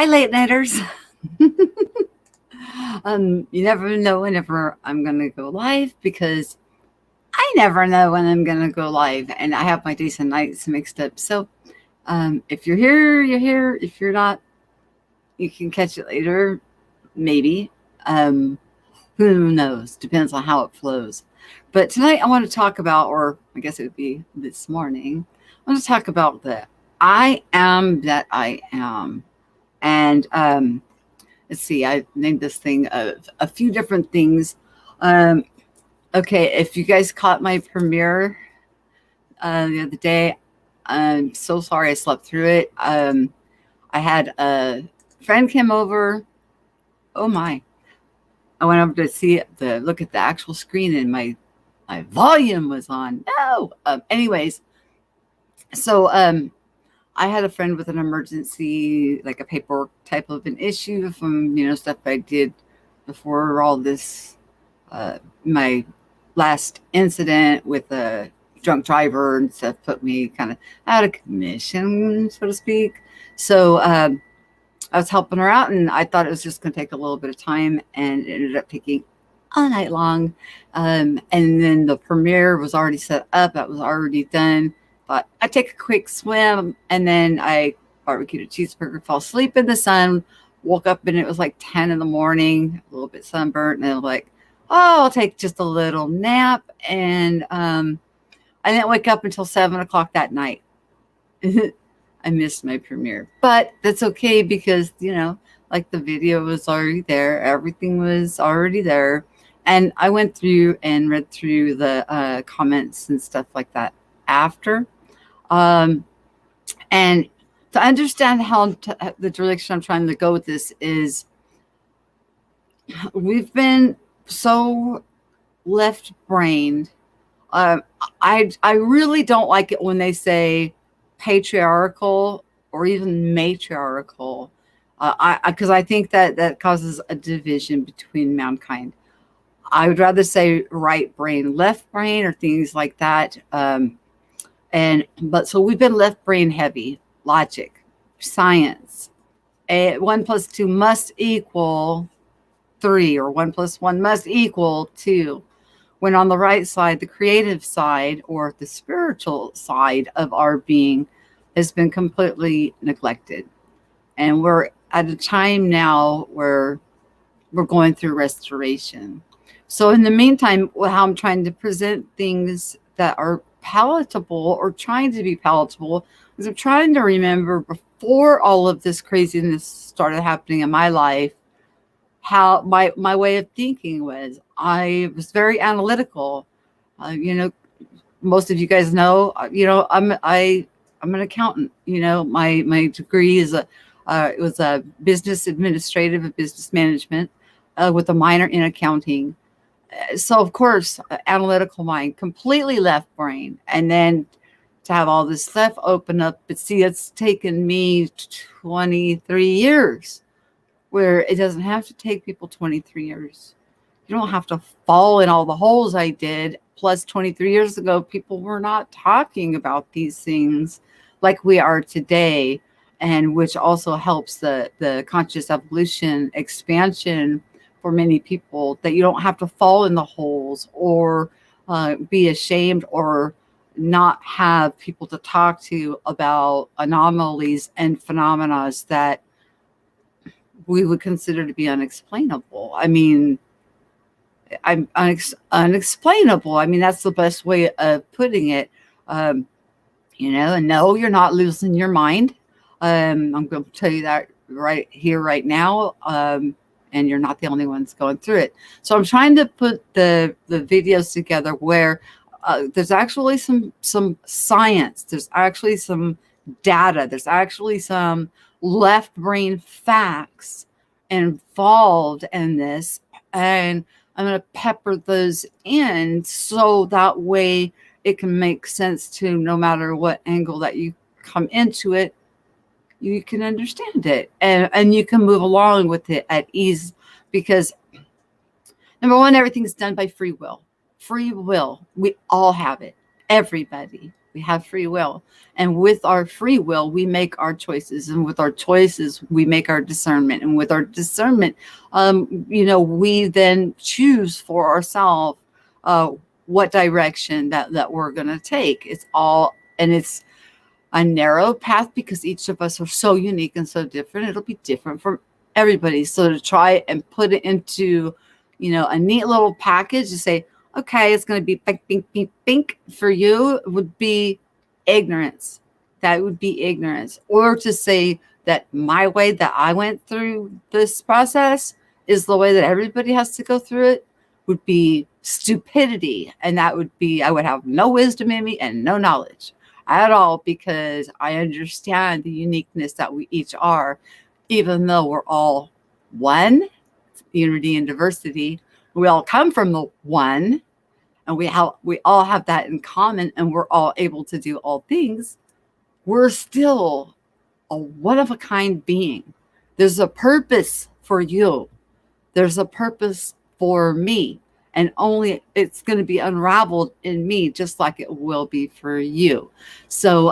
Hi, late nighters. You never know whenever I'm going to go live because I never know when I'm going to go live, and I have my days and nights mixed up. So if you're here, you're here. If you're not, you can catch it later, maybe. Um, who knows? Depends on how it flows. But tonight I want to talk about, or I guess it would be this morning, I want to talk about the I am that I am. And let's see, I named this thing a few different things. Um, okay, if you guys caught my premiere the other day, I'm so sorry I slept through it. I had a friend came over. Oh my! I went over to look at the actual screen, and my volume was on. No. Anyways, so I had a friend with an emergency, like a paperwork type of an issue from, stuff I did before all this, my last incident with a drunk driver and stuff put me kind of out of commission, so to speak. So I was helping her out, and I thought it was just going to take a little bit of time, and it ended up taking all night long. And then the premiere was already set up. That was already done. But I take a quick swim, and then I barbecued a cheeseburger, fell asleep in the sun, woke up, and it was like 10 in the morning, a little bit sunburnt, and I was like, oh, I'll take just a little nap. And I didn't wake up until 7 o'clock that night. I missed my premiere, but that's okay because, like the video was already there. Everything was already there. And I went through and read through the comments and stuff like that after. And to understand the direction I'm trying to go with this is we've been so left-brained. I really don't like it when they say patriarchal or even matriarchal, because I think that causes a division between mankind. I would rather say right brain, left brain, or things like that. But so we've been left brain heavy, logic, science. 1 plus 2 must equal 3, or 1 plus 1 must equal 2. When on the right side, the creative side or the spiritual side of our being has been completely neglected. And we're at a time now where we're going through restoration. So in the meantime, how I'm trying to present things that are palatable, or trying to be palatable, is I'm trying to remember before all of this craziness started happening in my life, how my way of thinking was. I was very analytical. Most of you guys know, I'm an accountant. My degree is it was a business management, with a minor in accounting. So of course, analytical mind, completely left brain, and then to have all this stuff open up. But see, it's taken me 23 years, where it doesn't have to take people 23 years. You don't have to fall in all the holes I did. Plus, 23 years ago, people were not talking about these things like we are today, and which also helps the conscious evolution expansion for many people, that you don't have to fall in the holes or be ashamed or not have people to talk to about anomalies and phenomena that we would consider to be unexplainable. I mean, unexplainable. I mean, that's the best way of putting it. And no, you're not losing your mind. I'm going to tell you that right here, right now. And you're not the only ones going through it. So I'm trying to put the videos together where there's actually some science. There's actually some data. There's actually some left brain facts involved in this, and I'm going to pepper those in so that way it can make sense to no matter what angle that you come into it, you can understand it, and you can move along with it at ease, because number one, everything's done by free will. We all have it, everybody. We have free will. And with our free will, we make our choices. And with our choices, we make our discernment. And with our discernment, we then choose for ourselves uh, what direction that we're going to take. It's a narrow path because each of us are so unique and so different. It'll be different for everybody. So to try and put it into, a neat little package to say, okay, it's going to be pink, pink, pink, pink for you would be ignorance. That would be ignorance. Or to say that my way that I went through this process is the way that everybody has to go through it would be stupidity. And that would be, I would have no wisdom in me and no knowledge at all, because I understand the uniqueness that we each are, even though we're all one, unity and diversity. We all come from the one, and we all have that in common, and we're all able to do all things. We're still a one of a kind being. There's a purpose for you. There's a purpose for me. And only it's going to be unraveled in me, just like it will be for you. So,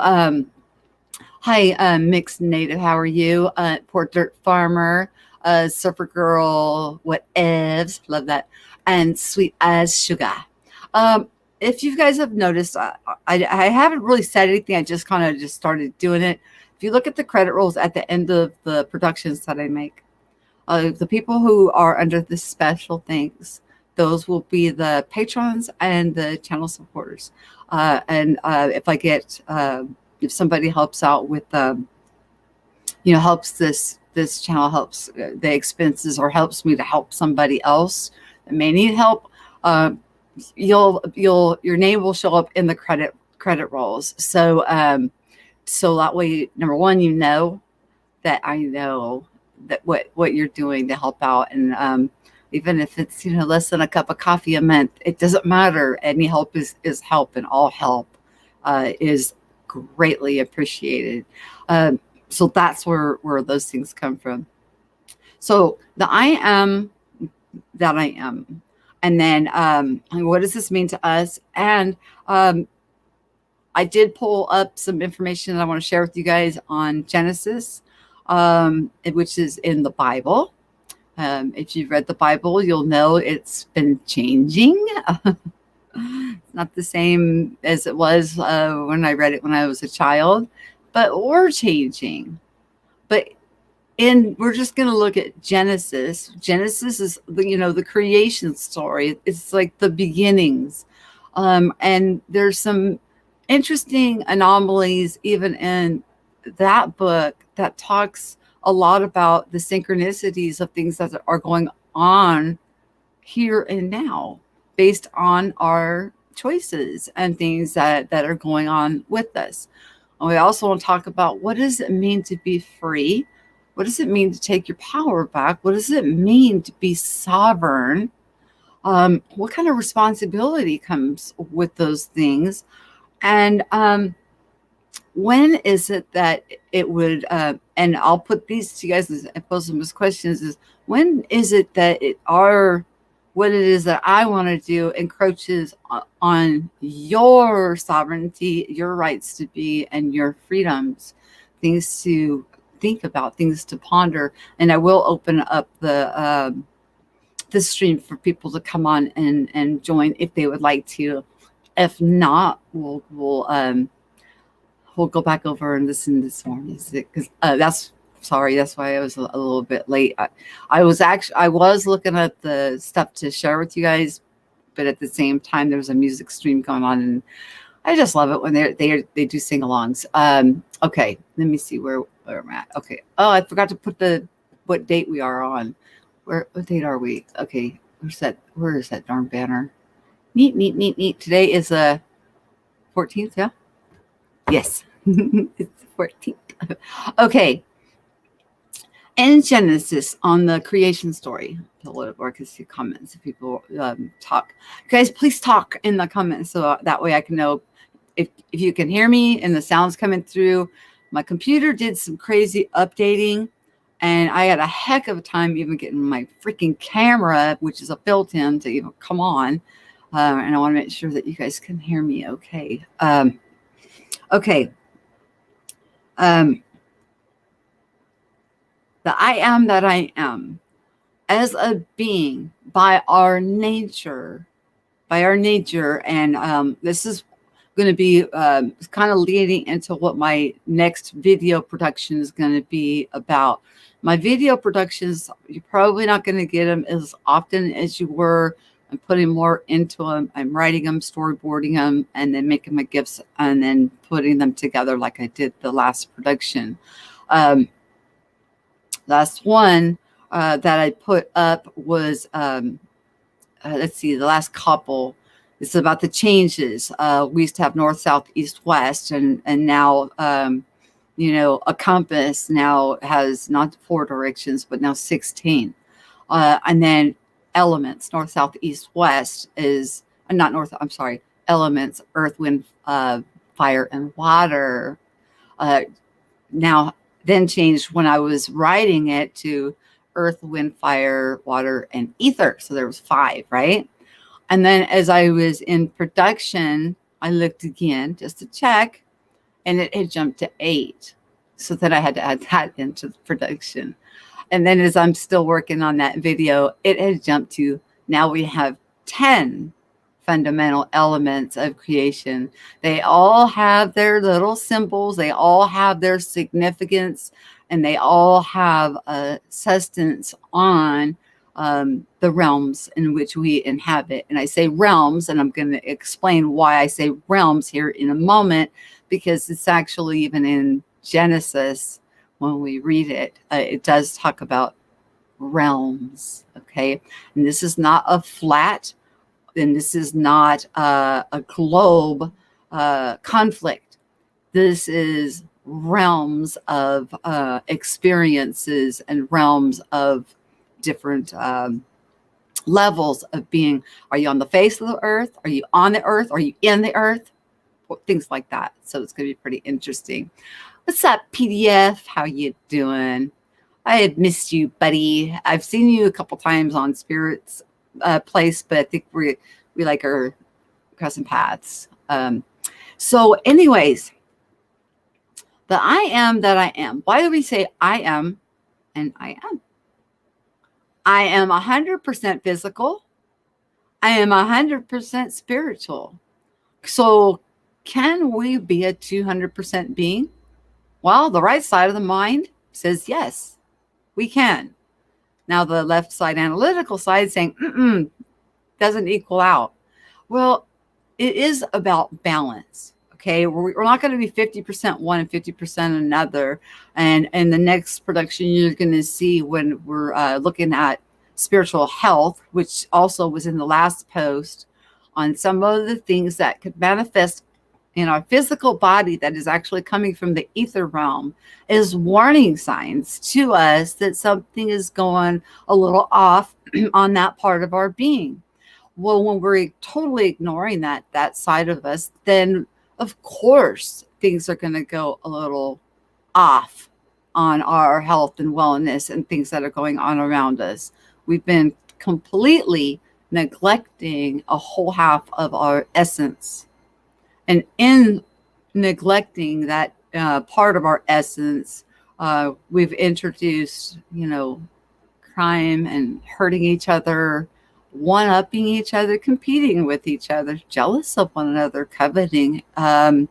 hi, Mixed Native. How are you? Port Dirt Farmer, Surfer Girl, whatevs. Love that. And Sweet as Sugar. If you guys have noticed, I haven't really said anything. I just kind of just started doing it. If you look at the credit rolls at the end of the productions that I make, the people who are under the special things, those will be the patrons and the channel supporters. And if I get, if somebody helps out with, helps this channel, helps the expenses, or helps me to help somebody else that may need help, your name will show up in the credit rolls. So that way, number one, that I know that what you're doing to help out. And even if it's less than a cup of coffee a month, it doesn't matter. Any help is help, and all help is greatly appreciated. So that's where those things come from. So the I am that I am, and then what does this mean to us? And I did pull up some information that I want to share with you guys on Genesis, which is in the Bible. If you've read the Bible, you'll know it's been changing. It's not the same as it was when I read it when I was a child, but we're changing. But we're just going to look at Genesis. Genesis is the creation story. It's like the beginnings, and there's some interesting anomalies even in that book that talks a lot about the synchronicities of things that are going on here and now based on our choices and things that are going on with us. And we also want to talk about, what does it mean to be free? What does it mean to take your power back? What does it mean to be sovereign? What kind of responsibility comes with those things? And when is it that it would, and I'll put these to you guys and pose them as questions, is when is it that what it is that I want to do encroaches on your sovereignty, your rights to be, and your freedoms, things to think about, things to ponder. And I will open up the stream for people to come on and join if they would like to. If not, we'll go back over and listen to some more music, because that's why I was a little bit late. I was looking at the stuff to share with you guys, but at the same time there was a music stream going on, and I just love it when they do sing-alongs. Okay, let me see where I'm at. Okay. Oh, I forgot to put what date we are on. What date are we? Okay, where is that darn banner? Neat. Today is the 14th, yeah? Yes. It's the 14th. Okay. In Genesis, on the creation story, I can see comments if people talk. Guys, please talk in the comments so that way I can know if you can hear me and the sound's coming through. My computer did some crazy updating, and I had a heck of a time even getting my freaking camera, which is a built-in, to even come on. And I want to make sure that you guys can hear me okay. Okay. Um, the I am that I am as a being by our nature. And this is going to be kind of leading into what my next video production is going to be about. My video productions, you're probably not going to get them as often as you were. I'm putting more into them. I'm writing them, storyboarding them, and then making my gifts and then putting them together like I did the last production. Last one that I put up was let's see, the last couple. It's about the changes. We used to have north, south, east, west, and now a compass now has not 4 directions, but now 16. And then elements, north, south, east, west is not north. I'm sorry, elements, earth, wind, fire, and water. Now then changed when I was writing it to earth, wind, fire, water, and ether. So there was 5, right? And then as I was in production, I looked again just to check, and it had jumped to 8. So then I had to add that into the production. And then as I'm still working on that video, it had jumped to, now we have 10 fundamental elements of creation. They all have their little symbols, they all have their significance, and they all have a sustenance on the realms in which we inhabit. And I say realms, and I'm going to explain why I say realms here in a moment, because it's actually even in Genesis, when we read it, it does talk about realms. Okay. And this is not a flat, and this is not a globe conflict. This is realms of experiences and realms of different levels of being. Are you on the face of the earth? Are you on the earth? Are you in the earth? Things like that. So it's going to be pretty interesting. What's up, PDF? How you doing? I had missed you, buddy. I've seen you a couple times on Spirit's place, but I think we like are crossing paths. So anyways, the I am that I am. Why do we say I am and I am? I am 100% physical. I am 100% spiritual. So can we be a 200% being? Well, the right side of the mind says yes, we can. Now the left side analytical side saying doesn't equal out. Well, it is about balance. Okay, we're not going to be 50% one and 50% another. And in the next production, you're going to see when we're looking at spiritual health, which also was in the last post, on some of the things that could manifest in our physical body that is actually coming from the ether realm, is warning signs to us that something is going a little off on that part of our being. Well, when we're totally ignoring that side of us, then of course things are going to go a little off on our health and wellness and things that are going on around us. We've been completely neglecting a whole half of our essence. And in neglecting that part of our essence, we've introduced, crime and hurting each other, one-upping each other, competing with each other, jealous of one another, coveting. And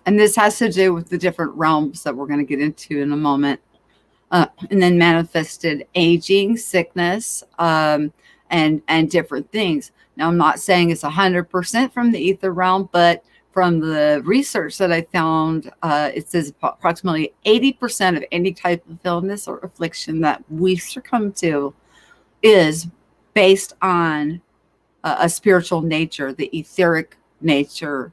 this has to do with the different realms that we're going to get into in a moment. And then manifested aging, sickness, and different things. Now, I'm not saying it's 100% from the ether realm, but from the research that I found, it says approximately 80% of any type of illness or affliction that we succumb to is based on a spiritual nature, the etheric nature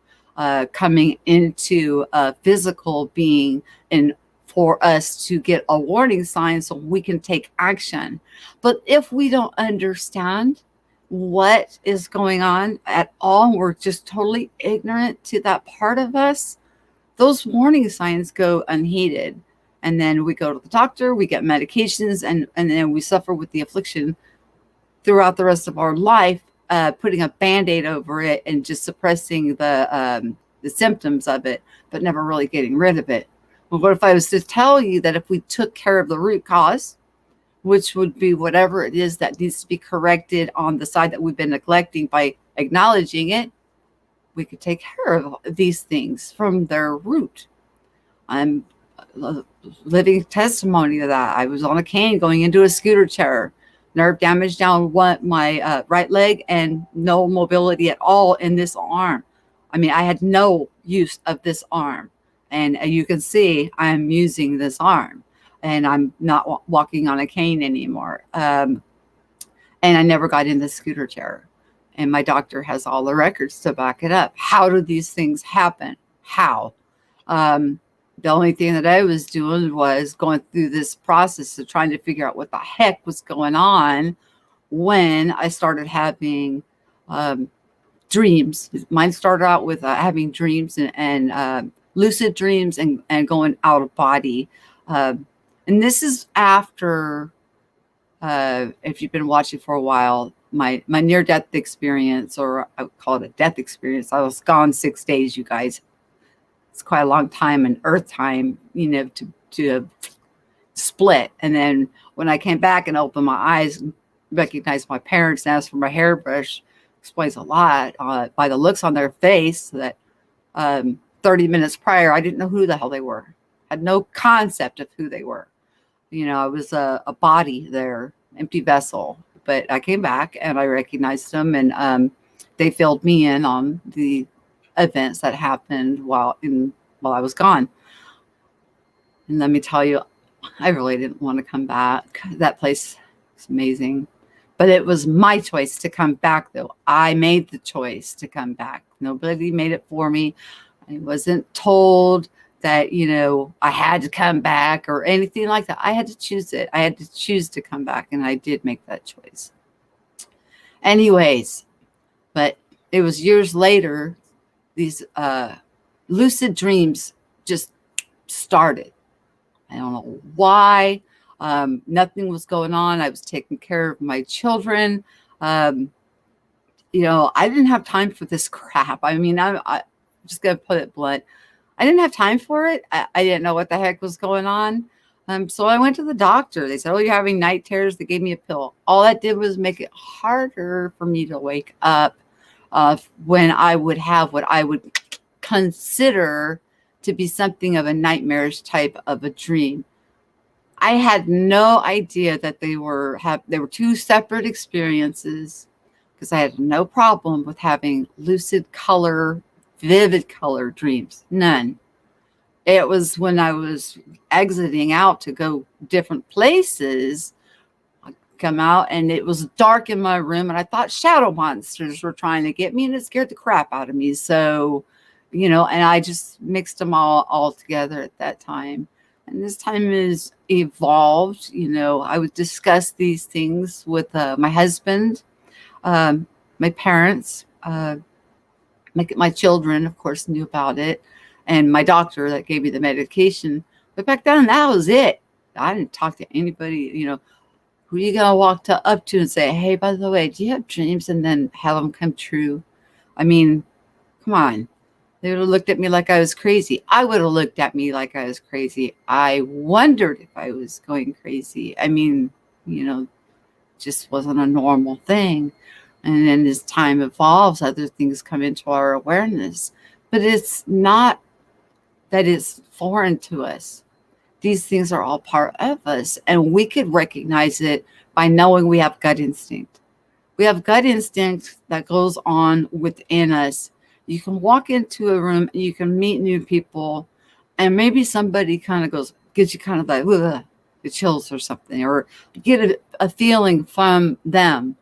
coming into a physical being, and for us to get a warning sign so we can take action. But if we don't understand what is going on at all, we're just totally ignorant to that part of us, those warning signs go unheeded. And then we go to the doctor, we get medications, and then we suffer with the affliction throughout the rest of our life, putting a Band-Aid over it and just suppressing the symptoms of it, but never really getting rid of it. Well, what if I was to tell you that if we took care of the root cause, which would be whatever it is that needs to be corrected on the side that we've been neglecting by acknowledging it, we could take care of these things from their root. I'm a living testimony to that. I was on a cane going into a scooter chair, nerve damage down my right leg, and no mobility at all in this arm. I mean, I had no use of this arm. And you can see I'm using this arm, and I'm not walking on a cane anymore. And I never got in the scooter chair. And my doctor has all the records to back it up. How do these things happen? How? The only thing that I was doing was going through this process of trying to figure out what the heck was going on when I started having dreams. Mine started out with having dreams and lucid dreams and going out of body. And this is after, if you've been watching for a while, my near-death experience, or I would call it a death experience. I was gone 6 days, you guys. It's quite a long time in Earth time, to split. And then when I came back and opened my eyes and recognized my parents and asked for my hairbrush, explains a lot by the looks on their face that 30 minutes prior, I didn't know who the hell they were. Had no concept of who they were. I was a body there, empty vessel. But I came back and I recognized them, and they filled me in on the events that happened while I was gone. And let me tell you, I really didn't want to come back. That place is amazing. But it was my choice to come back, though. I made the choice to come back. Nobody made it for me. I wasn't told that, I had to come back or anything like that. I had to choose it. I had to choose to come back, and I did make that choice. Anyways, but it was years later, these lucid dreams just started. I don't know why. Nothing was going on. I was taking care of my children. I didn't have time for this crap. I mean, I'm just going to put it blunt. I didn't have time for it. I didn't know what the heck was going on. So I went to the doctor. They said, "Oh, you're having night terrors." They gave me a pill. All that did was make it harder for me to wake up when I would have what I would consider to be something of a nightmarish type of a dream. I had no idea that they were two separate experiences, because I had no problem with having lucid color, vivid color dreams. None. It was when I was exiting out to go different places, I come out and it was dark in my room, and I thought shadow monsters were trying to get me, and it scared the crap out of me. So, and I just mixed them all together at that time. And this time is evolved. I would discuss these things with my husband, my parents, my children, of course, knew about it, and my doctor that gave me the medication. But back then, that was it. I didn't talk to anybody. Who are you gonna walk up to and say, "Hey, by the way, do you have dreams?" and then have them come true? I mean, come on. They would have looked at me like I was crazy. I would have looked at me like I was crazy. I wondered if I was going crazy. I mean, just wasn't a normal thing. And then as time evolves, other things come into our awareness. But it's not that it's foreign to us. These things are all part of us. And we could recognize it by knowing we have gut instinct. We have gut instinct that goes on within us. You can walk into a room and you can meet new people, and maybe somebody kind of gives you kind of like the chills or something, or get a feeling from them.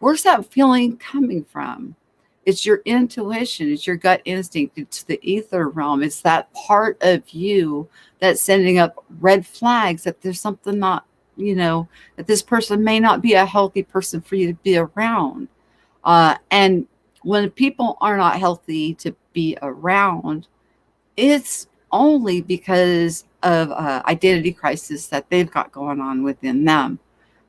Where's that feeling coming from? It's your intuition. It's your gut instinct. It's the ether realm. It's that part of you that's sending up red flags that there's something not, that this person may not be a healthy person for you to be around. And when people are not healthy to be around, it's only because of identity crisis that they've got going on within them.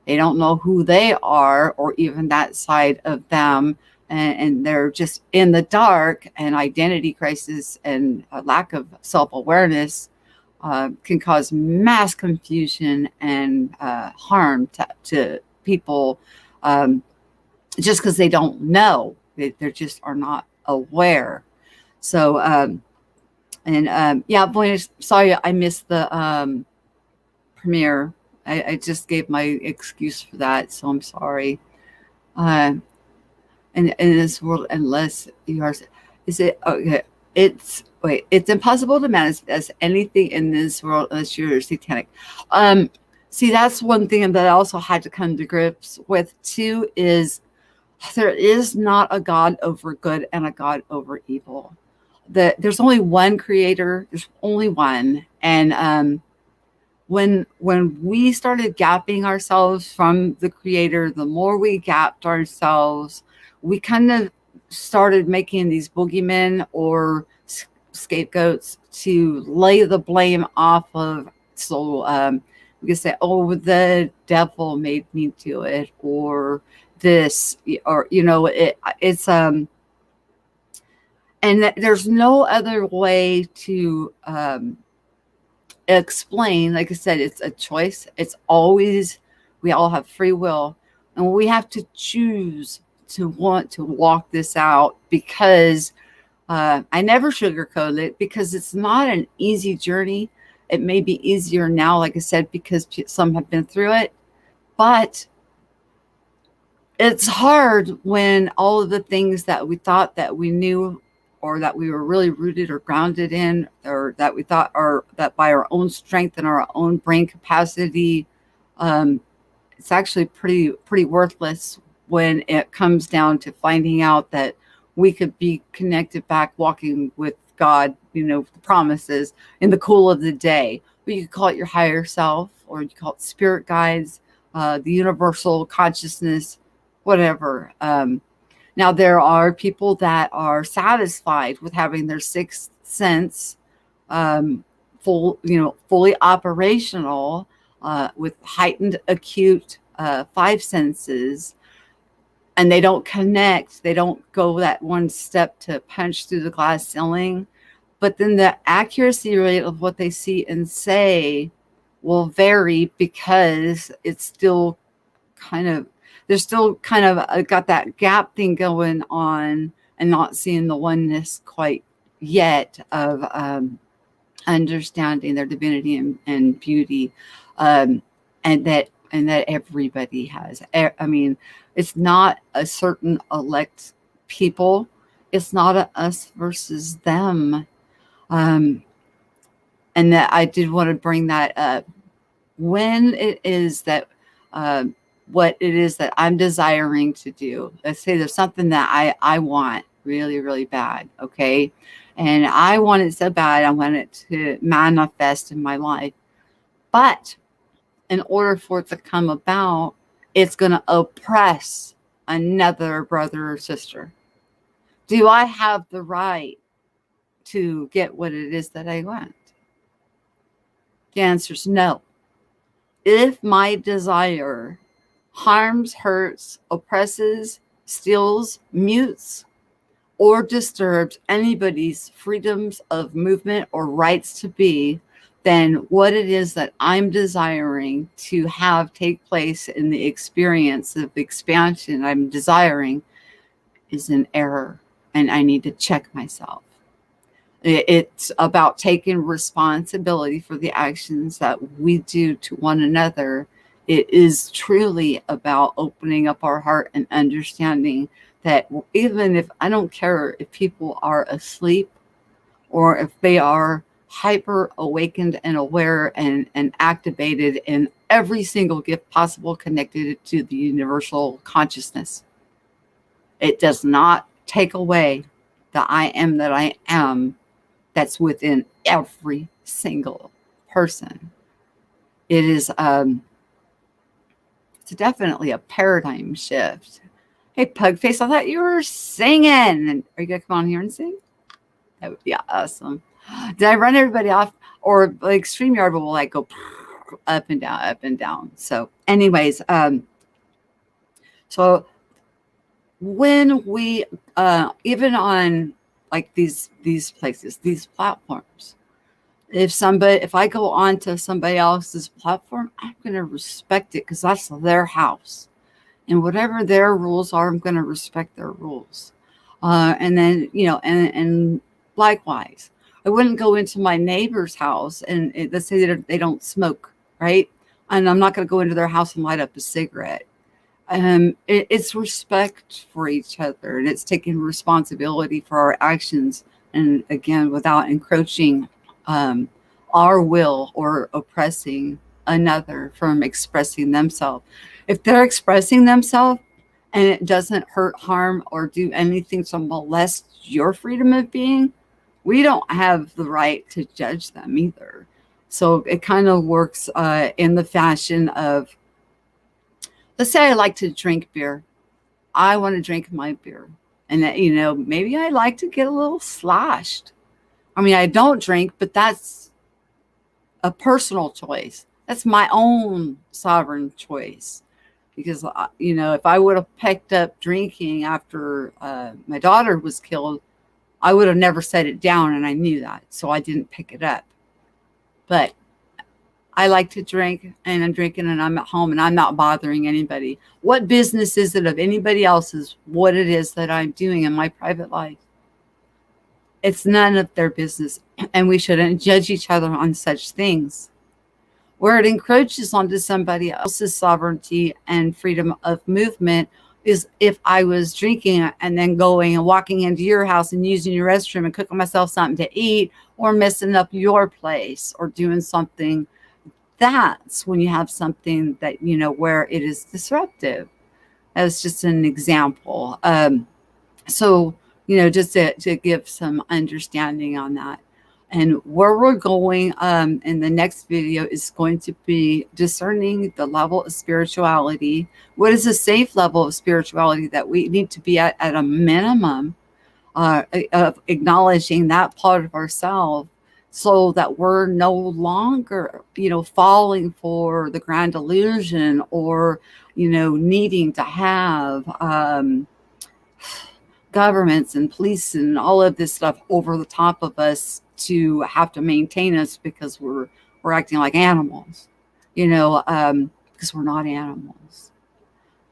They don't know who they are or even that side of them. And they're just in the dark, and identity crisis and a lack of self-awareness can cause mass confusion and harm to people, just because they don't know. They just are not aware. So, yeah, boy, sorry I missed the premiere. I just gave my excuse for that, so I'm sorry. In this world, unless you are, is it okay? It's impossible to manifest anything in this world unless you're satanic. See, that's one thing that I also had to come to grips with too, is there is not a God over good and a God over evil. There's only one creator, there's only one. And when we started gapping ourselves from the creator, the more we gapped ourselves, we kind of started making these boogeymen or scapegoats to lay the blame off of. So we could say, oh, the devil made me do it, or this, or it's and there's no other way to explain. Like I said, it's a choice. It's always, we all have free will, and we have to choose to want to walk this out, because I never sugarcoat it, because it's not an easy journey. It may be easier now, like I said, because some have been through it, but it's hard when all of the things that we thought that we knew, or that we were really rooted or grounded in, or that we thought are that by our own strength and our own brain capacity, it's actually pretty worthless when it comes down to finding out that we could be connected back, walking with God, the promises in the cool of the day. But you could call it your higher self, or you call it spirit guides, the universal consciousness, whatever. Now, there are people that are satisfied with having their sixth sense fully operational, with heightened acute five senses, and they don't connect. They don't go that one step to punch through the glass ceiling. But then the accuracy rate of what they see and say will vary, because it's still they're still kind of got that gap thing going on, and not seeing the oneness quite yet of understanding their divinity and beauty, and that everybody has. I mean, it's not a certain elect people. It's not a us versus them. And that I did want to bring that up. When it is that what it is that I'm desiring to do. Let's say there's something that I want really, really bad, okay? And I want it so bad, I want it to manifest in my life. But in order for it to come about, it's going to oppress another brother or sister. Do I have the right to get what it is that I want? The answer is no. If my desire harms, hurts, oppresses, steals, mutes, or disturbs anybody's freedoms of movement or rights to be, then what it is that I'm desiring to have take place in the experience of expansion I'm desiring is an error, and I need to check myself. It's about taking responsibility for the actions that we do to one another. It is truly about opening up our heart and understanding that even if, I don't care if people are asleep or if they are hyper awakened and aware and activated in every single gift possible connected to the universal consciousness, it does not take away the I am that I am that's within every single person. It is it's definitely a paradigm shift. Hey, Pugface, I thought you were singing. Are you going to come on here and sing? That would be awesome. Did I run everybody off? Or like StreamYard will like go up and down, up and down. So anyways, so when we, even on like these places, these platforms, if I go on to somebody else's platform, I'm going to respect it because that's their house. And whatever their rules are, I'm going to respect their rules. And then, and likewise, I wouldn't go into my neighbor's house and let's say they don't smoke, right? And I'm not going to go into their house and light up a cigarette. It's respect for each other, and it's taking responsibility for our actions. And again, without encroaching our will or oppressing another from expressing themselves. If they're expressing themselves and it doesn't hurt, harm, or do anything to molest your freedom of being, we don't have the right to judge them either. So it kind of works in the fashion of, let's say I like to drink beer. I want to drink my beer. And that, maybe I like to get a little sloshed. I mean, I don't drink, but that's a personal choice. That's my own sovereign choice. Because, if I would have picked up drinking after my daughter was killed, I would have never set it down, and I knew that. So I didn't pick it up. But I like to drink, and I'm drinking, and I'm at home, and I'm not bothering anybody. What business is it of anybody else's what it is that I'm doing in my private life? It's none of their business, and we shouldn't judge each other on such things. Where it encroaches onto somebody else's sovereignty and freedom of movement is if I was drinking and then going and walking into your house and using your restroom and cooking myself something to eat or messing up your place or doing something. That's when you have something that, where it is disruptive. As just an example. So, just to give some understanding on that. And where we're going in the next video is going to be discerning the level of spirituality. What is a safe level of spirituality that we need to be at a minimum of acknowledging that part of ourselves, so that we're no longer, falling for the grand illusion or, needing to have governments and police and all of this stuff over the top of us to have to maintain us because we're acting like animals, because we're not animals.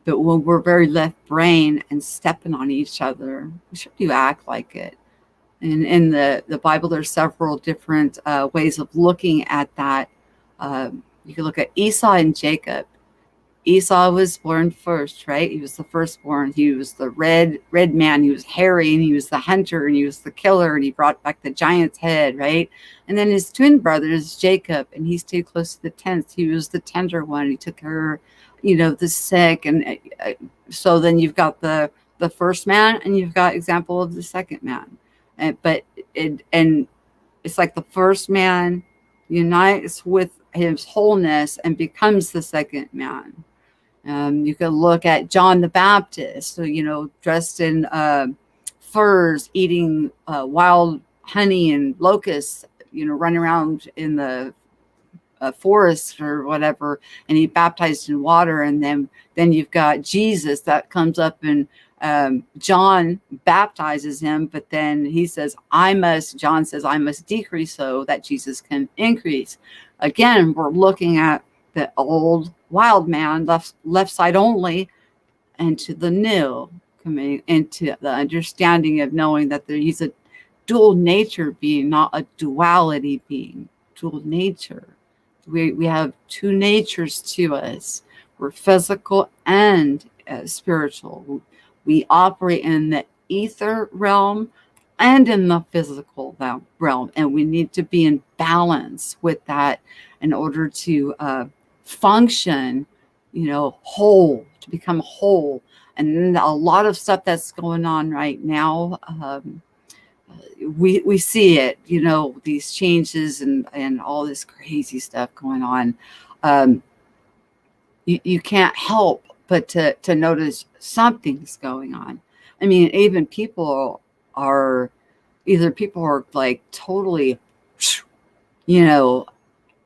But when we're very left brain and stepping on each other, we should do act like it. And in the Bible, there's several different ways of looking at that. You can look at Esau and Jacob. Esau was born first, right? He was the firstborn. He was the red man. He was hairy, and he was the hunter, and he was the killer, and he brought back the giant's head, right? And then his twin brother is Jacob, and he stayed close to the tents. He was the tender one. He took care, the sick. And so then you've got the first man, and you've got example of the second man. But it's like the first man unites with his wholeness and becomes the second man. You can look at John the Baptist, so, dressed in furs, eating wild honey and locusts, running around in the forest or whatever, and he baptized in water. And then you've got Jesus that comes up, and John baptizes him, but then John says, I must decrease so that Jesus can increase. Again, we're looking at the old wild man, left side only, and to the new, coming into the understanding of knowing that he's a dual nature being, not a duality being. Dual nature. We have two natures to us. We're physical and spiritual. We operate in the ether realm and in the physical realm, and we need to be in balance with that in order to function, whole, to become whole. And a lot of stuff that's going on right now, we see it, these changes and all this crazy stuff going on. You can't help but to notice something's going on. I mean, even people are like totally,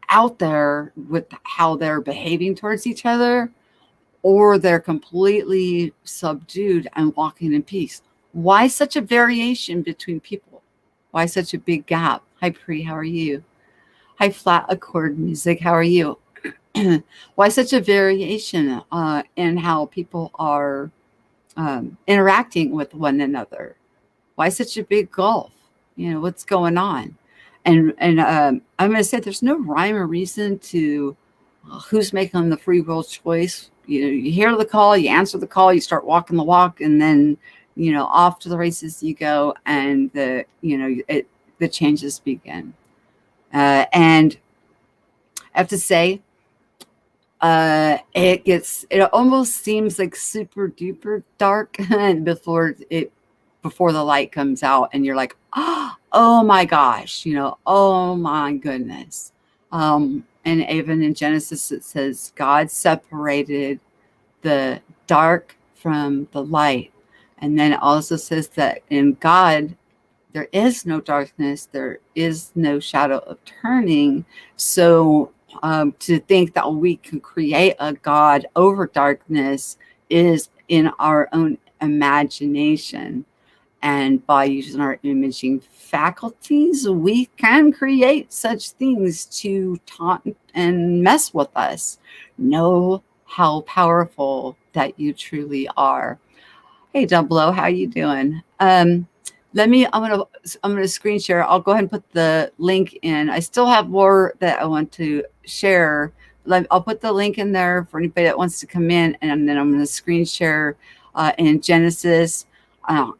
out there with how they're behaving towards each other, or they're completely subdued and walking in peace. Why such a variation between people? Why such a big gap? Hi, Pri, how are you? Hi, Flat Accord Music, how are you? Why such a variation in how people are interacting with one another? Why such a big gulf? What's going on? And I'm going to say there's no rhyme or reason to who's making the free will choice. You hear the call, you answer the call, you start walking the walk, and then off to the races you go, and the changes begin. And I have to say, it almost seems like super duper dark before the light comes out, and you're like, oh my gosh, oh my goodness. And even in Genesis, it says God separated the dark from the light. And then it also says that in God, there is no darkness, there is no shadow of turning. So to think that we can create a God over darkness is in our own imagination. And by using our imaging faculties, we can create such things to taunt and mess with us. Know how powerful that you truly are. Hey, Double O, how you doing? I'm gonna screen share. I'll go ahead and put the link in. I still have more that I want to share. I'll put the link in there for anybody that wants to come in, and then I'm going to screen share in Genesis.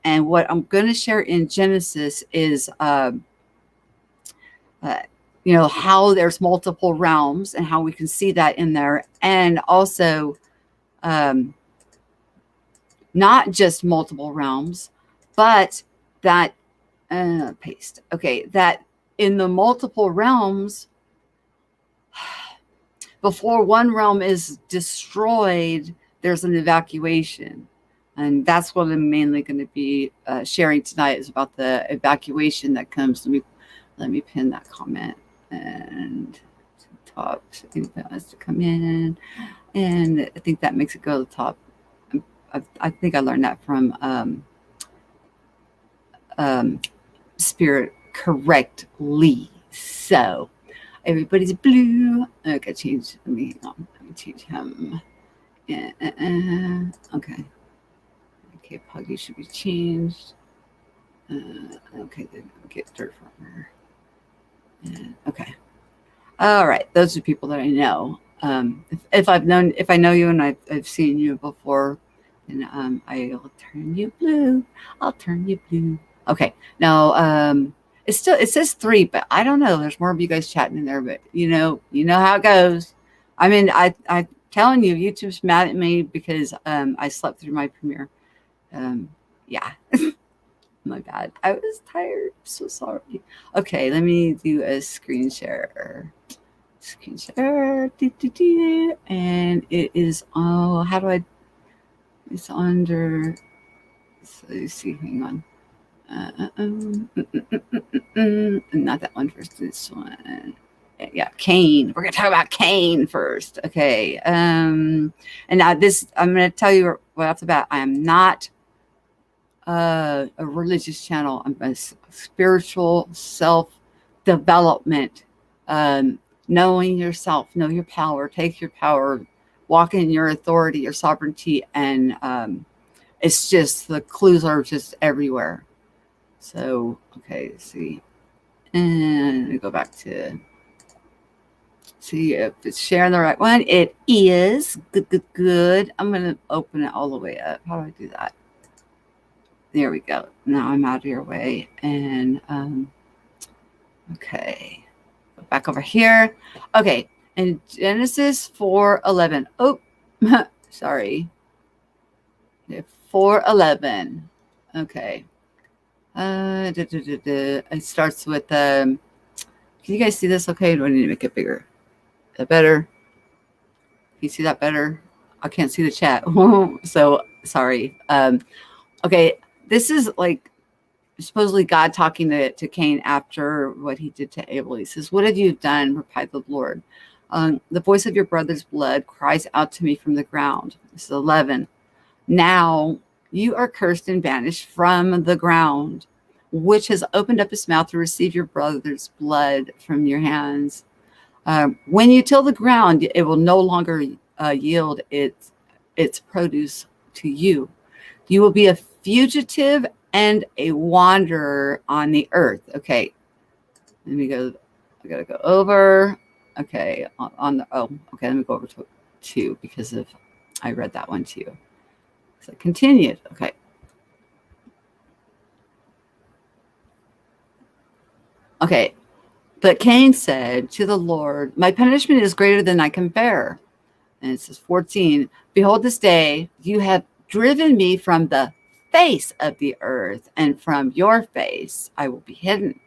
And what I'm going to share in Genesis is, how there's multiple realms and how we can see that in there, and also not just multiple realms, but that paste. Okay, that in the multiple realms, before one realm is destroyed, there's an evacuation. And that's what I'm mainly going to be sharing tonight, is about the evacuation that comes. Let me pin that comment and top. I think that has to come in, and I think that makes it go to the top. I think I learned that from Spirit correctly. So everybody's blue. Okay, change. Let me change him. Okay. Okay, Puggy should be changed. Okay, then get dirt from her. Okay. All right. Those are people that I know. If I know you and I've seen you before, then I'll turn you blue. I'll turn you blue. Okay. Now, it says 3, but I don't know. There's more of you guys chatting in there, but you know how it goes. I mean, I'm telling you, YouTube's mad at me because I slept through my premiere. Yeah. My bad. I was tired. So sorry. Okay, let me do a screen share. Screen share. And it is, how do I, it's under, so let's see, hang on. Not that one first, this one. Yeah, Cain. We're gonna talk about Cain first. Okay. And now this, I'm gonna tell you right off the bat, I am not a religious channel. I'm a spiritual self-development, knowing yourself, know your power, take your power, walk in your authority, your sovereignty, and it's just, the clues are just everywhere. So, okay, let's see. And let me go back to see if it's sharing the right one. It is. Good. I'm going to open it all the way up. How do I do that? There we go. Now I'm out of your way. And, okay. Go back over here. Okay. In Genesis 4:11. Oh, sorry. 4:11. Okay. It starts with, can you guys see this okay? Do I need to make it bigger? Is that better? Can you see that better? I can't see the chat. So sorry. Okay. This is like supposedly God talking to Cain after what he did to Abel. He says, "What have you done?" replied the Lord. "The voice of your brother's blood cries out to me from the ground." This is 11. "Now you are cursed and banished from the ground, which has opened up its mouth to receive your brother's blood from your hands. When you till the ground, it will no longer yield its produce to you. You will be a fugitive and a wanderer on the earth." Okay, let me go. I gotta go over. Okay, on the okay. Let me go over to 2 because of I read that one too. So continued. Okay. Okay. But Cain said to the Lord, "My punishment is greater than I can bear." And it says 14, "Behold, this day you have driven me from the face of the earth, and from your face I will be hidden.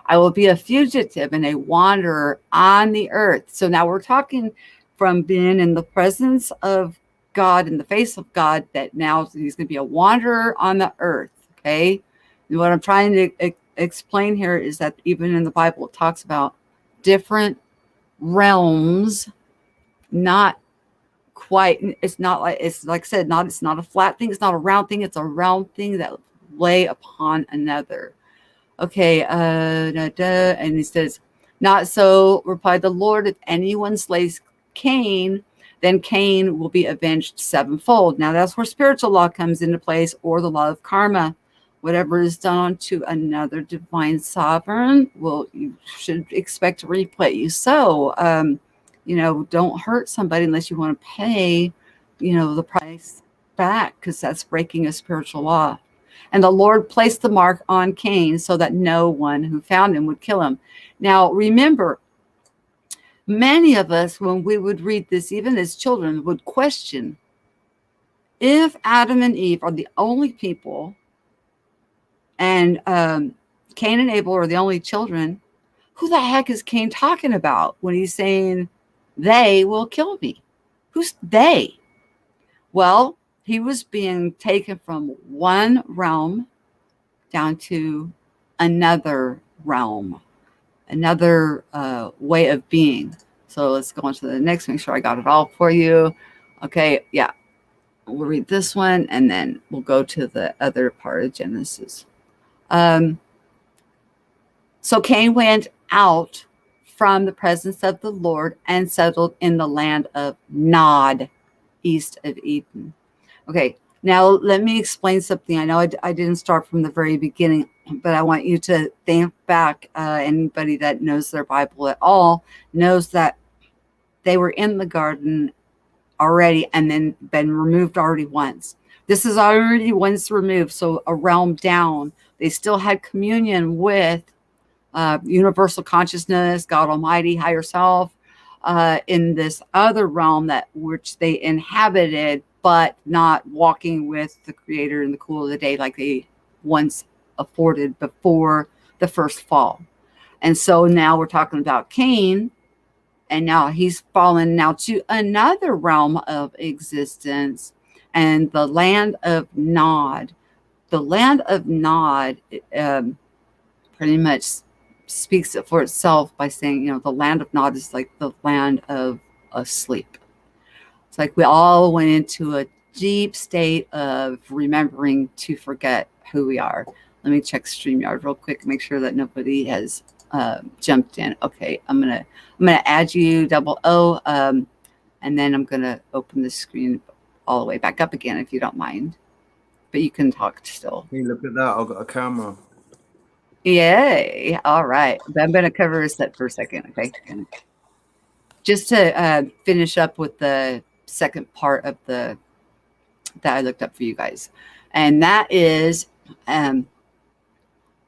I will be a fugitive and a wanderer on the earth." So now we're talking from being in the presence of God, in the face of God, that now he's going to be a wanderer on the earth. Okay. And what I'm trying to explain here is that even in the Bible, it talks about different realms, not quite, it's not like, it's like I said, it's not a flat thing, it's not a round thing, it's a round thing that lay upon another. Okay, and he says, "Not so," replied the Lord, "if anyone slays Cain, then Cain will be avenged sevenfold." Now that's where spiritual law comes into place, or the law of karma. Whatever is done to another divine sovereign, well, you should expect to reap what you sow. Don't hurt somebody unless you want to pay, the price back, because that's breaking a spiritual law. "And the Lord placed the mark on Cain so that no one who found him would kill him." Now, remember, many of us, when we would read this, even as children, would question, if Adam and Eve are the only people and Cain and Abel are the only children, who the heck is Cain talking about when he's saying, "They will kill me"? Who's they? Well, he was being taken from one realm down to another realm, another way of being. So let's go on to the next. Make sure I got it all for you. Okay, yeah. We'll read this one, and then we'll go to the other part of Genesis. So Cain went out from the presence of the Lord and settled in the land of Nod, east of Eden. Okay, now let me explain something. I know I didn't start from the very beginning, but I want you to think back. Anybody that knows their Bible at all knows that they were in the garden already and then been removed already once. This is already once removed, so a realm down. They still had communion with universal consciousness, God Almighty, higher self, in this other realm that which they inhabited, but not walking with the Creator in the cool of the day like they once afforded before the first fall. And so now we're talking about Cain, and now he's fallen now to another realm of existence, and the land of Nod. The land of Nod pretty much speaks for itself by saying, the land of Nod is like the land of asleep. It's like we all went into a deep state of remembering to forget who we are. Let me check StreamYard real quick, make sure that nobody has jumped in. Okay, I'm gonna add you, double O, and then I'm gonna open the screen all the way back up again if you don't mind. But you can talk still. Hey, look at that! I've got a camera. Yay! All right, but I'm gonna cover this up for a second, okay? Just to finish up with the second part of that I looked up for you guys, and that is,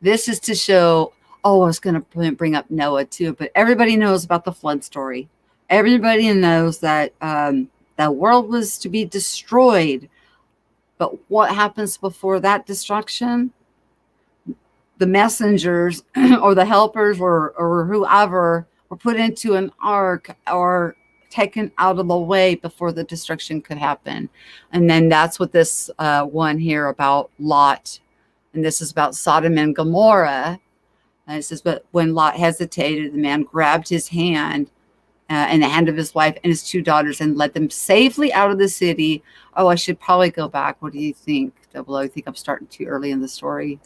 this is to show. Oh, I was going to bring up Noah too, but everybody knows about the flood story. Everybody knows that the world was to be destroyed. But what happens before that destruction? The messengers or the helpers or whoever were put into an ark or taken out of the way before the destruction could happen. And then that's what this one here about Lot And this is about Sodom and Gomorrah. And it says, but when Lot hesitated, the man grabbed his hand and the hand of his wife and his two daughters and led them safely out of the city. Oh, I should probably go back. What do you think, Double O? I think I'm starting too early in the story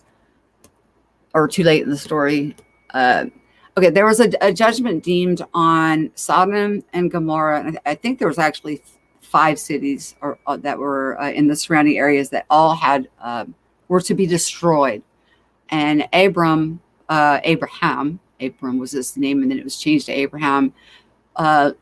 or too late in the story. Okay, there was a judgment deemed on Sodom and Gomorrah. And I think there was actually 5 cities that were in the surrounding areas that all had were to be destroyed. And Abram was his name, and then it was changed to Abraham,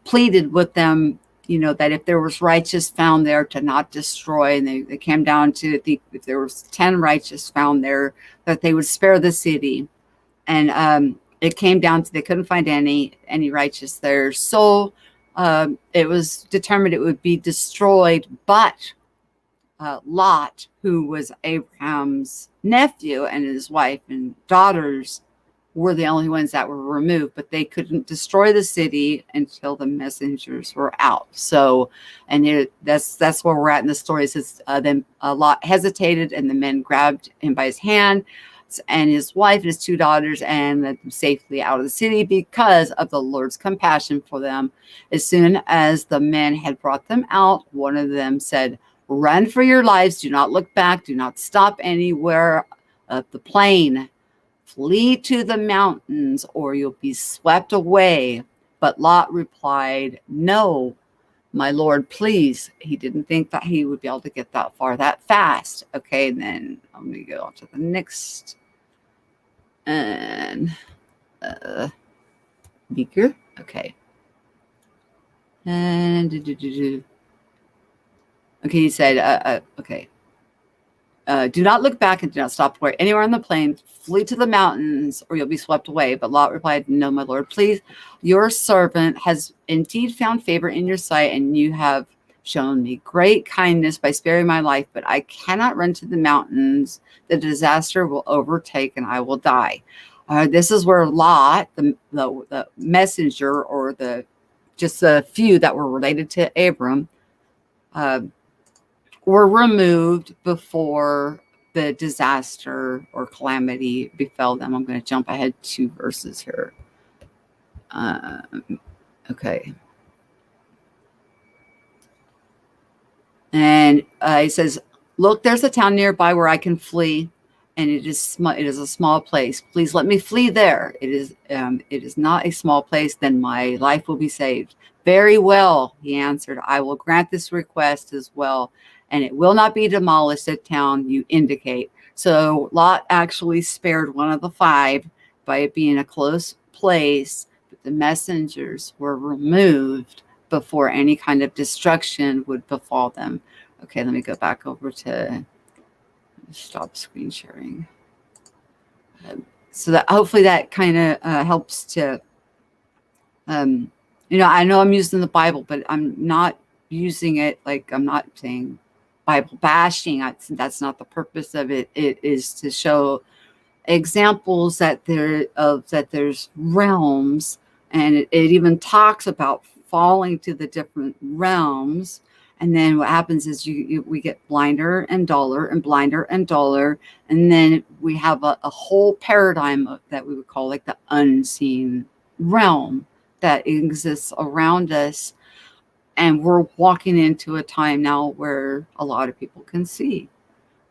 pleaded with them, that if there was righteous found there, to not destroy. And they came down to, I think, if there was 10 righteous found there, that they would spare the city. And it came down to they couldn't find any righteous there. So it was determined it would be destroyed. But Lot, who was Abraham's nephew, and his wife and daughters were the only ones that were removed, but they couldn't destroy the city until the messengers were out. So, and that's where we're at in the story. It says, then Lot hesitated, and the men grabbed him by his hand and his wife and his 2 daughters and led them safely out of the city because of the Lord's compassion for them. As soon as the men had brought them out, one of them said, "Run for your lives. Do not look back. Do not stop anywhere of the plain. Flee to the mountains or you'll be swept away." But Lot replied, "No, my Lord, please." He didn't think that he would be able to get that far that fast. Okay, and then I'm going to go on to the next. And Beaker. Okay. And okay, he said, okay. Do not look back and do not stop anywhere on the plain. Flee to the mountains or you'll be swept away. But Lot replied, "No, my Lord, please. Your servant has indeed found favor in your sight, and you have shown me great kindness by sparing my life, but I cannot run to the mountains. The disaster will overtake and I will die." This is where Lot, the messenger, or just a few that were related to Abram, were removed before the disaster or calamity befell them. I'm going to jump ahead 2 verses here. Okay. And it says, "Look, there's a town nearby where I can flee, and it is a small place. Please let me flee there. It is not a small place. Then my life will be saved." "Very well," he answered. "I will grant this request as well, and it will not be demolished, the town you indicate." So Lot actually spared one of the 5 by it being a close place, but the messengers were removed before any kind of destruction would befall them. Okay, let me go back over to stop screen sharing. So that hopefully that kind of helps to, I know I'm using the Bible, but I'm not using it like I'm not saying Bible bashing. That's not the purpose of it. It is to show examples that there's realms, and it even talks about falling to the different realms. And then what happens is we get blinder and duller and blinder and duller. And then we have a whole paradigm that we would call like the unseen realm that exists around us. And we're walking into a time now where a lot of people can see.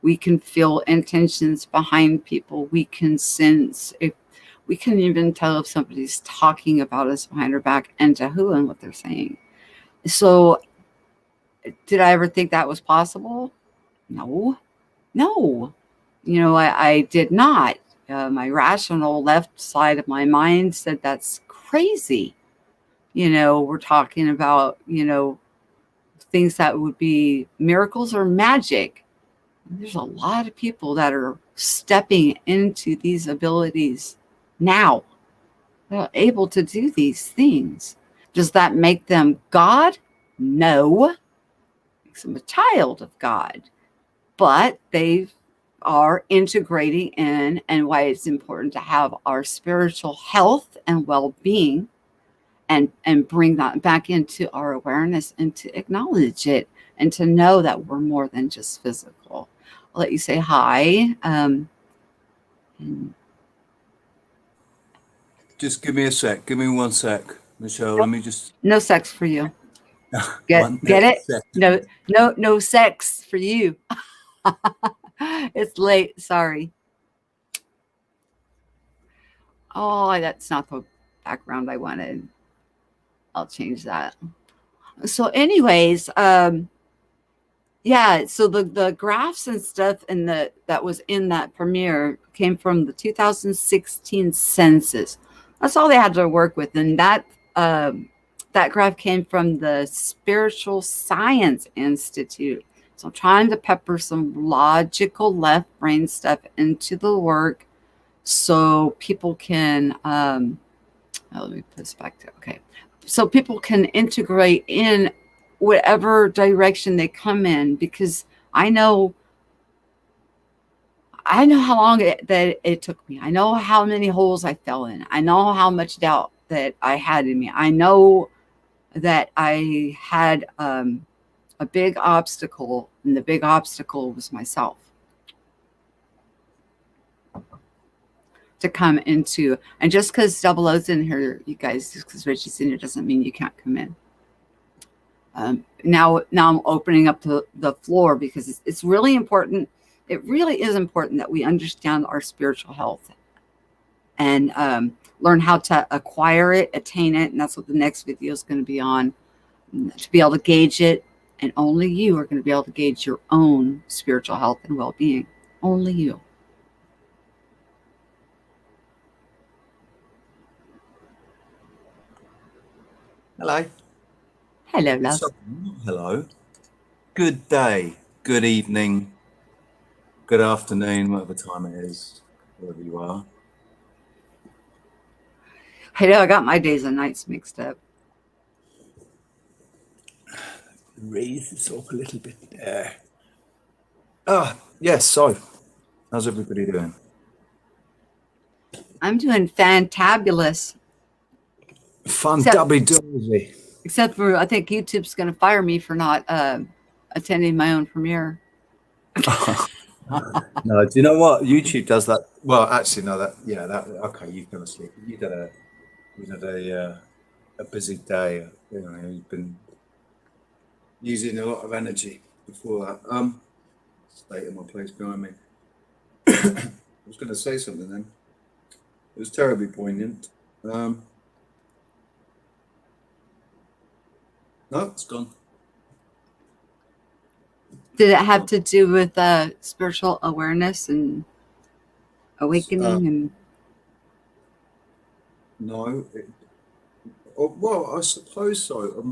We can feel intentions behind people. We can sense if we can even tell if somebody's talking about us behind our back and to who and what they're saying. So did I ever think that was possible? No. I did not. My rational left side of my mind said that's crazy. We're talking about, things that would be miracles or magic. There's a lot of people that are stepping into these abilities now. They're able to do these things. Does that make them God? No. Makes them a child of God. But they are integrating in, and why it's important to have our spiritual health and well-being and bring that back into our awareness and to acknowledge it and to know that we're more than just physical. I'll let you say hi. And Just give me a sec. Give me 1 sec, Michelle. Let me just no sex for you. Get one get it? sec. No sex for you. It's late. Sorry. Oh, that's not the background I wanted. I'll change that. So, anyways, yeah. So the graphs and stuff and that was in that premiere came from the 2016 census. That's all they had to work with, and that graph came from the Spiritual Science Institute. So I'm trying to pepper some logical left brain stuff into the work so people can let me put this back to okay. So people can integrate in whatever direction they come in, because I know how long that it took me. I know how many holes I fell in. I know how much doubt that I had in me. I know that I had a big obstacle, and the big obstacle was myself to come into. And just because Double O's in here, you guys, just because Richie's in here doesn't mean you can't come in. Now I'm opening up the floor, because it's really important. It really is important that we understand our spiritual health and learn how to acquire it, attain it. And that's what the next video is going to be on, to be able to gauge it. And only you are going to be able to gauge your own spiritual health and well-being. Only you. Hello. Hello, love. So, hello. Good day. Good evening. Good afternoon, whatever time it is, wherever you are. I know I got my days and nights mixed up. Raise this up a little bit there. Yes, so how's everybody doing? I'm doing fantabulous. Fun dubby dozy. Except for, I think YouTube's going to fire me for not attending my own premiere. No, do you know what? YouTube does that. Well, actually, no, okay, you've gone to sleep. You had a busy day. You know, you've been using a lot of energy before that. State in my place behind me. I was going to say something then. It was terribly poignant. No, it's gone. Did it have to do with spiritual awareness and awakening? And no, well, I suppose so.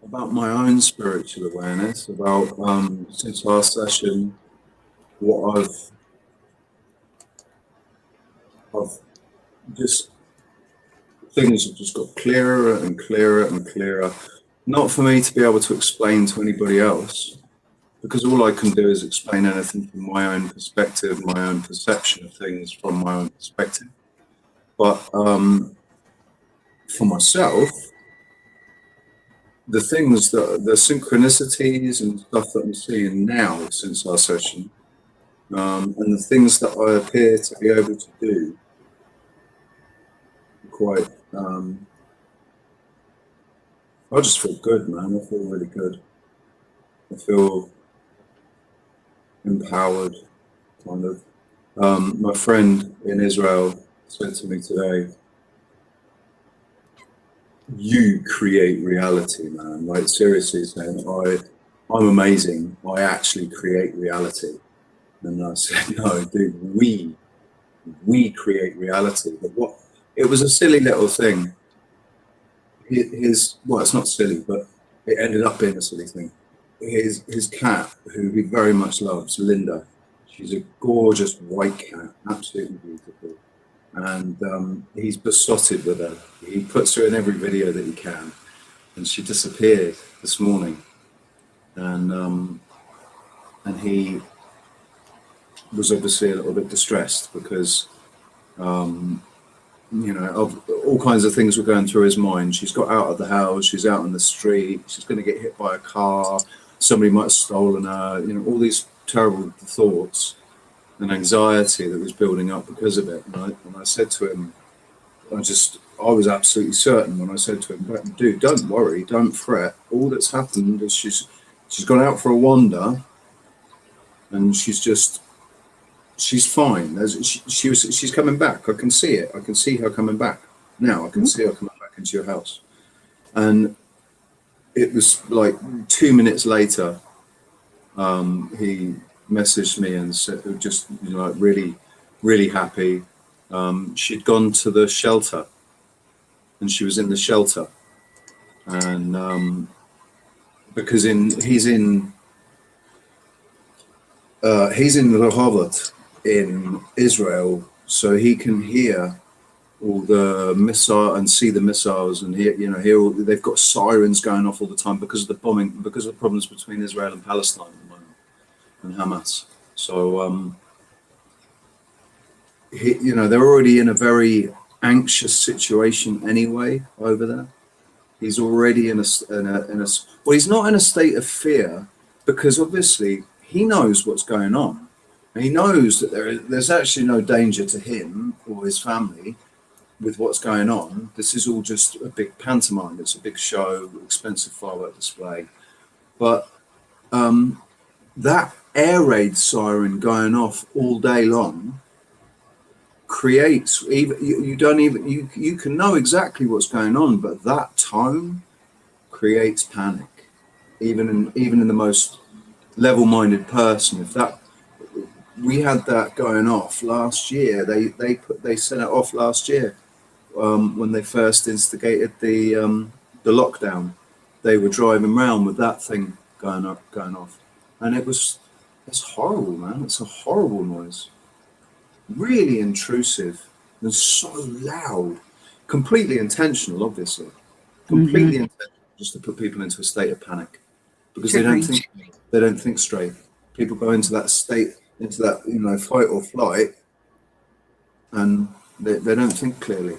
About my own spiritual awareness, about since our session, what I've just, things have just got clearer and clearer and clearer. Not for me to be able to explain to anybody else, because all I can do is explain anything from my own perspective, my own perception of things from my own perspective. But for myself, the things that the synchronicities and stuff that I'm seeing now since our session, and the things that I appear to be able to do, quite. I just feel good, man. I feel really good. I feel empowered, kind of. My friend in Israel said to me today, "You create reality, man." Like, seriously saying, I'm amazing. I actually create reality. And I said, "No, dude, we create reality." But it was a silly little thing. Well, it's not silly, but it ended up being a silly thing. His cat, who he very much loves, Linda, she's a gorgeous white cat, absolutely beautiful. And he's besotted with her. He puts her in every video that he can. And she disappeared this morning. And he was obviously a little bit distressed because, you know, of all kinds of things were going through his mind. She's got out of the house, she's out on the street, she's going to get hit by a car, somebody might have stolen her, you know, all these terrible thoughts. an anxiety that was building up because of it. And I said to him, I was absolutely certain when I said to him, dude, don't worry, don't fret. All that's happened is she's gone out for a wander, and she's fine. She's coming back. I can see it. I can see her coming back. Now I can see her coming back into your house. And it was like 2 minutes later, he messaged me and said, just, you know, like really, really happy. She'd gone to the shelter, and she was in the shelter, and because he's in Rehovot in Israel, so he can hear all the missile and see the missiles, and hear all, they've got sirens going off all the time because of the bombing, because of the problems between Israel and Palestine at the moment, and Hamas. So they're already in a very anxious situation anyway over there. He's already in a well, he's not in a state of fear, because obviously he knows what's going on, and he knows that there's actually no danger to him or his family with what's going on. This is all just a big pantomime. It's a big show, expensive firework display. But that air raid siren going off all day long creates, even you can know exactly what's going on, but that tone creates panic, even in the most level-minded person. If that, we had that going off last year, they sent it off last year, when they first instigated the lockdown. They were driving around with that thing going off, and it's horrible, man. It's a horrible noise, really intrusive and so loud, completely intentional, obviously, completely intentional, just to put people into a state of panic, because they don't think straight. People go into that state, into that fight or flight, and they don't think clearly.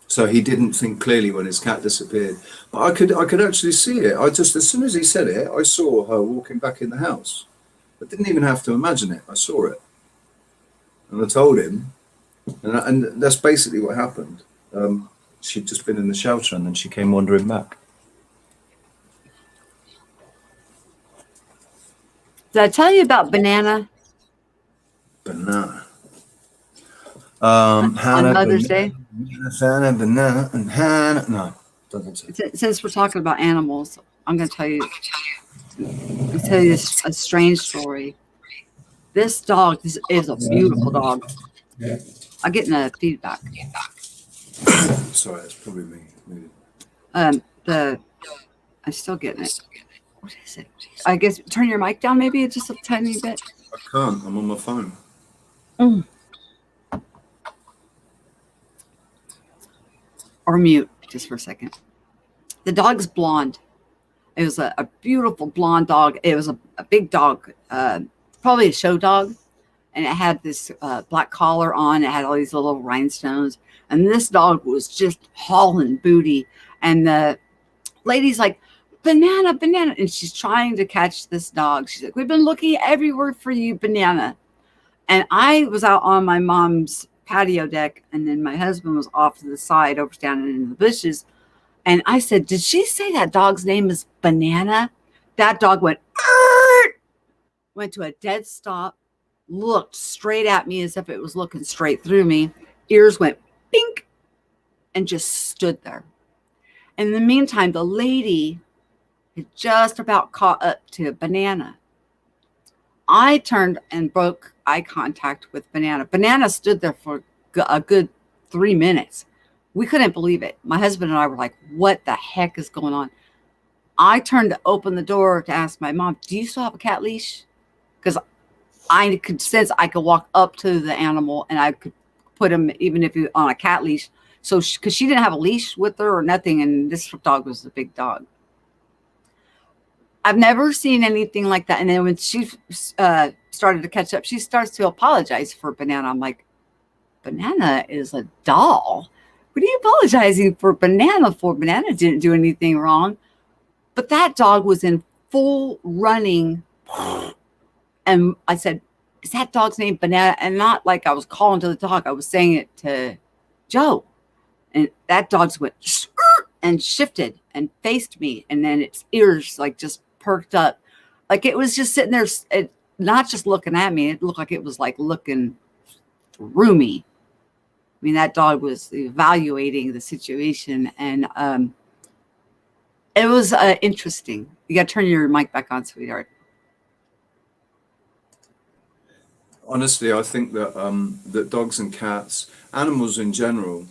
So he didn't think clearly when his cat disappeared. But I could actually see it. As soon as he said it, I saw her walking back in the house. I didn't even have to imagine it. I saw it. And I told him, and that's basically what happened. She'd just been in the shelter, and then she came wandering back. Did I tell you about Banana? Banana. On Mother's Day? Banana and Hannah. No, doesn't say. Since we're talking about animals, I'm going to tell you a strange story. This dog is a beautiful dog. I'm getting a feedback. Sorry, it's probably me. Maybe. I'm still getting it. What is it? I guess turn your mic down maybe just a tiny bit. I can't. I'm on my phone. Or mute just for a second. The dog's blonde. It was a beautiful blonde dog. It was a big dog, probably a show dog, and it had this black collar on. It had all these little rhinestones, and this dog was just hauling booty. And the lady's like, Banana, Banana, and she's trying to catch this dog. She's like, we've been looking everywhere for you, Banana. And I was out on my mom's patio deck, and then my husband was off to the side over standing in the bushes. And I said, did she say that dog's name is Banana? That dog went to a dead stop, looked straight at me as if it was looking straight through me. Ears went pink, and just stood there. In the meantime, the lady had just about caught up to Banana. I turned and broke eye contact with Banana. Banana stood there for a good 3 minutes. We couldn't believe it. My husband and I were like, what the heck is going on? I turned to open the door to ask my mom, do you still have a cat leash? Because I could sense I could walk up to the animal and I could put him, even if he on a cat leash. So, because she didn't have a leash with her or nothing, and this dog was a big dog. I've never seen anything like that. And then when she started to catch up, she starts to apologize for Banana. I'm like, Banana is a doll. What are you apologizing for Banana for? Banana didn't do anything wrong. But that dog was in full running. And I said, is that dog's name Banana? And not like I was calling to the dog, I was saying it to Joe. And that dog's went and shifted and faced me. And then its ears like just perked up. Like it was just sitting there, not just looking at me. It looked like it was like looking through me. I mean, that dog was evaluating the situation. And it was interesting. You got to turn your mic back on, sweetheart. Honestly, I think that that dogs and cats, animals in general,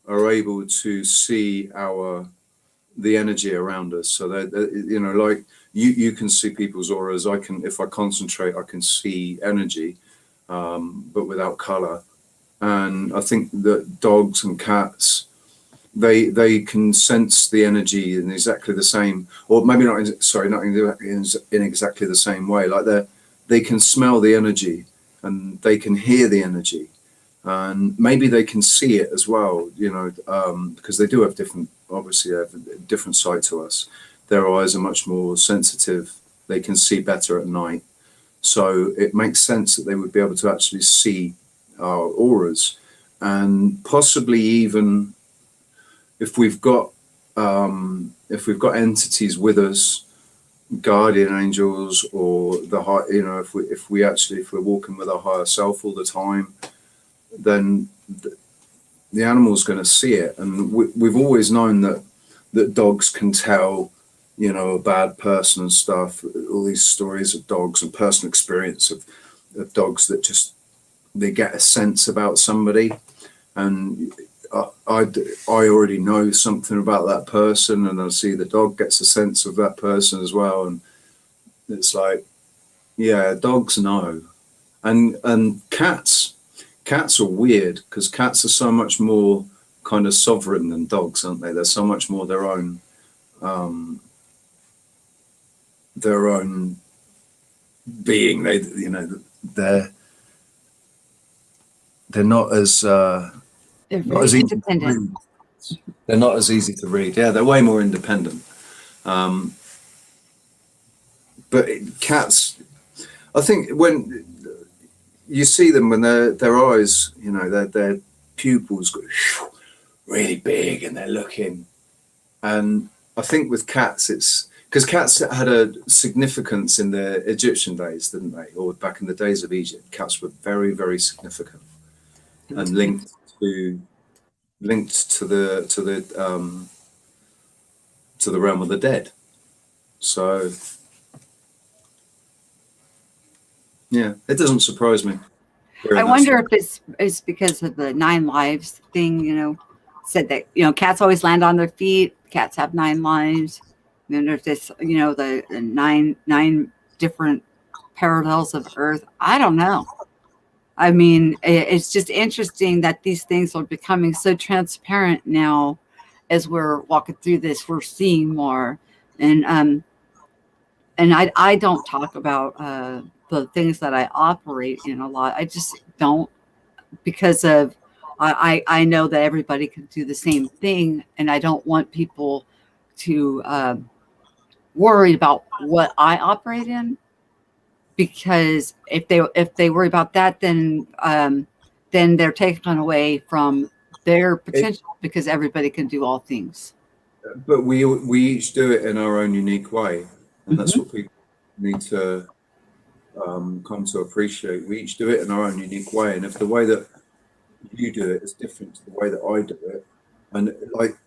are able to see the energy around us. So that, you know, like you can see people's auras. I can, if I concentrate, I can see energy, but without color. And I think that dogs and cats, they can sense the energy in exactly the same, or maybe not. Sorry, not in exactly the same way. Like they can smell the energy, and they can hear the energy, and maybe they can see it as well. You know, because they do have different. Obviously, they have a different sight to us. Their eyes are much more sensitive. They can see better at night, so it makes sense that they would be able to actually see our auras, and possibly even if we've got entities with us, guardian angels, or the high, you know, if we're walking with our higher self all the time, then the animal's going to see it. And we've always known that dogs can tell, you know, a bad person and stuff. All these stories of dogs and personal experience of dogs that just, they get a sense about somebody, and I already know something about that person, and I see the dog gets a sense of that person as well, and it's like, yeah, dogs know. And cats are weird, because cats are so much more kind of sovereign than dogs, aren't they? They're so much more their own being. They, you know, they're not as They're very independent. they're not as easy to read. Yeah, they're way more independent. But cats, I think when you see them, when their eyes, you know, their pupils go really big, and they're looking. And I think with cats, it's because cats had a significance in the Egyptian days, didn't they? Or back in the days of Egypt, cats were very, very significant and linked to the realm of the dead. So yeah, it doesn't surprise me. I wonder if it's because of the 9 lives thing, you know, said that, you know, cats always land on their feet. Cats have 9 lives. And then there's this, you know, the nine different parallels of Earth. I don't know. I mean, it's just interesting that these things are becoming so transparent now as we're walking through this. We're seeing more. And I don't talk about the things that I operate in a lot. I just don't, because of I know that everybody can do the same thing, and I don't want people to worry about what I operate in, because if they worry about that, then they're taken away from their potential, because everybody can do all things. But we each do it in our own unique way, and that's what people need to come to appreciate. We each do it in our own unique way, and if the way that you do it is different to the way that I do it, and like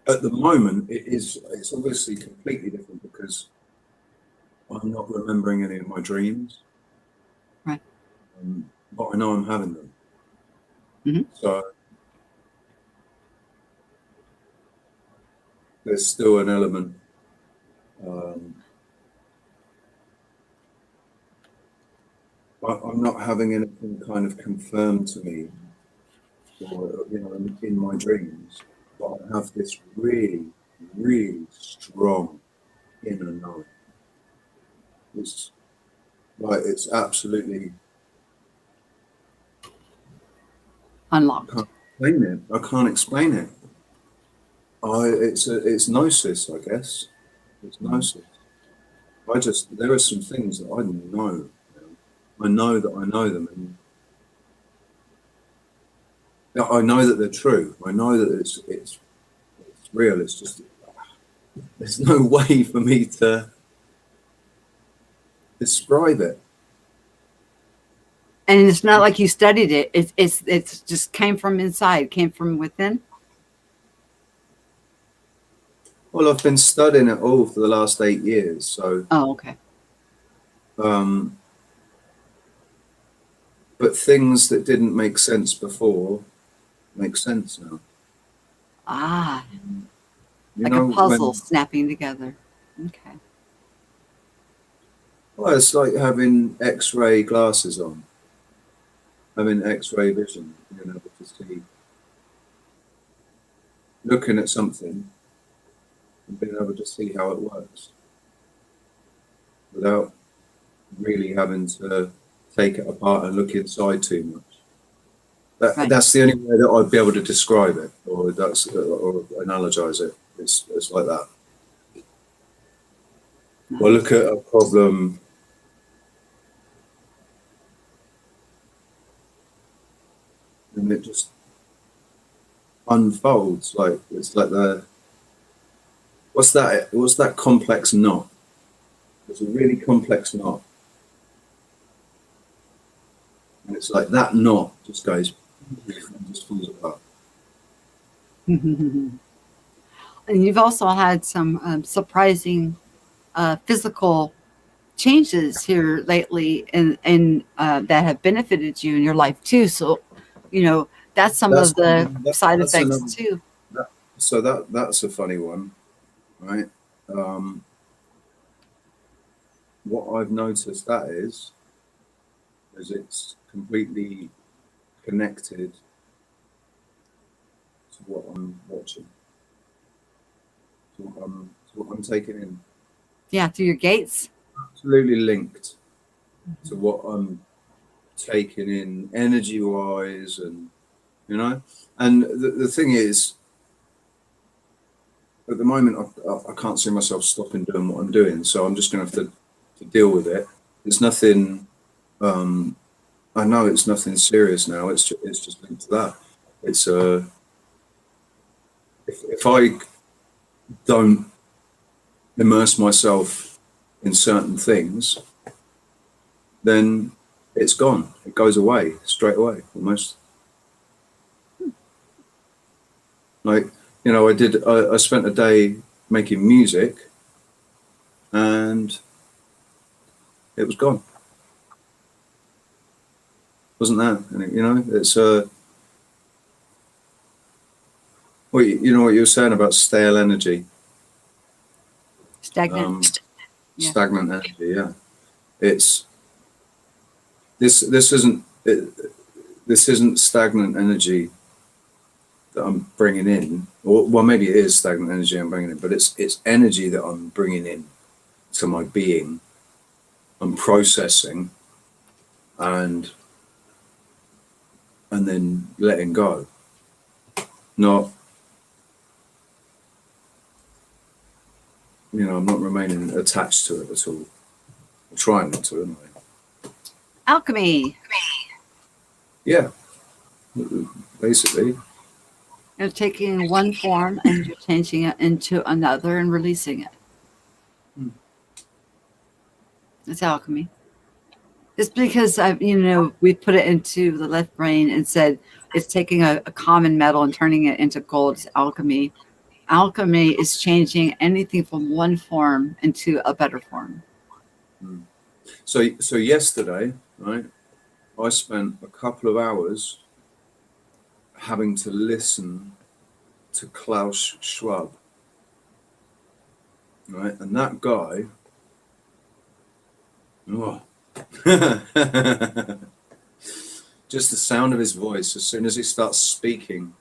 at the moment it's obviously completely different, because I'm not remembering any of my dreams, Right. but I know I'm having them. So there's still an element I'm not having anything kind of confirmed to me, or, you know, in my dreams, but I have this really, really strong inner knowing. It's like, it's absolutely Unlocked. I can't explain it. It's gnosis, I guess. It's gnosis. There are some things that I know. I know that I know them, and I know that they're true. I know that it's real. It's just there's no way for me to describe it. And it's not like you studied it. It's just came from inside, came from within. Well, I've been studying it all for the last 8 years, so Oh, okay. um, but things that didn't make sense before make sense now. Ah, You like a know, puzzle when snapping together. Okay. well, it's like having X-ray glasses on, having X-ray vision, you know, to see, looking at something and being able to see how it works without really having to take it apart and look inside too much. Right. That's the only way that I'd be able to describe it, or analogize it. It's like that. Well, Nice. look at a problem, and it just unfolds. Like it's like the what's that? What's that complex knot? It's a really complex knot, and it's like that knot just goes and just falls apart. And you've also had some surprising physical changes here lately, and that have benefited you in your life too. So, that's some That's of the side that's effects another. too. So that's a funny one, right? Um, what I've noticed is it's completely connected to what I'm watching, to what I'm taking in. Yeah, through your gates. Absolutely linked to what I'm taking in, energy wise, and you know. And the thing is, at the moment, I can't see myself stopping doing what I'm doing, so I'm just going to have to deal with it. It's nothing. Um, I know it's nothing serious now. It's just linked to that. It's if I don't immerse myself in certain things, then it's gone. It goes away straight away, almost. Like I spent a day making music, and it was gone. Wasn't there? And it's well, you know what you were saying about stale energy, Stagnant. um, Yeah. stagnant energy. Yeah, it's this isn't this isn't stagnant energy that I'm bringing in, or well, maybe it is stagnant energy I'm bringing in, but it's energy that I'm bringing in to my being. I'm processing and then letting go. Not, I'm not remaining attached to it at all. I'm trying not to, anyway. Alchemy. Yeah, basically. You're taking one form and you're changing it into another and releasing it. Hmm. It's alchemy. It's because we put it into the left brain and said it's taking a common metal and turning it into gold. It's alchemy. Alchemy is changing anything from one form into a better form. Hmm. So yesterday, right, I spent a couple of hours having to listen to Klaus Schwab, right, and that guy. Oh. Just the sound of his voice, as soon as he starts speaking,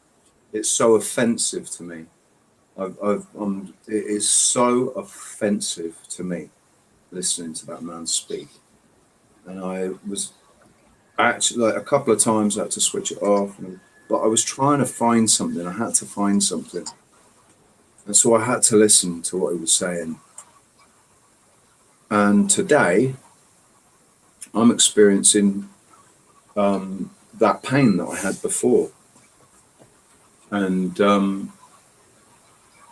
it's so offensive to me. It is so offensive to me listening to that man speak. And I was actually, like, a couple of times I had to switch it off, but I was trying to find something. I had to find something. And so I had to listen to what he was saying. And today, I'm experiencing that pain that I had before. And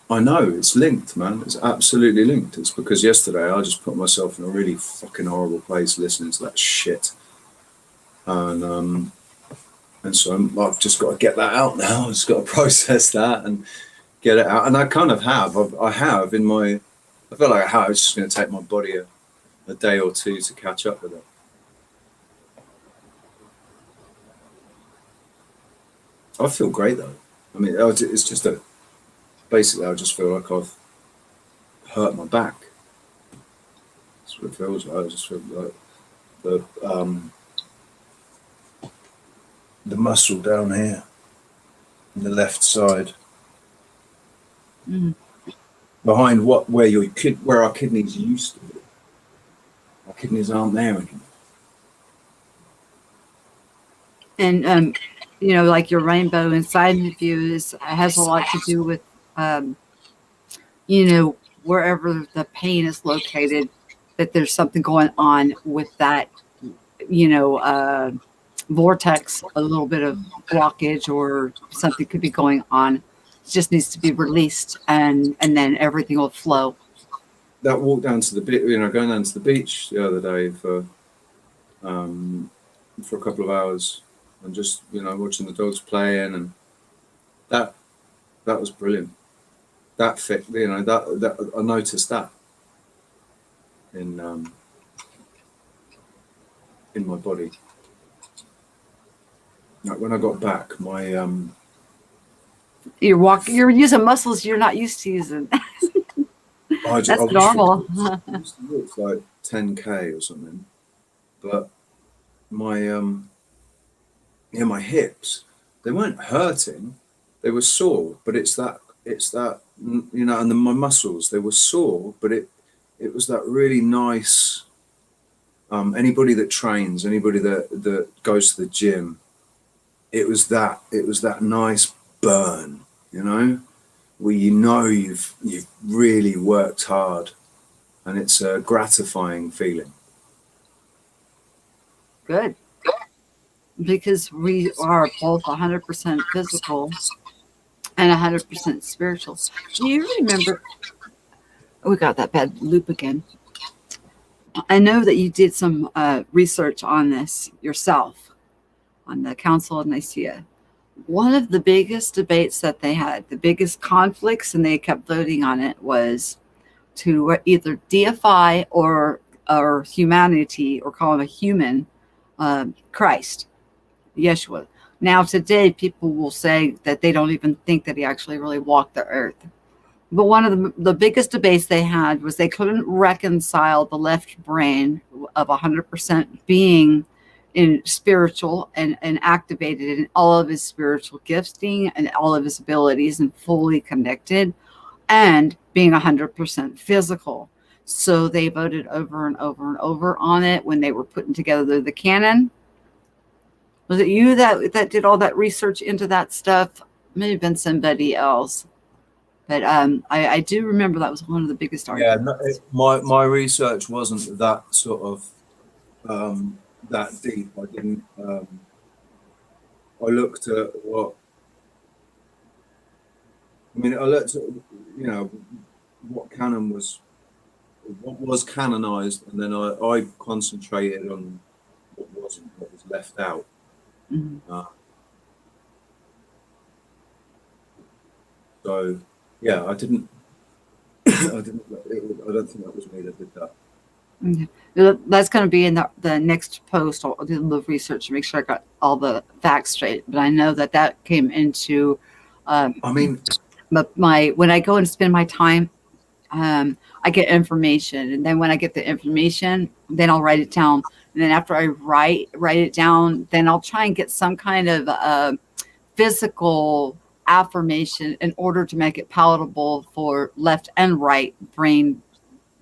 I know it's linked, man. It's absolutely linked. It's because yesterday I just put myself in a really fucking horrible place listening to that shit. And so I've just got to get that out now. I've just got to process that and get it out. And I kind of have. I have in my. I feel like I have. It's just going to take my body a day or two to catch up with it. I feel great though. I mean, it's just that basically I just feel like I've hurt my back. That's what it feels like. I just feel like the muscle down here on the left side, behind where our kidneys used to be. Our kidneys aren't there anymore. And you know, like your rainbow inside of you has a lot to do with you know, wherever the pain is located, that there's something going on with that, you know, vortex, a little bit of blockage or something could be going on. It just needs to be released, and then everything will flow. That walk down to the beach, you know, going down to the beach the other day for a couple of hours and just, you know, watching the dogs playing, and that was brilliant. That fit, you know, that I noticed that in my body. Like when I got back, my You're using muscles you're not used to using. That's normal. It's like 10K or something, but my my hips, they weren't hurting, they were sore, but it's that you know, and then my muscles, they were sore, but it was that really nice. Anybody that trains, anybody that goes to the gym, it was that nice burn, you know, where you know you've really worked hard, and it's a gratifying feeling. Good. Because we are both 100% physical and 100% spiritual. Do you remember? We got that bad loop again. I know that you did some research on this yourself, on the Council of Nicaea. One of the biggest debates that they had, the biggest conflicts, and they kept voting on it, was to either deify or humanity, or call him a human, Christ, Yeshua. Now today, people will say that they don't even think that he actually really walked the earth. But one of the biggest debates they had was they couldn't reconcile the left brain of 100% being in spiritual and activated in all of his spiritual gifting and all of his abilities and fully connected, and being 100% physical. So they voted over and over and over on it when they were putting together the canon. Was it you that did all that research into that stuff? May have been somebody else. But I do remember that was one of the biggest arguments. Yeah, my research wasn't that sort of that deep. I didn't. I looked at what. I mean, I looked at, you know, what was canonized, and then I concentrated on what wasn't, what was left out. Mm-hmm. So yeah, I don't think that was me that did that. Okay. That's going to be in the next post. I'll do a little research to make sure I got all the facts straight. But I know that came into. I mean, when I go and spend my time, I get information, and then when I get the information, then I'll write it down. And then after I write it down, then I'll try and get some kind of physical affirmation in order to make it palatable for left and right brain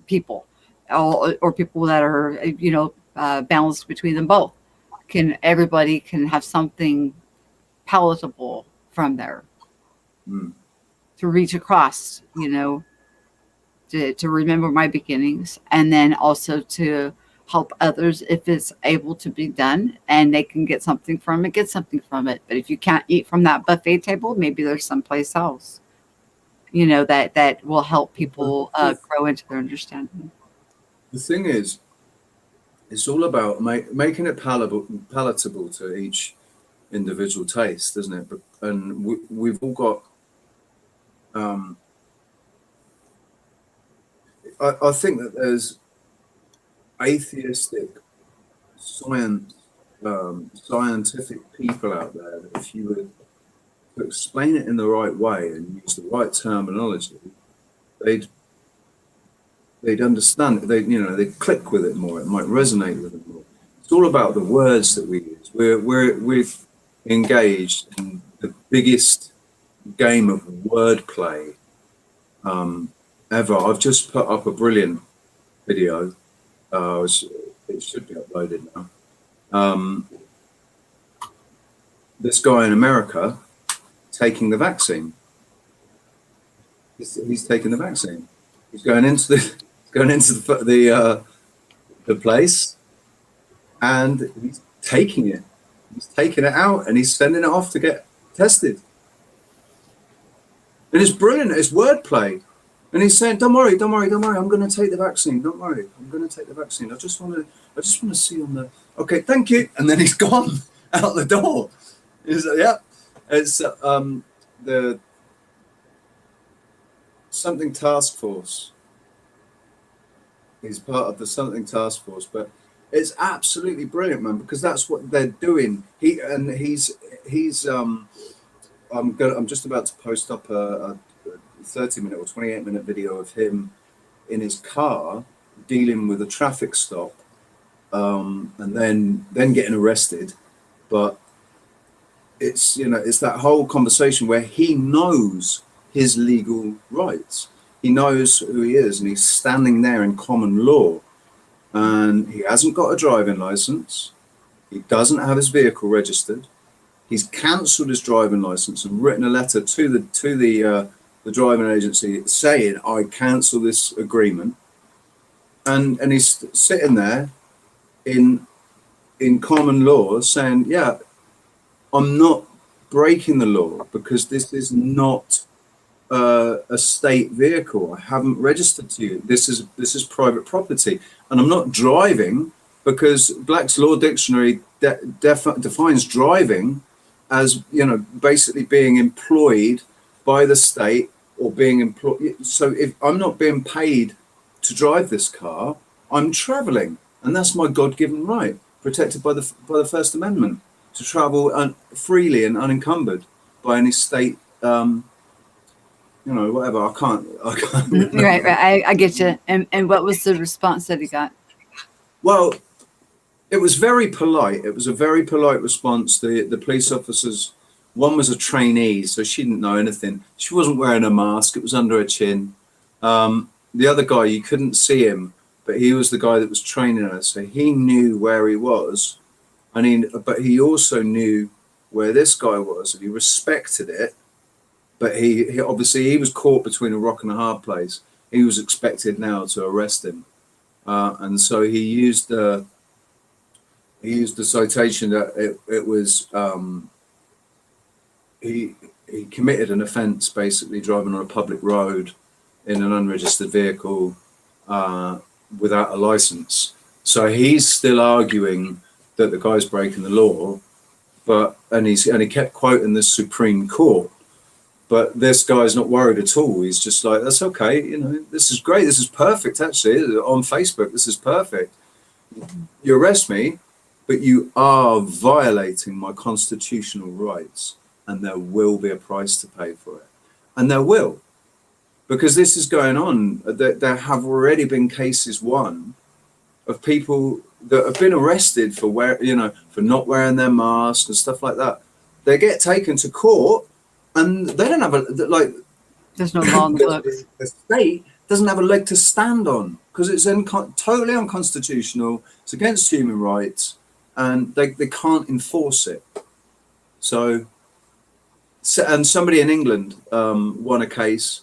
people, or people that are, you know, balanced between them both. Everybody can have something palatable from there to reach across, you know, to remember my beginnings, and then also to help others if it's able to be done and they can get something from it, get something from it. But if you can't eat from that buffet table, maybe there's someplace else, that will help people grow into their understanding. The thing is, it's all about making it palatable to each individual taste, isn't it? And we've all got. I think that there's atheistic scientific people out there that if you were to explain it in the right way and use the right terminology, they'd understand it. They'd click with it more. It might resonate with them more. It's all about the words that we use. We've engaged in the biggest game of wordplay ever. I've just put up a brilliant video. It should be uploaded now. This guy in America taking the vaccine. He's taking the vaccine. He's going into the place, and he's taking it. He's taking it out, and he's sending it off to get tested. And it's brilliant. It's wordplay. And he's saying, "Don't worry. I'm going to take the vaccine. Don't worry. I'm going to take the vaccine. I just want to see on the. Okay, thank you." And then he's gone out the door. He's like, "Yeah, it's the something task force." He's part of the something task force, but it's absolutely brilliant, man, because that's what they're doing. I'm just about to post up a 30-minute or 28-minute video of him in his car dealing with a traffic stop, and then getting arrested. But it's that whole conversation where he knows his legal rights. He knows who he is, and he's standing there in common law, and he hasn't got a driving license. He doesn't have his vehicle registered. He's cancelled his driving license and written a letter to the driving agency saying, "I cancel this agreement." And he's sitting there in common law saying, "Yeah, I'm not breaking the law because this is not a state vehicle. I haven't registered to you. This is private property, and I'm not driving because Black's Law Dictionary defines driving as basically being employed by the state or being employed. So if I'm not being paid to drive this car, I'm traveling, and that's my God-given right, protected by the First Amendment, to travel freely and unencumbered by any state." Whatever. I can't. Right. I get you. And what was the response that he got? Well, it was very polite. It was a very polite response. The police officers, one was a trainee, so she didn't know anything. She wasn't wearing a mask. It was under her chin. The other guy, you couldn't see him, but he was the guy that was training her, so he knew where he was, but he also knew where this guy was, and he respected it. But he obviously he was caught between a rock and a hard place. He was expected now to arrest him, and so he used the citation that it was he committed an offence, basically driving on a public road in an unregistered vehicle without a license. So he's still arguing that the guy's breaking the law, and he kept quoting the Supreme Court. But this guy's not worried at all. He's just like, "That's okay. This is great. This is perfect, actually. On Facebook, this is perfect. You arrest me, but you are violating my constitutional rights, and there will be a price to pay for it." And there will, because this is going on. There have already been cases won of people that have been arrested for for not wearing their mask and stuff like that. They get taken to court, and they don't have There's no law in the books. The state doesn't have a leg to stand on because it's totally unconstitutional. It's against human rights, and they can't enforce it. So and somebody in England won a case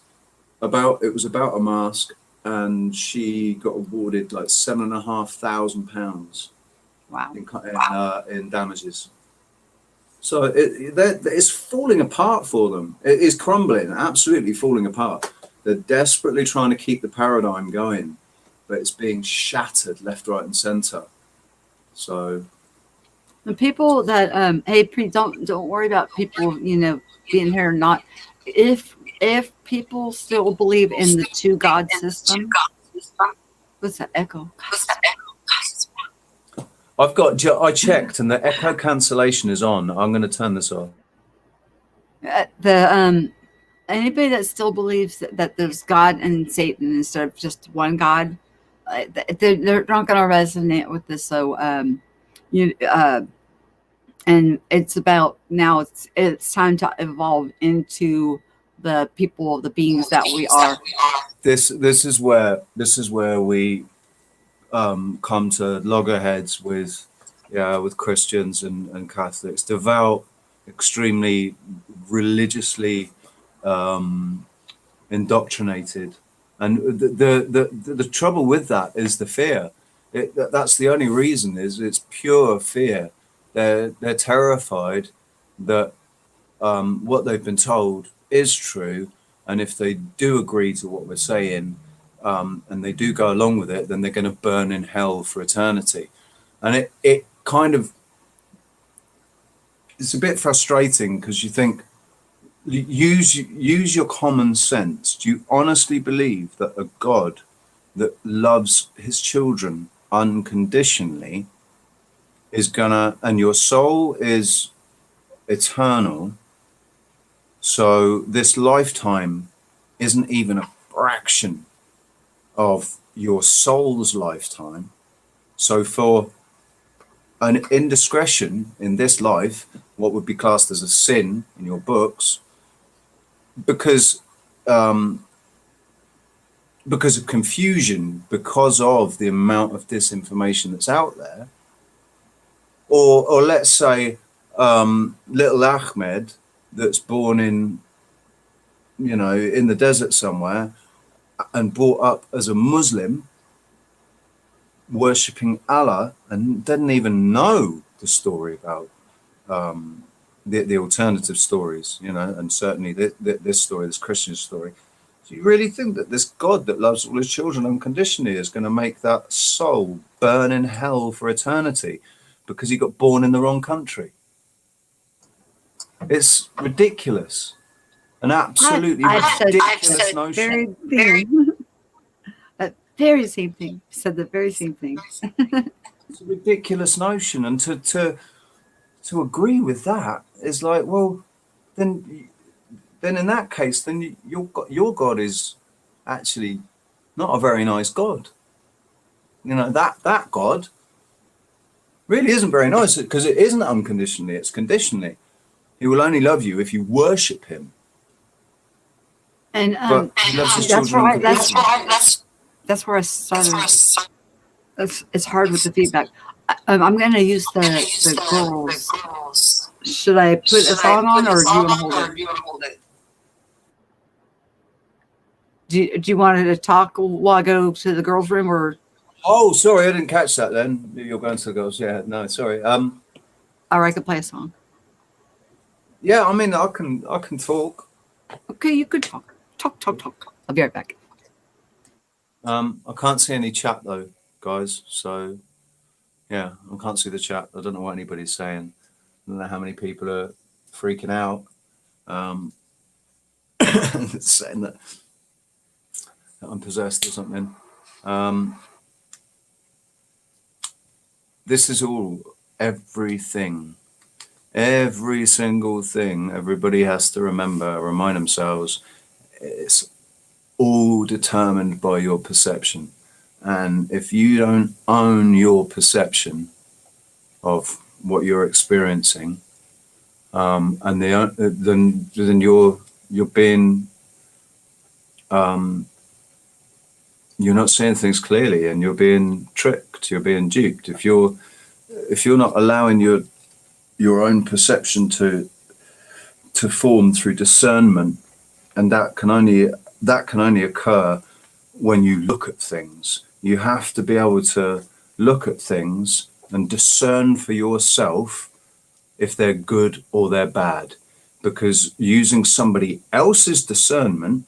about a mask, and she got awarded like £7,500 Wow. in damages. So it's falling apart for them. It is crumbling, absolutely falling apart. They're desperately trying to keep the paradigm going, but it's being shattered left, right, and centre. So The people that hey, don't worry about people, being here or not. If people still believe in the two God system, what's that echo? I checked, and the echo cancellation is on. I'm going to turn this off. The anybody that still believes that there's God and Satan instead of just one God, they're not going to resonate with this. So you and it's about now. It's time to evolve into the people, the beings that we are. This is where we come to loggerheads with Christians and Catholics, devout, extremely religiously indoctrinated, and the trouble with that is the fear. That's the only reason, is it's pure fear. They're terrified that what they've been told is true, and if they do agree to what we're saying, and they do go along with it, then they're going to burn in hell for eternity. And it kind of, it's a bit frustrating, because you think, use your common sense. Do you honestly believe that a God that loves his children unconditionally is gonna, and your soul is eternal, so this lifetime isn't even a fraction of your soul's lifetime? So for an indiscretion in this life, what would be classed as a sin in your books, because of confusion, because of the amount of disinformation that's out there, or let's say little Ahmed that's born in the desert somewhere and brought up as a Muslim, worshipping Allah, and didn't even know the story about the alternative stories, and certainly this story, this Christian story. Do you really think that this God that loves all his children unconditionally is going to make that soul burn in hell for eternity because he got born in the wrong country? It's ridiculous. An absolutely ridiculous notion. Very same thing. Said the very same thing. It's a ridiculous notion, and to agree with that is like, well, then in that case, then your God is actually not a very nice God. That God really isn't very nice, because it isn't unconditionally, it's conditionally. He will only love you if you worship him. And but he loves his children unconditionally. That's where I started. It's hard with the feedback. I'm going to use the girls. Should I put a song on, or do you want to hold it? Do you want to talk while I go to the girls' room, or? Oh, sorry, I didn't catch that. Then you're going to the girls. Yeah, no, sorry. Or I could play a song. Yeah, I mean, I can talk. Okay, you could talk. Talk. I'll be right back. I can't see any chat though, guys. So yeah, I can't see the chat. I don't know what anybody's saying. I don't know how many people are freaking out, saying that I'm possessed or something. This is all, everything, every single thing. Everybody has to remind themselves, it's all determined by your perception. And if you don't own your perception of what you're experiencing, and then you're being you're not seeing things clearly, and you're being tricked, you're being duped. If you're not allowing your own perception to form through discernment, and that can only occur when you look at things. You have to be able to look at things and discern for yourself if they're good or they're bad, because using somebody else's discernment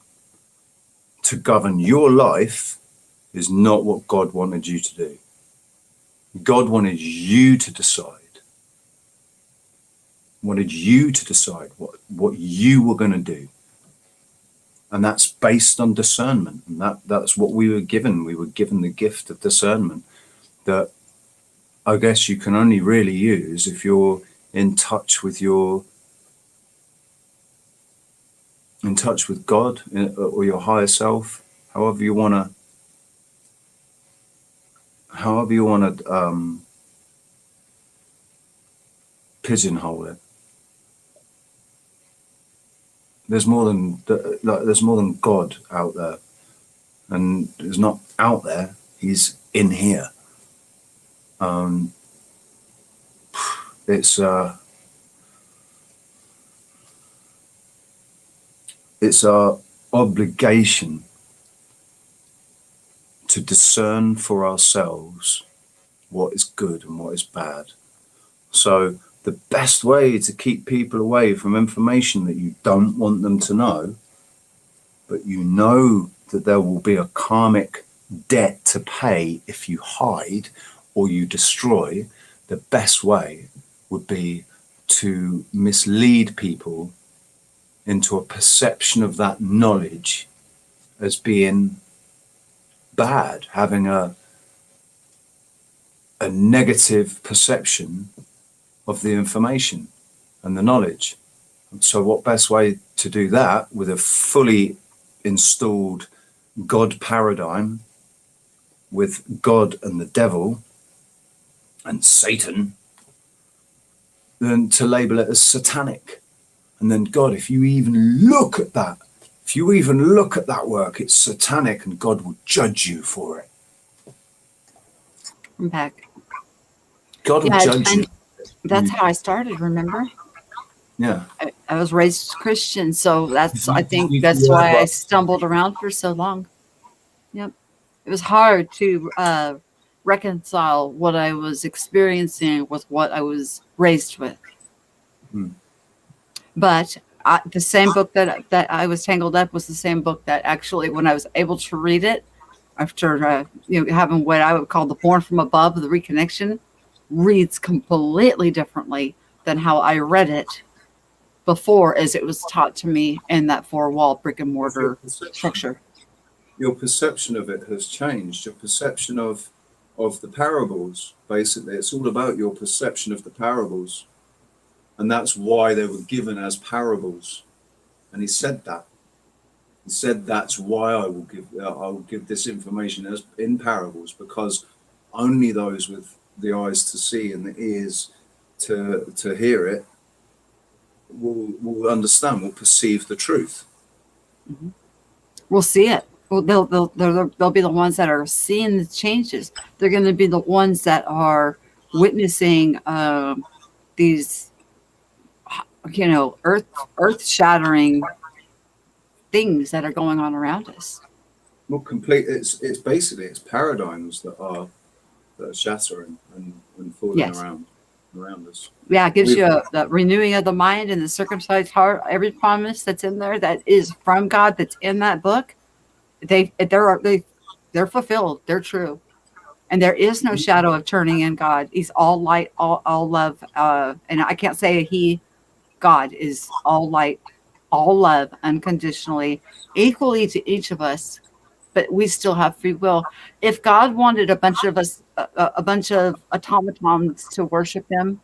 to govern your life is not what God wanted you to do. God wanted you to decide. Wanted you to decide what you were going to do. And that's based on discernment. And that's what we were given. We were given the gift of discernment that I guess you can only really use if you're in touch with God or your higher self, however you want to pigeonhole it. There's more than God out there, and he's not out there. He's in here. It's our obligation to discern for ourselves what is good and what is bad. So the best way to keep people away from information that you don't want them to know, but you know that there will be a karmic debt to pay if you hide or you destroy, the best way would be to mislead people into a perception of that knowledge as being bad, having a negative perception of the information and the knowledge. So what best way to do that with a fully installed God paradigm with God and the devil and Satan than to label it as satanic. And then, God, if you even look at that work, it's satanic, and God will judge you for it. I'm back. God will judge you. That's how I started, remember? Yeah. I was raised Christian, so I think that's why I stumbled around for so long. Yep. It was hard to reconcile what I was experiencing with what I was raised with. But the same book that I was tangled up was the same book that actually, when I was able to read it, after having what I would call the born from above, the reconnection, reads completely differently than how I read it before, as it was taught to me in that four-wall brick and mortar structure. Your perception of it has changed. Your perception of the parables, basically, it's all about your perception of the parables. And that's why they were given as parables. And he said that. He said that's why I will give this information as in parables, because only those with the eyes to see and the ears to hear it will understand, will perceive the truth. Mm-hmm. We'll see it. Well, they'll be the ones that are seeing the changes. They're going to be the ones that are witnessing these, earth-shattering things that are going on around us. Well, it's basically paradigms that are shattering and falling around us. Yeah, it gives you the renewing of the mind and the circumcised heart. Every promise that's in there that is from God, that's in that book, they're fulfilled. They're true, and there is no shadow of turning in God. He's all light, all love, and I can't say he. God is all light, all love, unconditionally, equally to each of us, but we still have free will. If God wanted a bunch of us, a bunch of automatons to worship him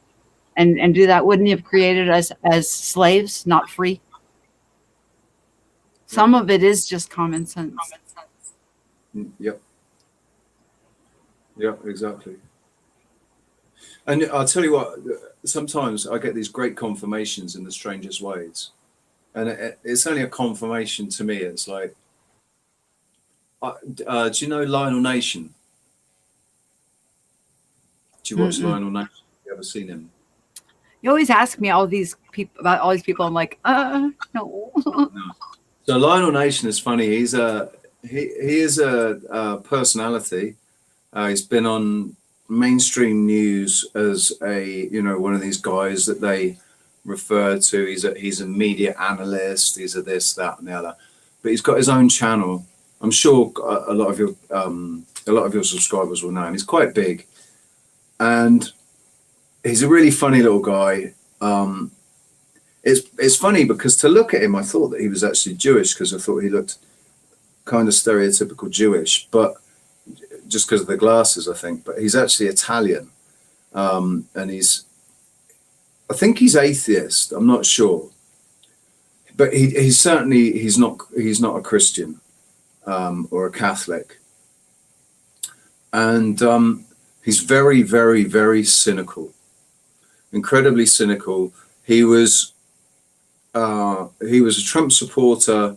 and do that, wouldn't he have created us as slaves, not free? Some of it is just common sense. Yep. Yeah, exactly. And I'll tell you what, sometimes I get these great confirmations in the strangest ways. And it's only a confirmation to me. It's like, do you know Lionel Nation? Do you watch Lionel Nation? You ever seen him? You always ask me all these people about all these people. I'm like, no. So Lionel Nation is funny. he is a personality. He's been on mainstream news as one of these guys that they refer to. He's a media analyst. He's a this, that, and the other. But he's got his own channel. I'm sure a lot of your subscribers will know him. He's quite big, and he's a really funny little guy. It's funny because to look at him, I thought that he was actually Jewish because I thought he looked kind of stereotypical Jewish, but just because of the glasses, I think. But he's actually Italian, and I think he's atheist. I'm not sure, but he's not a Christian or a Catholic, and he's very, very, very cynical, incredibly cynical. He was a Trump supporter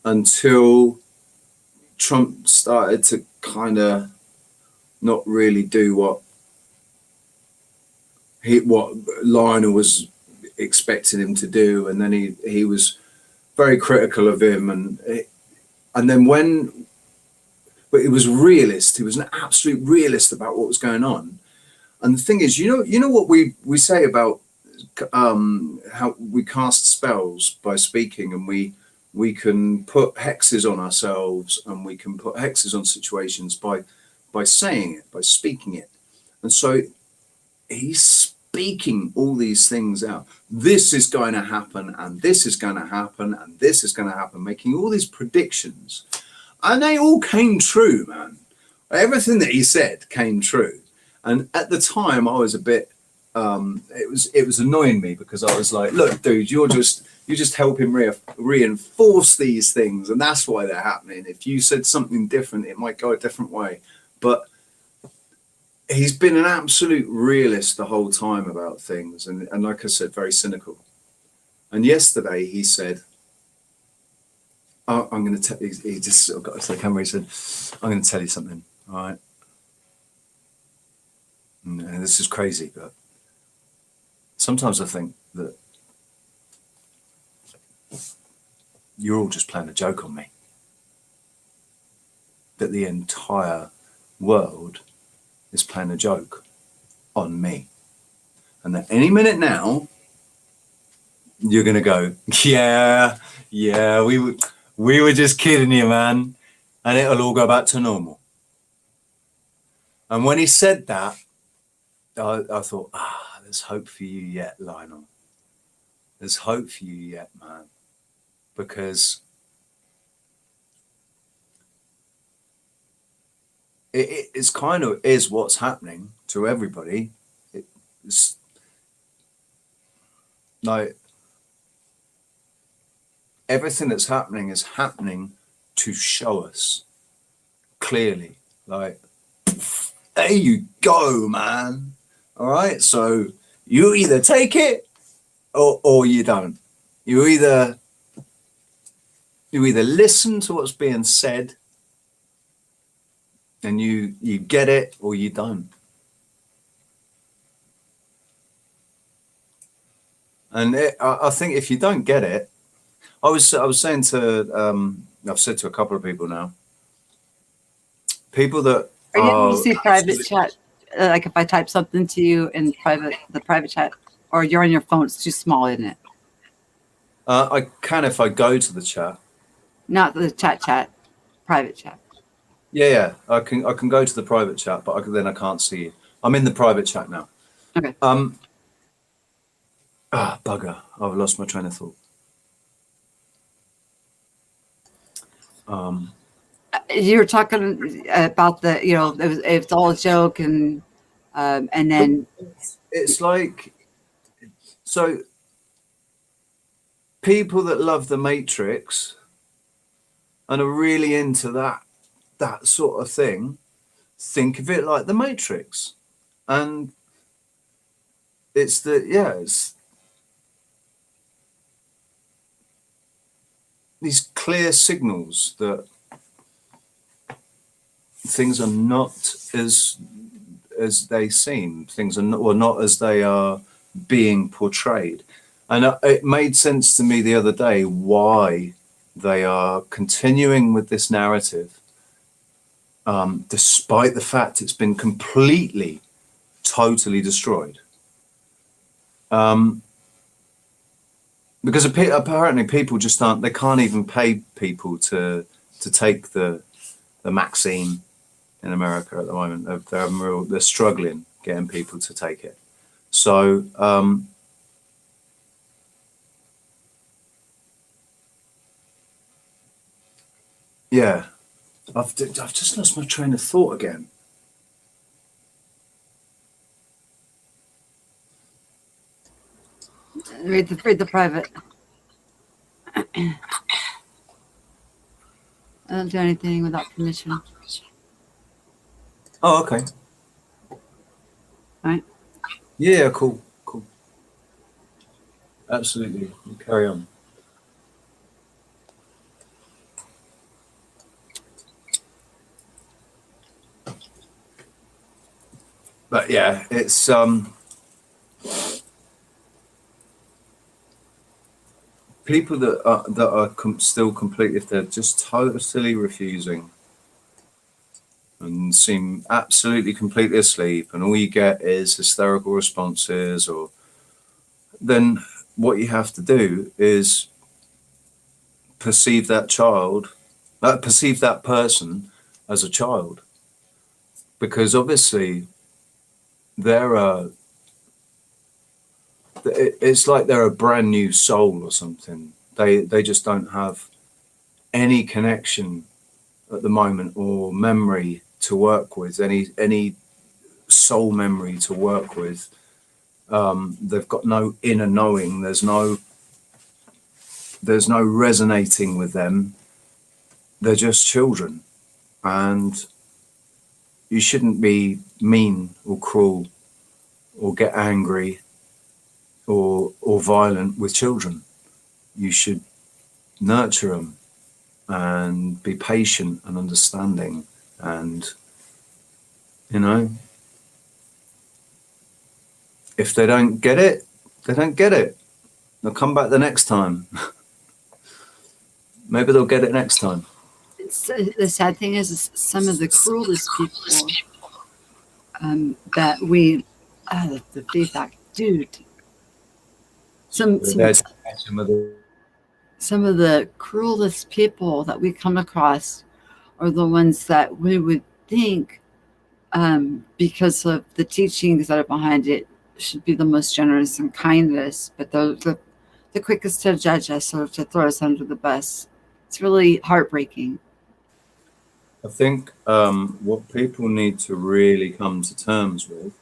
until Trump started to kind of not really do what Lionel was expecting him to do, and then he was very critical of him, and then but he was realist. He was an absolute realist about what was going on. And the thing is, you know what we say about how we cast spells by speaking, and we can put hexes on ourselves, and we can put hexes on situations by saying it, by speaking it. And so he's speaking all these things out. This is going to happen, and this is going to happen, and this is going to happen, making all these predictions. And they all came true, man. Everything that he said came true. And at the time, I was a bit, it was annoying me, because I was like, look, dude, you're just helping reinforce these things, and that's why they're happening. If you said something different, it might go a different way. But he's been an absolute realist the whole time about things, and like I said, very cynical. And yesterday he said, oh, I'm going to tell you, he just sort of got to the camera, he said, I'm going to tell you something, all right? And this is crazy, but sometimes I think that you're all just playing a joke on me. That the entire world is playing a joke on me. And that any minute now, you're going to go, yeah, we were just kidding you, man. And it'll all go back to normal. And when he said that, I thought, there's hope for you yet, Lionel. There's hope for you yet, man. Because it's kind of is what's happening to everybody. It's like everything that's happening is happening to show us clearly, like, there you go, man. All right, so you either take it or you don't. You either listen to what's being said and you get it, or you don't. And I think if you don't get it, I was saying to I've said to a couple of people now, people that are you able to see private chat? Like if I type something to you in the private chat, or you're on your phone, it's too small, isn't it? I can if I go to the chat. Not the chat, private chat. Yeah, I can go to the private chat, but then I can't see you. I'm in the private chat now. Okay. Bugger! I've lost my train of thought. You were talking about it's all a joke, and then it's like, so people that love the Matrix and are really into that sort of thing, think of it like the Matrix, and it's these clear signals that things are not as they seem. Things are not as they are being portrayed. And it made sense to me the other day why they are continuing with this narrative, despite the fact it's been completely, totally destroyed. Because apparently people just aren't, they can't even pay people to take the vaccine in America at the moment. They're struggling getting people to take it. So yeah, I've just lost my train of thought again. Read the private. I don't do anything without permission. Oh, okay. All right. Yeah, cool. Absolutely. You carry on. But yeah, it's people that are still completely, if they're just totally refusing and seem absolutely completely asleep, and all you get is hysterical responses, or then what you have to do is perceive that person as a child, because obviously it's like they're a brand new soul or something. They just don't have any connection at the moment, or memory to work with, any soul memory to work with. They've got no inner knowing. There's no resonating with them. They're just children, and you shouldn't be mean or cruel or get angry or violent with children. You should nurture them and be patient and understanding, and if they don't get it, they don't get it. They'll come back the next time. Maybe they'll get it next time. The sad thing is some of the cruelest people that we, the feedback, dude. Some of the cruelest people that we come across are the ones that we would think, because of the teachings that are behind it, should be the most generous and kindest, but the quickest to judge us or to throw us under the bus. It's really heartbreaking. I think what people need to really come to terms with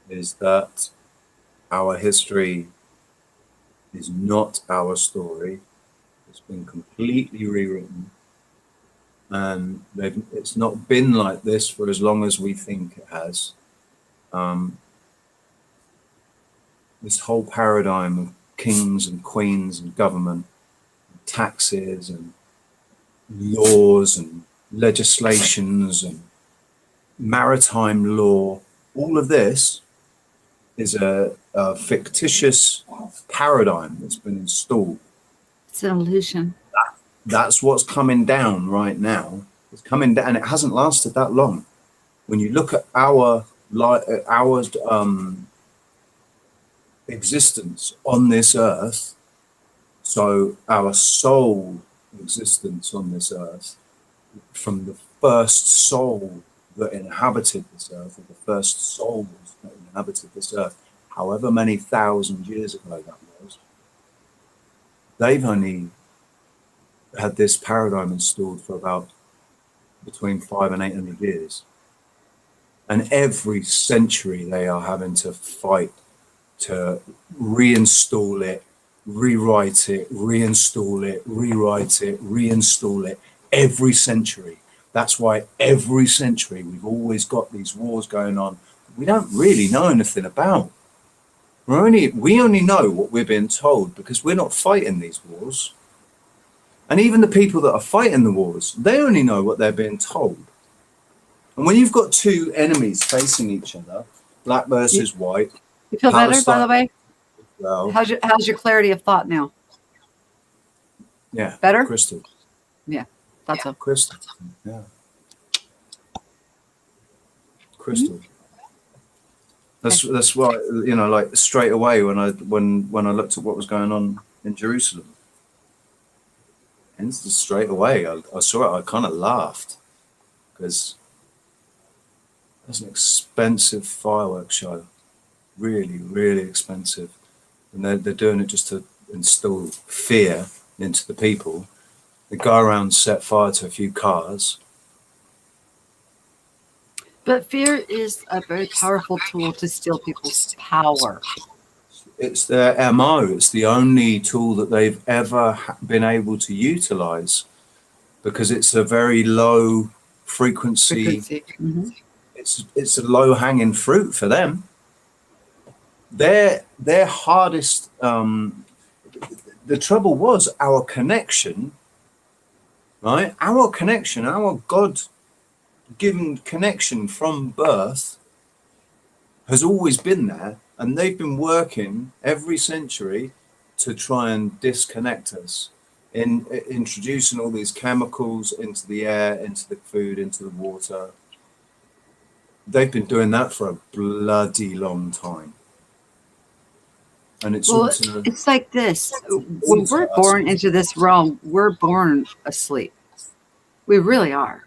is that our history is not our story. It's been completely rewritten, and it's not been like this for as long as we think it has. This whole paradigm of kings and queens and government, and taxes and laws and legislations and maritime law, all of this is a fictitious paradigm that's been installed. It's an illusion. That's what's coming down right now. It's coming down, and it hasn't lasted that long. When you look at our existence on this earth, so our soul existence on this earth, from the first soul that inhabited this earth, or the first souls that inhabited this earth, however many thousand years ago that was, they've only had this paradigm installed for about between 500 and 800 years. And every century they are having to fight to reinstall it, rewrite it, reinstall it, rewrite it, reinstall it, every century. That's why every century we've always got these wars going on we don't really know anything about. We only know what we're being told, because we're not fighting these wars. And even the people that are fighting the wars, they only know what they're being told. And when you've got two enemies facing each other, black versus white. You feel better, by the way? Well, How's your clarity of thought now? Yeah. Better? Crystal. Yeah, that's a Crystal. Yeah. Crystal. That's why, you know, like straight away when I looked at what was going on in Jerusalem, and straight away I saw it, I kind of laughed because that's an expensive fireworks show, really, really expensive, and they're doing it just to instill fear into the people. They go around, set fire to a few cars. But fear is a very powerful tool to steal people's power. It's their MO. It's the only tool that they've ever been able to utilize because it's a very low frequency. Mm-hmm. It's a low hanging fruit for them. Their hardest. The trouble was our connection, right? Our connection, our God-given connection from birth, has always been there, and they've been working every century to try and disconnect us in introducing all these chemicals into the air, into the food, into the water. They've been doing that for a bloody long time. And it's Well, it's like this. When we're born into this realm, we're born asleep. We really are.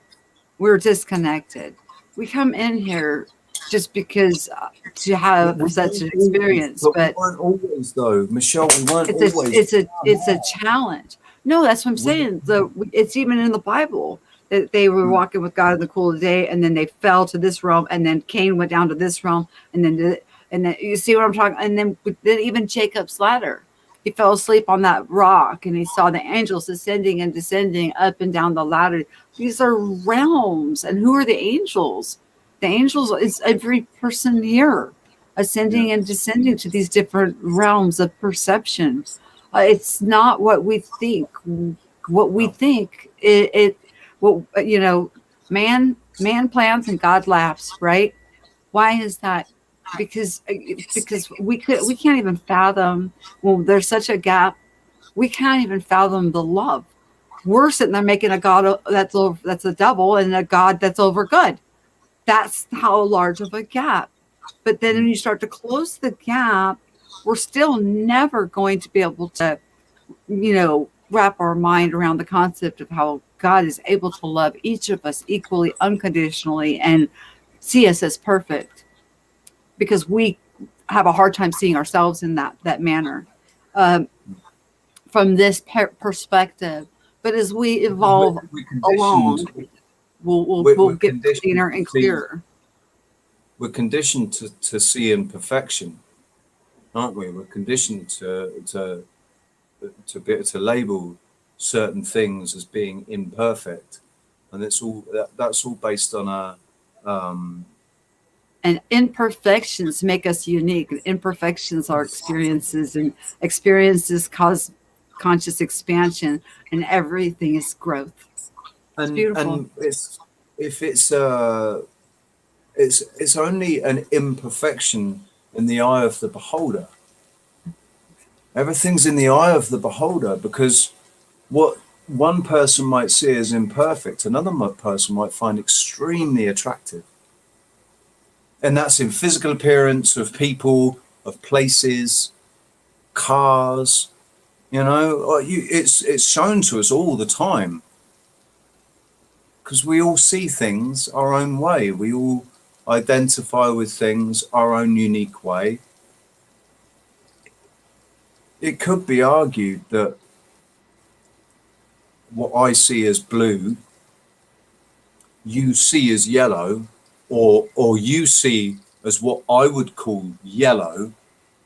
We're disconnected. We come in here just because to have such an experience, we but weren't always, though, Michelle. We weren't it's always. it's a challenge. No, that's what I'm saying. It's even in the Bible that they were walking with God in the cool of the day, and then they fell to this realm, and then Cain went down to this realm, and then you see what I'm talking. And then even Jacob's ladder, he fell asleep on that rock, and he saw the angels ascending and descending up and down the ladder. These are realms, and who are the angels? The angels is every person here, ascending and descending to these different realms of perception. It's not what we think. What we think, what you know, man plans and God laughs, right? Why is that? Because we can't even fathom. Well, there's such a gap. We can't even fathom the love. We're sitting there making a God that's a devil and a God that's over good. That's how large of a gap. But then when you start to close the gap, we're still never going to be able to, wrap our mind around the concept of how God is able to love each of us equally, unconditionally, and see us as perfect, because we have a hard time seeing ourselves in that manner from this perspective. But as we evolve along, we'll get cleaner and clearer. We're conditioned to see imperfection, aren't we? We're conditioned to be able to label certain things as being imperfect, and that's all based on and imperfections make us unique. Imperfections are experiences, and experiences cause conscious expansion, and everything is growth. It's beautiful. And it's only an imperfection in the eye of the beholder. Everything's in the eye of the beholder, because what one person might see as imperfect, another person might find extremely attractive. And that's in physical appearance of people, of places, cars. It's shown to us all the time, because we all see things our own way. We all identify with things our own unique way. It could be argued that what I see as blue, you see as yellow, or you see as what I would call yellow,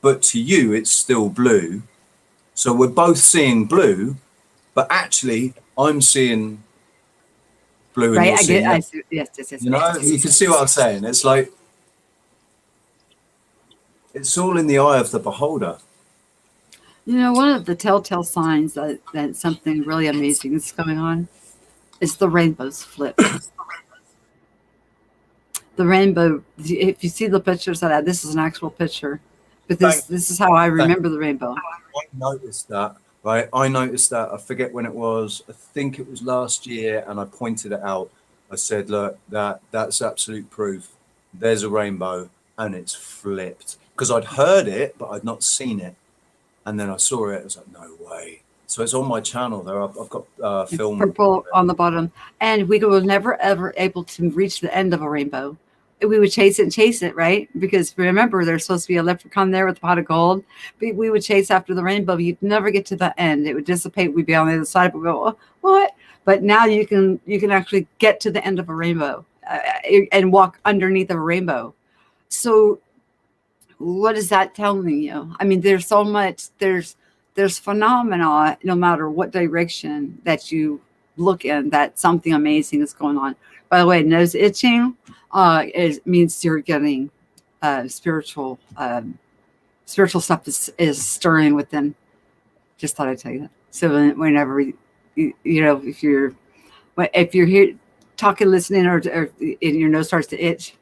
but to you it's still blue. So we're both seeing blue, but actually I'm seeing blue and you're seeing yellow. Yes. You can see what I'm saying. It's like, it's all in the eye of the beholder. One of the telltale signs that something really amazing is going on is the rainbow's flipped. The rainbow, if you see the pictures of this is an actual picture, but this is how I remember the rainbow. I noticed that. right? I noticed that. I forget when it was. I think it was last year, and I pointed it out. I said, "Look, that's absolute proof. There's a rainbow, and it's flipped." Because I'd heard it, but I'd not seen it, and then I saw it. I was like, "No way!" So it's on my channel there. I've got It's film. purple on the bottom, and we were never ever able to reach the end of a rainbow. We would chase it, right? Because remember, there's supposed to be a leprechaun there with a pot of gold. But we would chase after the rainbow. You'd never get to the end. It would dissipate. We'd be on the other side. But we go, what? But now you can actually get to the end of a rainbow and walk underneath of a rainbow. So what is that telling you? I mean, there's so much. There's phenomena, no matter what direction that you look in, that something amazing is going on. By the way, nose itching means you're getting spiritual stuff is stirring within. Just thought I'd tell you that. So whenever if you're here talking, listening, or your nose starts to itch,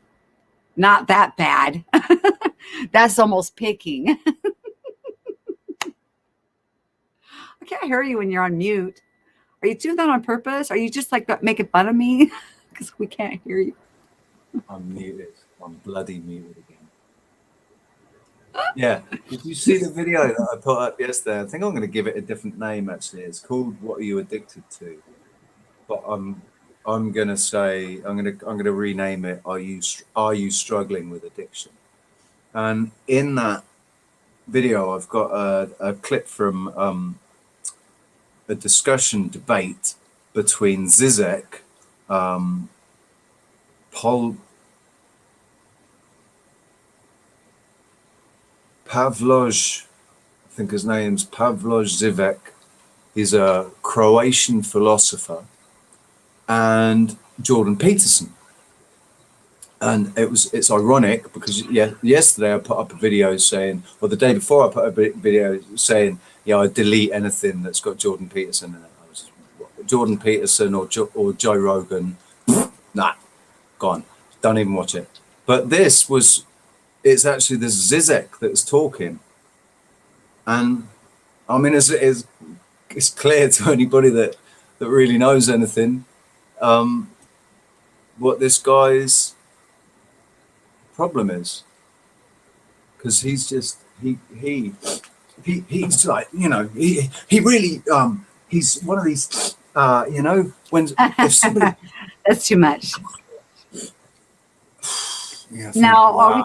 not that bad. That's almost picking. I can't hear you when you're on mute. Are you doing that on purpose? Are you just like making fun of me? Because we can't hear you. I'm muted. I'm bloody muted again. Yeah. Did you see the video that I put up yesterday? I think I'm going to give it a different name. Actually, it's called "What Are You Addicted To?" But I'm going to say I'm going to rename it. Are you struggling with addiction? And in that video, I've got a clip from a discussion debate between Zizek, Pavloj, I think his name's Pavloj Zivek. He's a Croatian philosopher, and Jordan Peterson. And it's ironic because yesterday I put up a video saying, or the day before I put up a video saying, I delete anything that's got Jordan Peterson in it. Jordan Peterson or Joe Rogan, nah, gone. Don't even watch it. But it's actually the Zizek that's talking. And I mean, it's clear to anybody that really knows anything what this guy's problem is. Because he's just, he's like, he really, he's one of these, when if somebody... That's too much. Yeah, now, wow.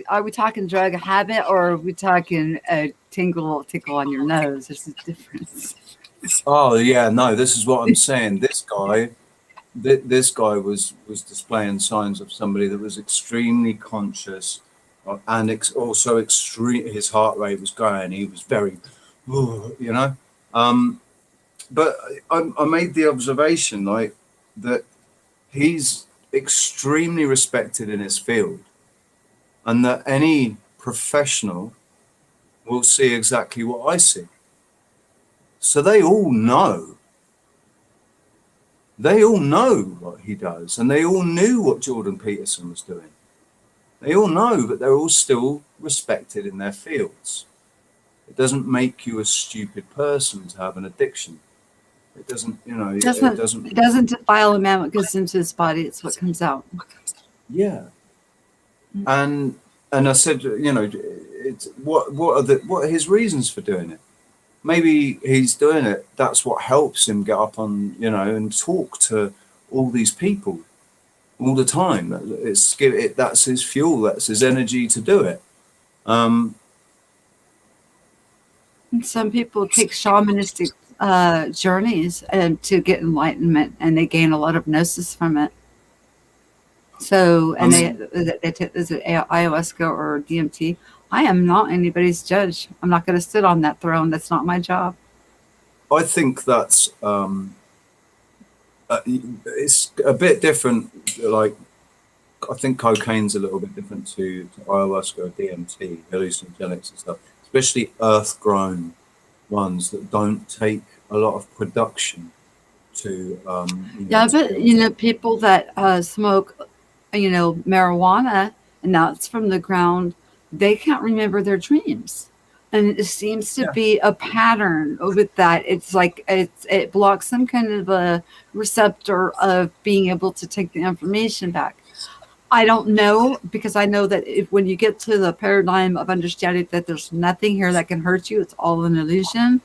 Are we talking drug habit, or are we talking a tickle on your nose? There's a difference. Oh yeah, no, this is what I'm saying. This guy was displaying signs of somebody that was extremely conscious, and also extreme. His heart rate was going. He was very, But I made the observation that he's extremely respected in his field, and that any professional will see exactly what I see. So they all know what he does, and they all knew what Jordan Peterson was doing. They all know, but they're all still respected in their fields. It doesn't make you a stupid person to have an addiction. It doesn't, it doesn't defile a man what goes into his body. It's what comes out. Yeah. And I said, it's what are his reasons for doing it? Maybe he's doing it. That's what helps him get up on, and talk to all these people all the time. That's his fuel. That's his energy to do it. Some people take shamanistic journeys to get enlightenment, and they gain a lot of gnosis from it. So, and they take, is it ayahuasca or DMT? I am not anybody's judge. I'm not going to sit on that throne. That's not my job. I think that's it's a bit different. Like, I think cocaine's a little bit different to ayahuasca or DMT, hallucinogenics and stuff, especially earth-grown ones that don't take a lot of production to. But people that smoke, marijuana, and that's from the ground. They can't remember their dreams And it seems to Yeah. be a pattern with that. It's like it blocks some kind of a receptor of being able to take the information back. I don't know, because I know that if when you get to the paradigm of understanding that there's nothing here that can hurt you, it's all an illusion,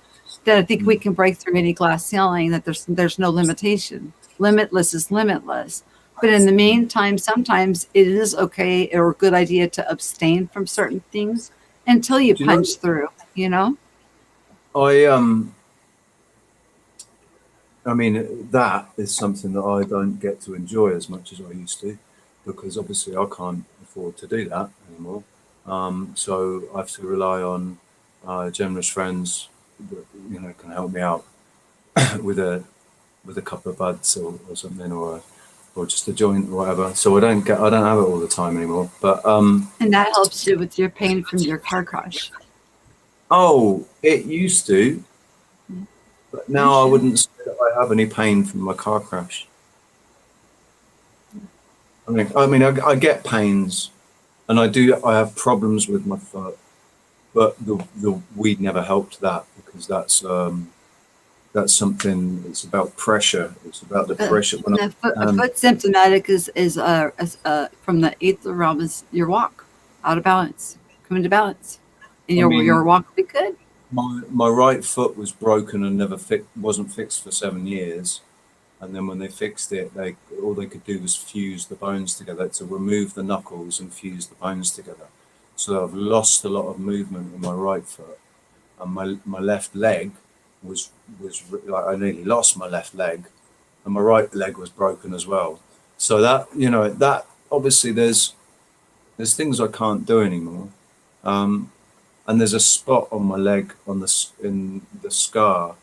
then I think we Mm. can break through any glass ceiling, that there's no limitation. Limitless is limitless. But in the meantime, sometimes it is okay or a good idea to abstain from certain things until you Do you know, punch through, you know? I I mean, that is something that I don't get to enjoy as much as I used to, because obviously I can't afford to do that anymore. So I have to rely on generous friends that can help me out with a couple of buds or something, or just a joint or whatever. So I don't have it all the time anymore. But And that helps you with your pain from your car crash. oh, it used to, but You now I should. wouldn't say that I have any pain from my car crash. I get pains, and I have problems with my foot, but the weed never helped that, because that's something. It's about pressure. It's about the pressure when The foot, a um, foot symptomatic is from the ether realm, is your walk out of balance, coming to balance, and I your mean, walk will be good. my right foot was broken and wasn't fixed for 7 years. And then when they fixed it, all they could do was fuse the bones together, to remove the knuckles and fuse the bones together. So I've lost a lot of movement in my right foot, and my left leg was like, I nearly lost my left leg, and my right leg was broken as well. So that obviously there's things I can't do anymore. Um, and there's a spot on my leg in the scar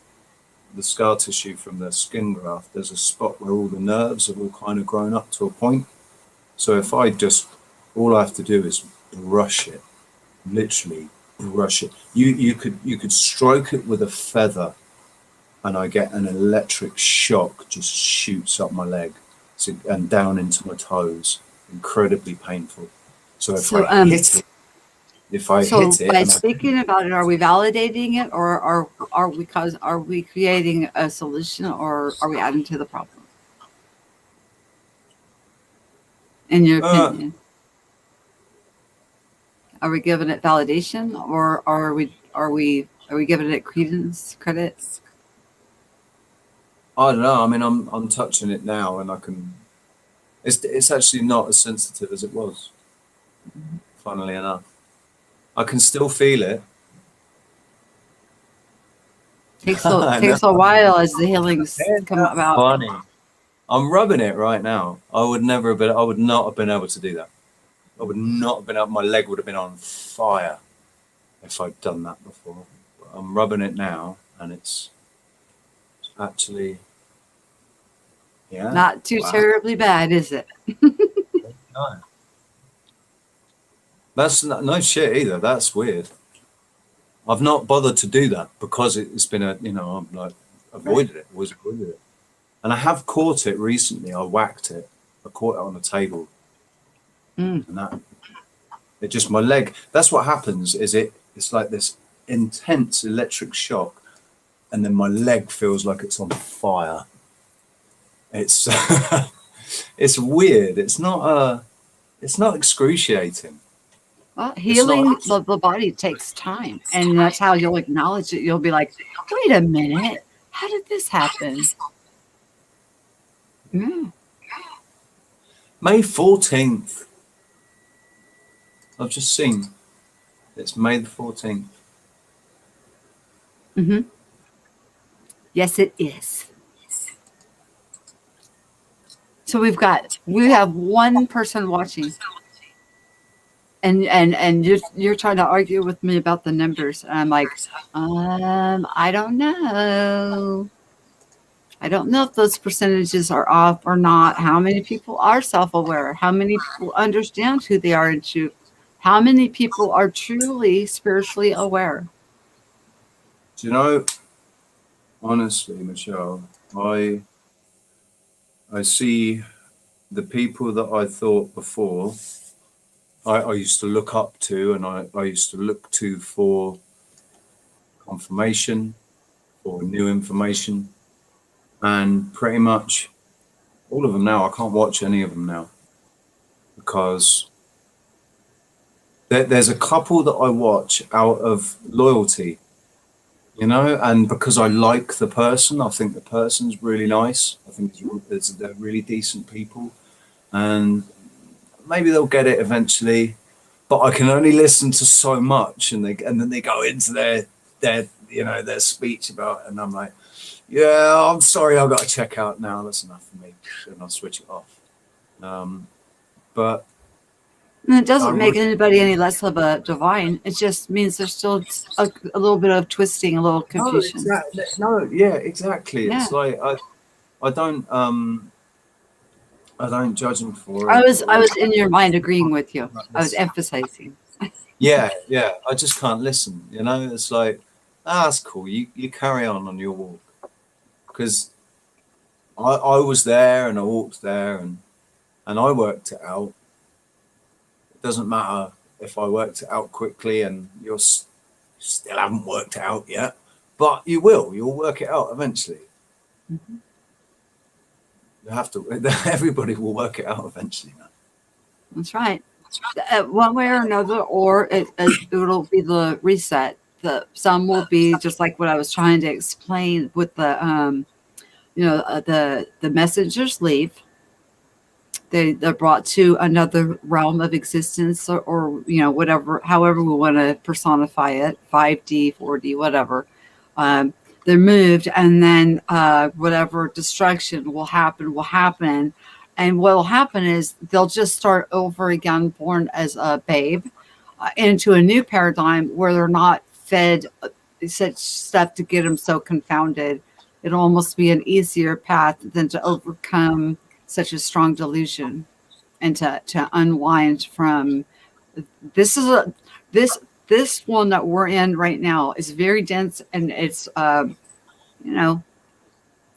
tissue from the skin graft. There's a spot where all the nerves have all kind of grown up to a point. So if all I have to do is brush it, literally brush it. You could stroke it with a feather, and I get an electric shock just shoots up my leg, and down into my toes. Incredibly painful. So So if I so hit it, by and I speaking about it, are we validating it, or are we creating a solution, or are we adding to the problem? In your uh, opinion, are we giving it validation, or are we giving it credence, credit? I don't know. I mean, I'm touching it now, and I can. It's actually not as sensitive as it was. Funnily enough, I can still feel it. I know. Takes a while as the healings Isn't come that about. funny? I'm rubbing it right now. I would never have been. I would not have been able to do that. I would not have been able. My leg would have been on fire if I'd done that before. But I'm rubbing it now, and it's actually, yeah. Not too Wow. terribly bad, is it? No, that's no shit either. That's weird. I've not bothered to do that because it's been I'm like Right. avoided it, always avoided it. And I have caught it recently. I whacked it. I caught it on the table, Mm. and that it just my leg. That's what happens. It's like this intense electric shock, and then my leg feels like it's on fire. It's it's weird. It's not excruciating. Well, It's not. healing the body takes time, and that's how you'll acknowledge it. You'll be like, "Wait a minute, how did this happen?" Yeah. May 14th. I've just seen. It's May the 14th. Hmm. Yes, it is. So we have one person watching, and you're trying to argue with me about the numbers, and I'm like, I don't know. I don't know if those percentages are off or not. How many people are self-aware? How many people understand who they are, and how many people are truly spiritually aware? Do you know? Honestly, Michelle, I see the people that I thought before I used to look up to, and I used to look to for confirmation or new information. And pretty much all of them now, I can't watch any of them now because there's a couple that I watch out of loyalty, you know, and because I like the person. I think the person's really nice. I think they're really decent people, and maybe they'll get it eventually. But I can only listen to so much, and then they go into their speech about it, and I'm like, yeah, I'm sorry, I've got to check out now. That's enough for me, and I'll switch it off. But And it doesn't make anybody any less of a divine. It just means there's still a little bit of twisting, a little confusion. Yeah, exactly. Yeah. It's like I don't judge them for it. I was in your mind agreeing with you. I was emphasizing. Yeah. I just can't listen. You know, it's like, that's cool. You carry on your walk, because I was there and I walked there and I worked it out. It doesn't matter if I worked it out quickly and you still haven't worked it out yet, but you will. You'll work it out eventually. Mm-hmm. You have to. Everybody will work it out eventually, man. That's right. One way or another, or it'll be the reset. Some will be just like what I was trying to explain with the the messengers leave. They're brought to another realm of existence, or whatever, however we want to personify it, 5D, 4D, whatever. They're moved, and then whatever destruction will happen. And what will happen is they'll just start over again, born as a babe, into a new paradigm where they're not fed such stuff to get them so confounded. It'll almost be an easier path than to overcome such a strong delusion and to unwind from this one that we're in right now is very dense, and it's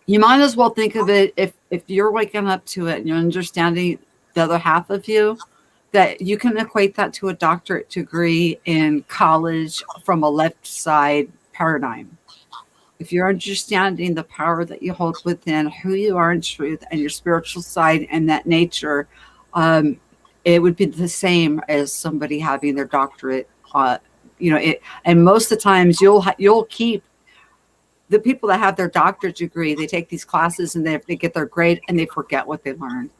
you might as well think of it, if you're waking up to it and you're understanding the other half of you, that you can equate that to a doctorate degree in college from a left side paradigm. If you're understanding the power that you hold within, who you are in truth, and your spiritual side and that nature, it would be the same as somebody having their doctorate. And most of the times you'll keep the people that have their doctorate degree. They take these classes and they get their grade and they forget what they learned.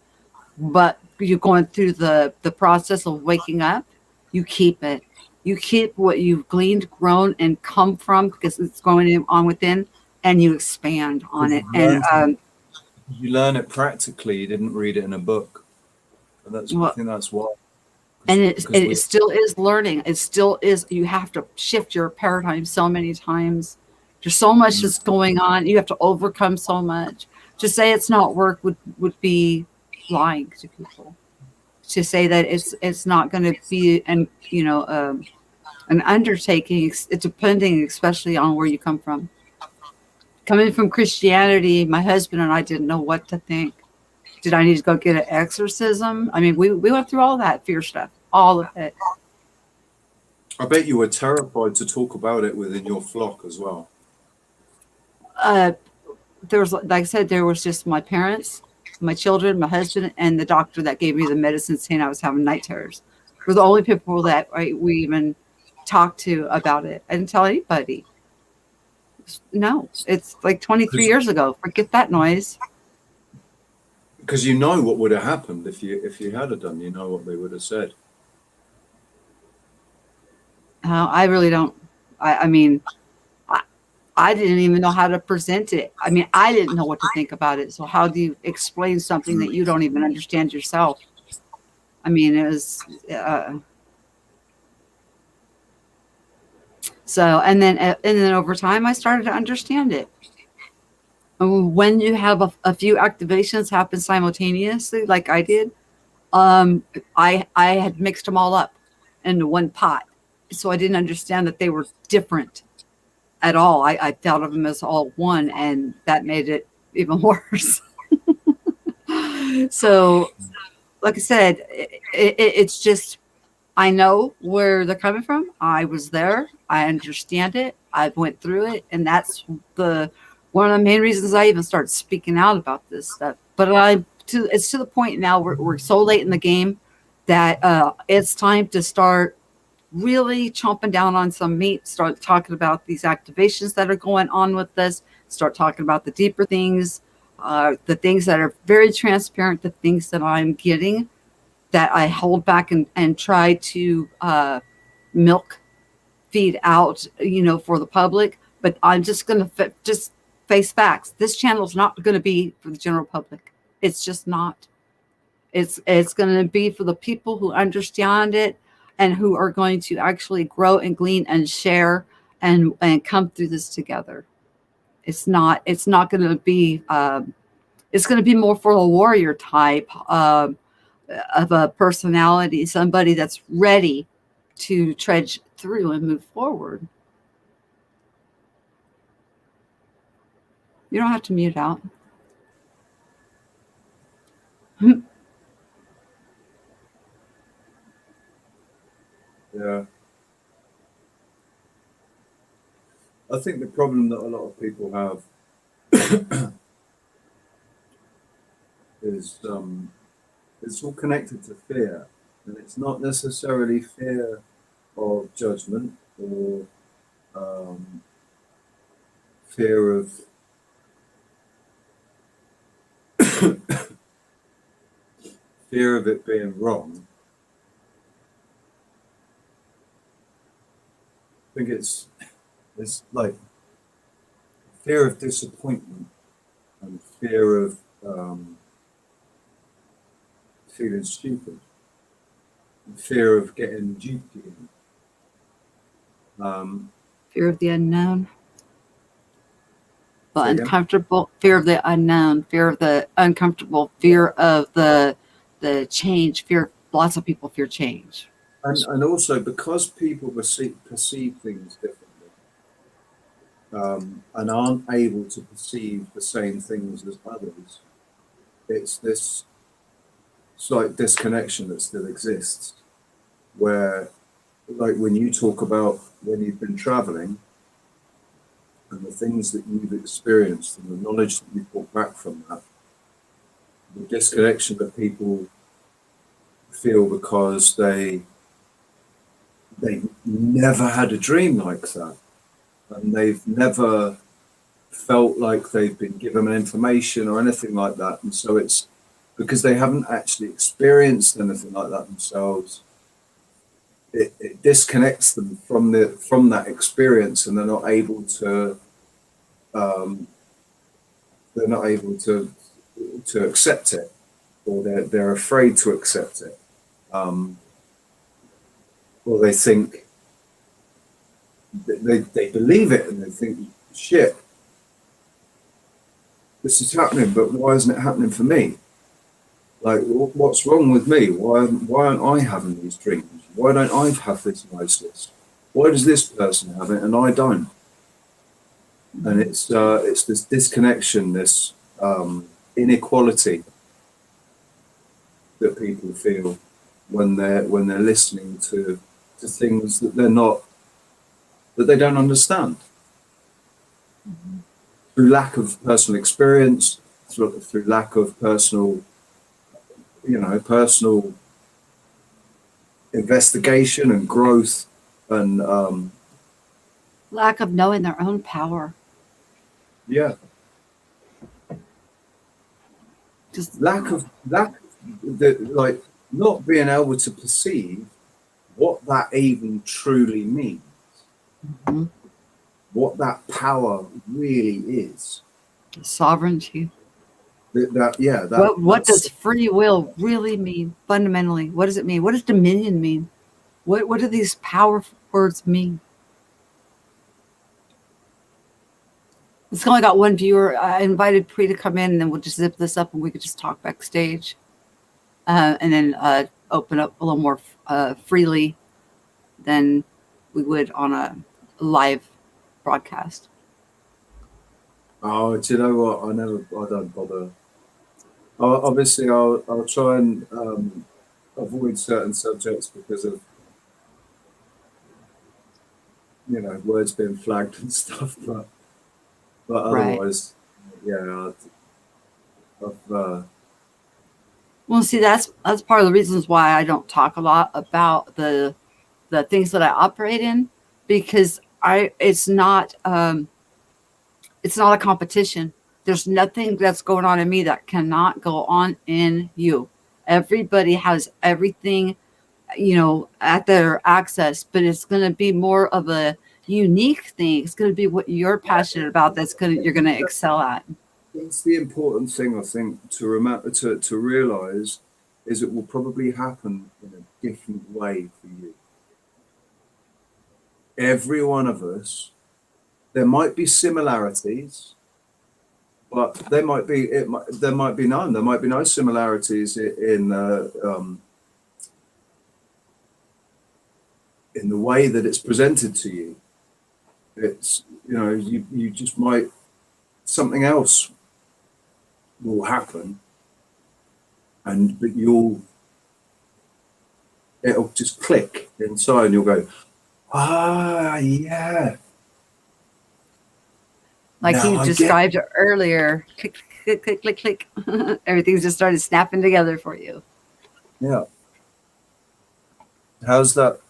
But you're going through the process of waking up. You keep it. You keep what you've gleaned, grown, and come from, because it's going on within, and you expand on it. And you learn it practically. You didn't read it in a book. And I think that's why. And it still is learning. It still is. You have to shift your paradigm so many times. There's so much that's going on. You have to overcome so much. To say it's not work would be lying to people. To say that it's not going to be an undertaking. It's depending especially on where you come from. Coming from Christianity, my husband and I didn't know what to think. Did I need to go get an exorcism? I mean, we went through all that fear stuff, all of it. I bet you were terrified to talk about it within your flock as well. There was, like I said, there was just my parents, my children, my husband, and the doctor that gave me the medicine saying I was having night terrors. Were the only people that we even talked to about it. I didn't tell anybody. No, it's like 23 years ago. Forget that noise. Because you know what would have happened if you had done. You know what they would have said. I really don't. I mean, I didn't even know how to present it. I mean, I didn't know what to think about it. So how do you explain something that you don't even understand yourself? I mean, it was so, and then over time, I started to understand it. When you have a few activations happen simultaneously, like I did, I had mixed them all up into one pot, so I didn't understand that they were different at all. I thought of them as all one, and that made it even worse. So, like I said, it's just I know where they're coming from. I was there. I understand it. I went through it, and that's the one of the main reasons I even started speaking out about this stuff. But it's to the point now we're so late in the game that it's time to start really chomping down on some meat. Start talking about these activations that are going on with this. Start talking about the deeper things, the things that are very transparent, the things that I'm getting that I hold back and try to milk feed out, for the public. But I'm just going to just face facts. This channel is not going to be for the general public. It's just not. It's going to be for the people who understand it and who are going to actually grow and glean and share and come through this together. It's not going to be. It's going to be more for a warrior type. Of a personality, somebody that's ready to trudge through and move forward. You don't have to mute out. Yeah. I think the problem that a lot of people have is it's all connected to fear, and it's not necessarily fear of judgment or fear of fear of it being wrong. I think it's like fear of disappointment and fear of feeling stupid and fear of getting duped again. Fear of the unknown. The Say again? uncomfortable, fear of the unknown, fear of the uncomfortable, fear of the change, fear. Lots of people fear change. And also because people perceive things differently and aren't able to perceive the same things as others, it's this slight disconnection that still exists, where, like when you talk about when you've been traveling and the things that you've experienced and the knowledge that you've brought back from that, the disconnection that people feel because they never had a dream like that, and they've never felt like they've been given information or anything like that, and so it's because they haven't actually experienced anything like that themselves. It disconnects them from that experience, and they're not able to accept it, or they're afraid to accept it, or they think they believe it and they think, shit, this is happening, but why isn't it happening for me? Like, what's wrong with me? Why aren't I having these dreams? Why don't I have this nice list? Why does this person have it and I don't? And it's this disconnection, this inequality that people feel when they're listening to things that they don't understand. Mm-hmm. Through lack of personal experience, through lack of personal investigation and growth, and Lack of knowing their own power. yeah, Just lack of like not being able to perceive what that even truly means, mm-hmm. what that power really is. Sovereignty. That What does free will really mean fundamentally? What does it mean? What does dominion mean? What do these powerful words mean? It's only got one viewer. I invited Pri to come in, and then we'll just zip this up, and we could just talk backstage, and then open up a little more freely than we would on a live broadcast. Oh, do you know what? I don't bother. Obviously, I'll try and avoid certain subjects because of words being flagged and stuff, but Right. otherwise, yeah, I've Well, see, that's part of the reasons why I don't talk a lot about the things that I operate in, because it's not a competition. There's nothing that's going on in me that cannot go on in you. Everybody has everything, at their access, but it's going to be more of a unique thing. It's going to be what you're passionate about you're going to excel at. That's the important thing, I think, to remember, to realize, is it will probably happen in a different way for you. Every one of us, there might be similarities, but there might be there might be none. There might be no similarities in the way that it's presented to you. It's you just might, something else will happen, but it'll just click inside, and you'll go, yeah. Like Now you I described earlier, click, click, click, click, click. Everything's just started snapping together for you. Yeah. How's that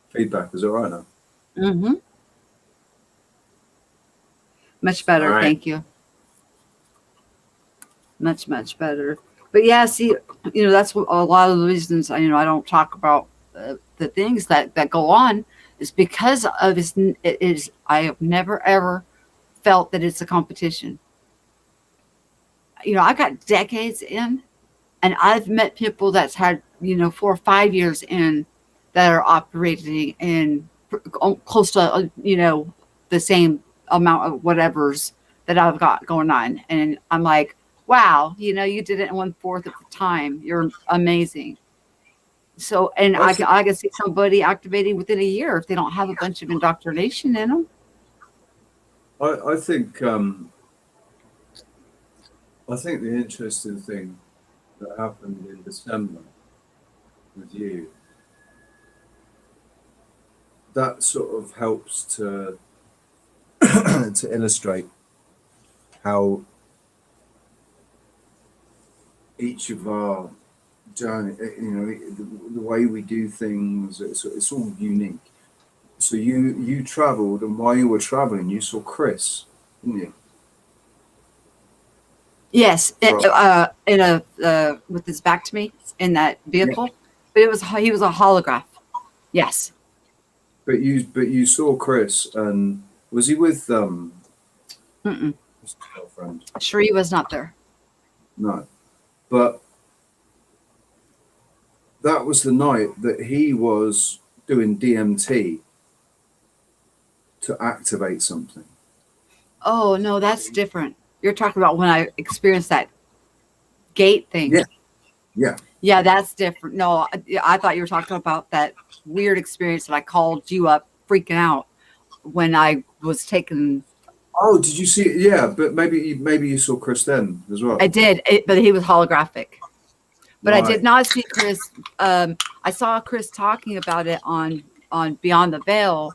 feedback? Is it all right now? Mm-hmm. Much better, All right. thank you. Much, much better. But yeah, see, that's what a lot of the reasons I don't talk about the things that go on is because of it is. I have never ever felt that it's a competition. I got decades in, and I've met people that's had 4 or 5 years in that are operating in close to the same amount of whatever's that I've got going on, and I'm like, wow, you did it in 1/4 of the time. You're amazing. So, and I can see somebody activating within a year if they don't have a bunch of indoctrination in them. I think the interesting thing that happened in December with you, that sort of helps to to illustrate how each of our journey, the way we do things, it's all unique. So you traveled, and while you were traveling, you saw Chris, didn't you? Yes, Right. in a with his back to me in that Yeah. vehicle, but he was a holograph. Yes. But you saw Chris, and was he with Mm-mm. his girlfriend? Sheree was not there. No. But that was the night that he was doing DMT to activate something. Oh no, that's different. You're talking about when I experienced that gate thing. Yeah. Yeah. Yeah, that's different. No, I thought you were talking about that weird experience that I called you up freaking out when I was taking. Oh, did you see it? Yeah, but maybe you saw Chris then as I well. did, but he was holographic. But I did Right. not see Chris. I saw Chris talking about it on Beyond the Veil,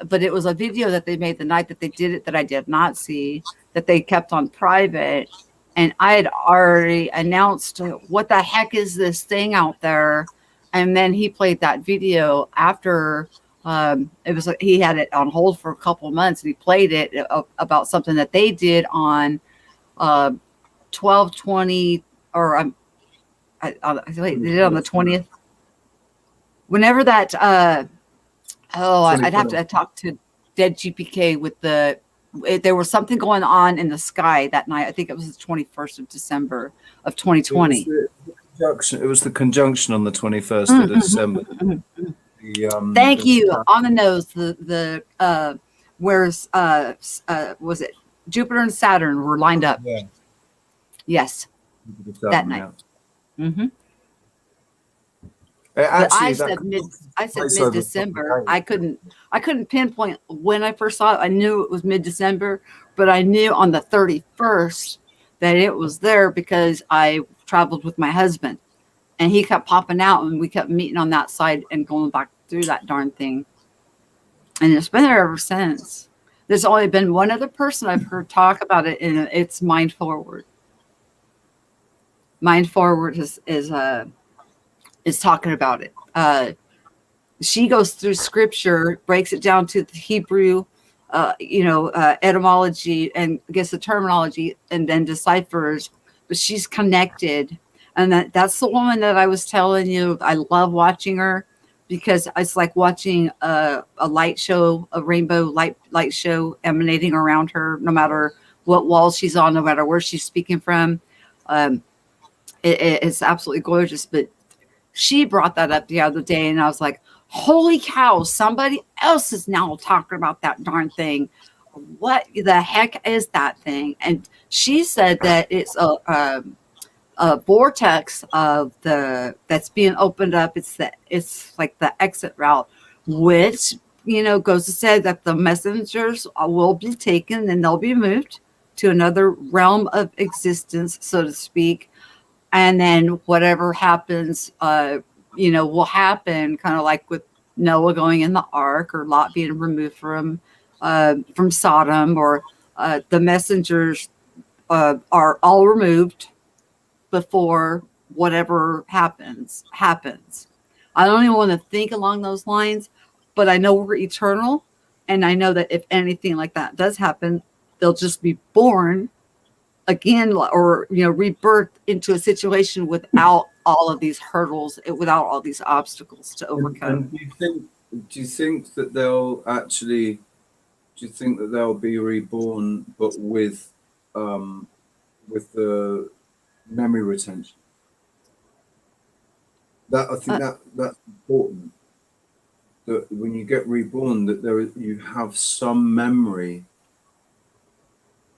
but it was a video that they made the night that they did it that I did not see, that they kept on private. And I had already announced, what the heck is this thing out there? And then he played that video after. It was like he had it on hold for a couple months, and he played it about something that they did on 12/20, or they did it on the 20th. Whenever that, I'd have 21st. to talk to Dead GPK with there was something going on in the sky that night. I think it was the 21st of December of It was 2020. the conjunction. It was the conjunction on the 21st of December. Thank you. On the nose. Where's was it Jupiter and Saturn were lined up? Yeah. Yes, that night. Mm-hmm. But I said mid December. I couldn't pinpoint when I first saw it. I knew it was mid December, but I knew on the 31st that it was there because I traveled with my husband, and he kept popping out, and we kept meeting on that side and going back through that darn thing. And it's been there ever since. There's only been one other person I've heard talk about it, and it's Mind Forward. Mind Forward is talking about it. She goes through scripture, breaks it down to the Hebrew, etymology, and I guess the terminology, and then deciphers. But she's connected, and that's the woman that I was telling you. I love watching her because it's like watching a light show, a rainbow light show emanating around her, no matter what wall she's on, no matter where she's speaking from. Um, it's absolutely gorgeous. But she brought that up the other day, and I was like, holy cow, somebody else is now talking about that darn thing. What the heck is that thing? And she said that it's a vortex of the that's being opened up. It's like the exit route, which goes to say that the messengers will be taken and they'll be moved to another realm of existence, so to speak. And then whatever happens, will happen, kind of like with Noah going in the ark, or Lot being removed from Sodom, or the messengers are all removed before whatever happens. I don't even want to think along those lines, but I know we're eternal, and I know that if anything like that does happen, they'll just be born again, or rebirth into a situation without all of these hurdles, without all these obstacles to overcome. And do you think that they'll actually? Do you think that they'll be reborn, but with the memory retention? That I think that's important. That when you get reborn, that you have some memory,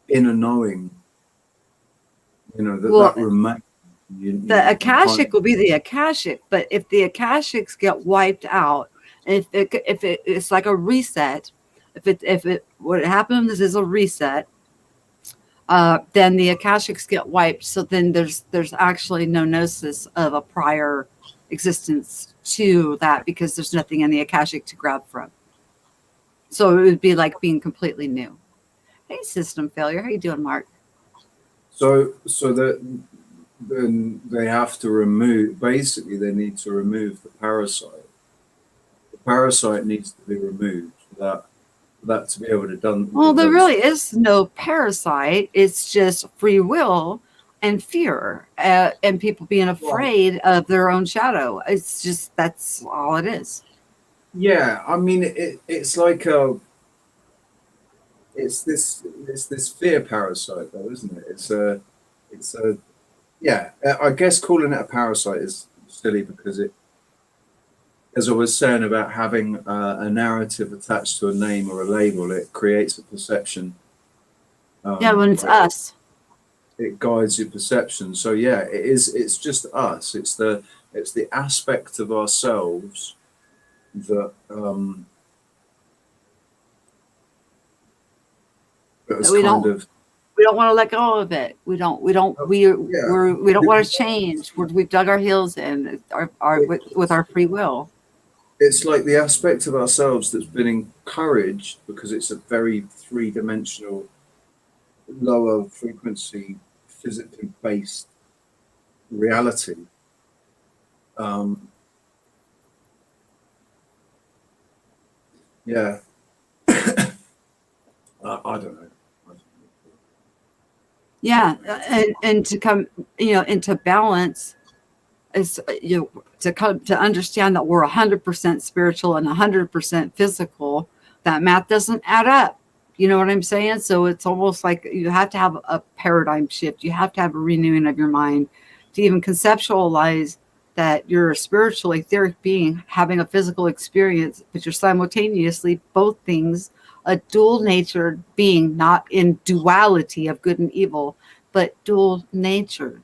inner knowing. That remains. The Akashic will be the Akashic, but if the Akashics get wiped out, if it's like a reset, what happens is a reset, then the Akashics get wiped. So then there's actually no gnosis of a prior existence to that, because there's nothing in the Akashic to grab from. So it would be like being completely new. Hey, system failure. How you doing, Mark? So that then they have to remove. Basically, they need to remove the parasite. The parasite needs to be removed for that to be able to done. Well, there really is no parasite. It's just free will and fear, and people being afraid of their own shadow. It's just, that's all it is. Yeah, I mean, it's like it's this fear parasite, though, isn't it? It's a yeah. I guess calling it a parasite is silly, because it, as I was saying about having a narrative attached to a name or a label, it creates a perception. Yeah, when it's us, it guides your perception. So yeah, it is. It's just us. It's the aspect of ourselves that that we don't want to let go of it. We don't want to change. We've dug our heels in with our free will. It's like the aspect of ourselves that's been encouraged, because it's a very three-dimensional, lower frequency, physically based reality. Yeah. I don't know. Yeah, and to come, into balance is, to come to understand that we're 100% spiritual and 100% physical. That math doesn't add up. You know what I'm saying? So it's almost like you have to have a paradigm shift. You have to have a renewing of your mind to even conceptualize that you're a spiritual etheric being having a physical experience, but you're simultaneously both things, a dual-natured being, not in duality of good and evil, but dual-natured.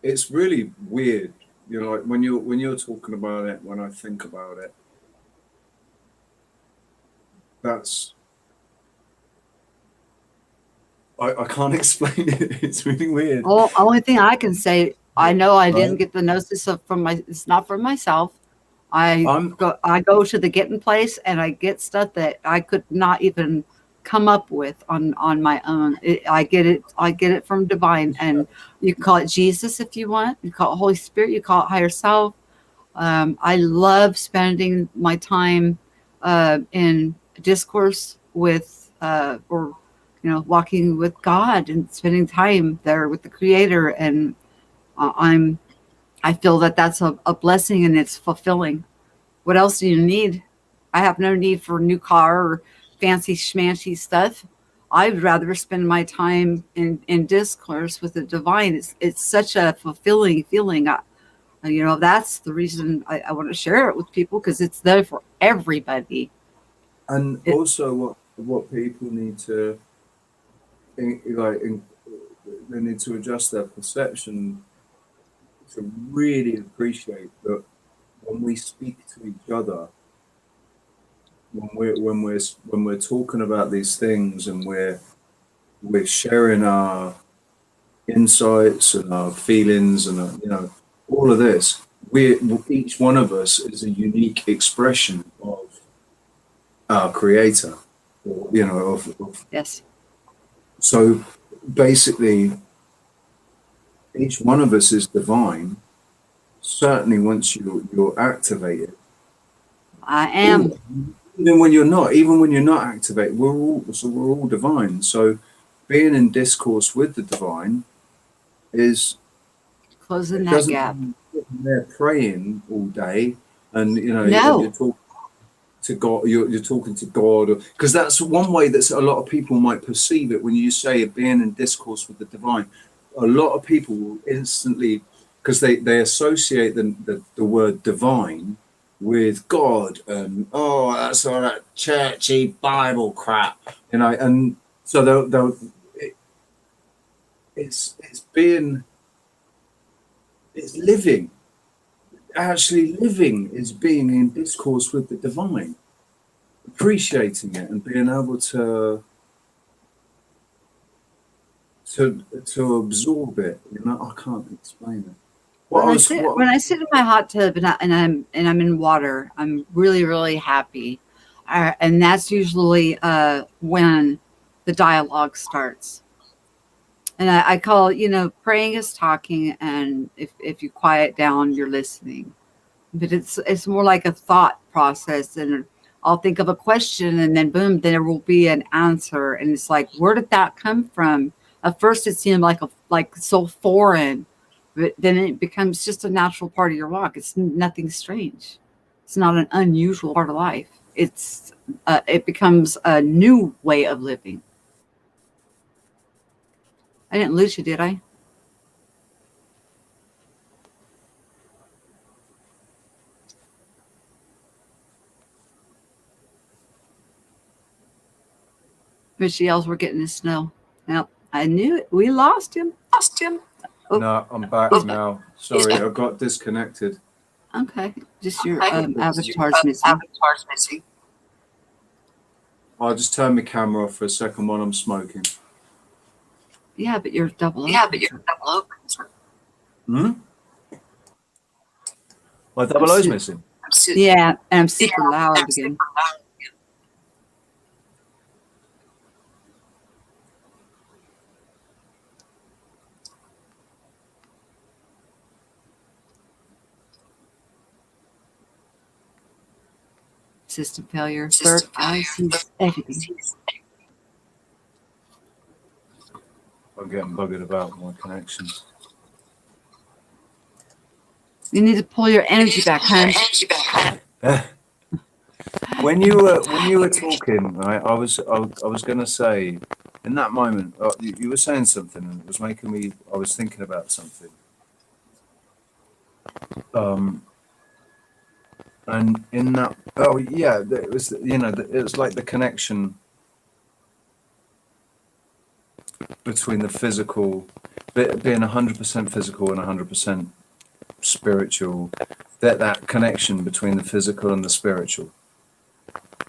It's really weird, like when you're talking about it. When I think about it, that's I can't explain it. It's really weird. Only thing I can say, I know I didn't get the gnosis it's not from myself. I'm I go to the getting place and I get stuff that I could not even come up with on my own. I get it from divine, and you can call it Jesus if you want. You call it Holy Spirit. You call it higher self. I love spending my time in discourse with, or walking with God and spending time there with the Creator. And I'm I feel that that's a blessing and it's fulfilling. What else do you need? I have no need for a new car or fancy schmancy stuff. I'd rather spend my time in discourse with the divine. It's such a fulfilling feeling. That's the reason I want to share it with people, because it's there for everybody. and It, also what people need to they need to adjust their perception to really appreciate that when we speak to each other, when we're talking about these things, and we're sharing our insights and our feelings and all of this, we each one of us is a unique expression of our creator, or of yes, so basically each one of us is divine. Certainly once you're activated, I am even when you're not activated, we're all divine. So being in discourse with the divine is, closing it that doesn't gap. mean you're sitting there praying all day, and you're No, talking to God. You're talking to God, because that's one way that a lot of people might perceive it when you say being in discourse with the divine. A lot of people will instantly, because they associate the word divine with God, and that's all that churchy Bible crap, and so it, it's being, it's living. Actually living is being in discourse with the divine, appreciating it and being able to absorb it. I can't explain it. when I sit in my hot tub and I'm in water, I'm really really happy, and that's usually when the dialogue starts. And I call praying is talking, and if you quiet down, you're listening. But it's more like a thought process, and I'll think of a question, and then boom, there will be an answer, and it's like, where did that come from? At first, it seemed like so foreign, but then it becomes just a natural part of your walk. It's nothing strange. It's not an unusual part of life. It becomes a new way of living. I didn't lose you, did I? Michelle's, we're getting the snow. Yep, I knew it. We lost him. Lost him. Oh, No, I'm back now. Sorry, I got disconnected. okay. Just your avatar's missing. I'll just turn my camera off for a second while I'm smoking. Yeah, but you're double open. Hmm? My double O's missing. Yeah, and I'm super loud again. System failure. Third eye sees everything. I'm getting buggered about my connections. You need to pull your energy back, huh? When you were talking, right, I was going to say, in that moment, you were saying something, and it was making me. I was thinking about something. And in that, it was, it was like the connection between the physical, being 100% physical and 100% spiritual. That connection between the physical and the spiritual.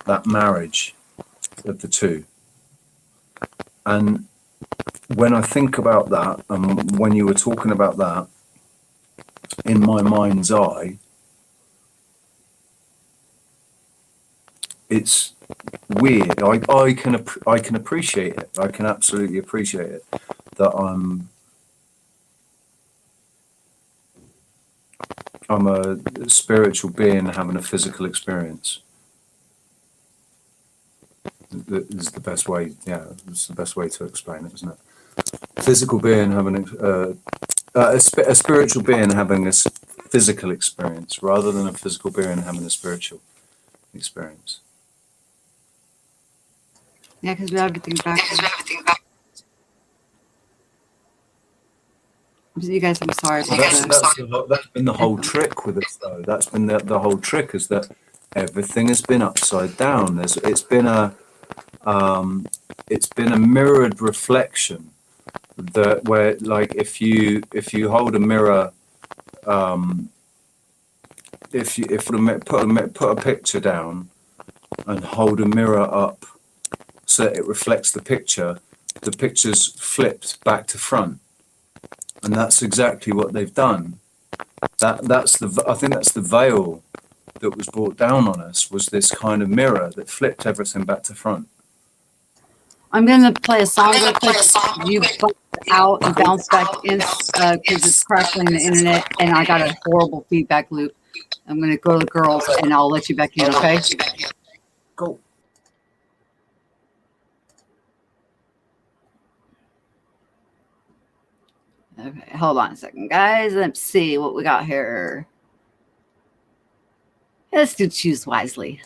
That marriage of the two. And when I think about that, and when you were talking about that, in my mind's eye, it's weird. I can appreciate it. I can absolutely appreciate it, that I'm a spiritual being having a physical experience. That is the best way. Yeah, it's the best way to explain it, isn't it? Physical being having a spiritual being having a physical experience, rather than a physical being having a spiritual experience. Yeah, because we have everything back. You guys, I'm sorry. That's been the whole trick with it, though. That's been the whole trick, is that everything has been upside down. It's been a mirrored reflection, that where, like, if you hold a mirror, if you put a picture down and hold a mirror up so that it reflects the picture's flipped back to front. And that's exactly what they've done. I think that's the veil that was brought down on us, was this kind of mirror that flipped everything back to front. I'm going to play a song real quick. You bounce out and bounce back in because it's crackling the internet, and I got a horrible feedback loop. I'm going to go to the girls, and I'll let you back in, okay? Go. Okay, hold on a second, guys. Let's see what we got here. Let's do Choose Wisely.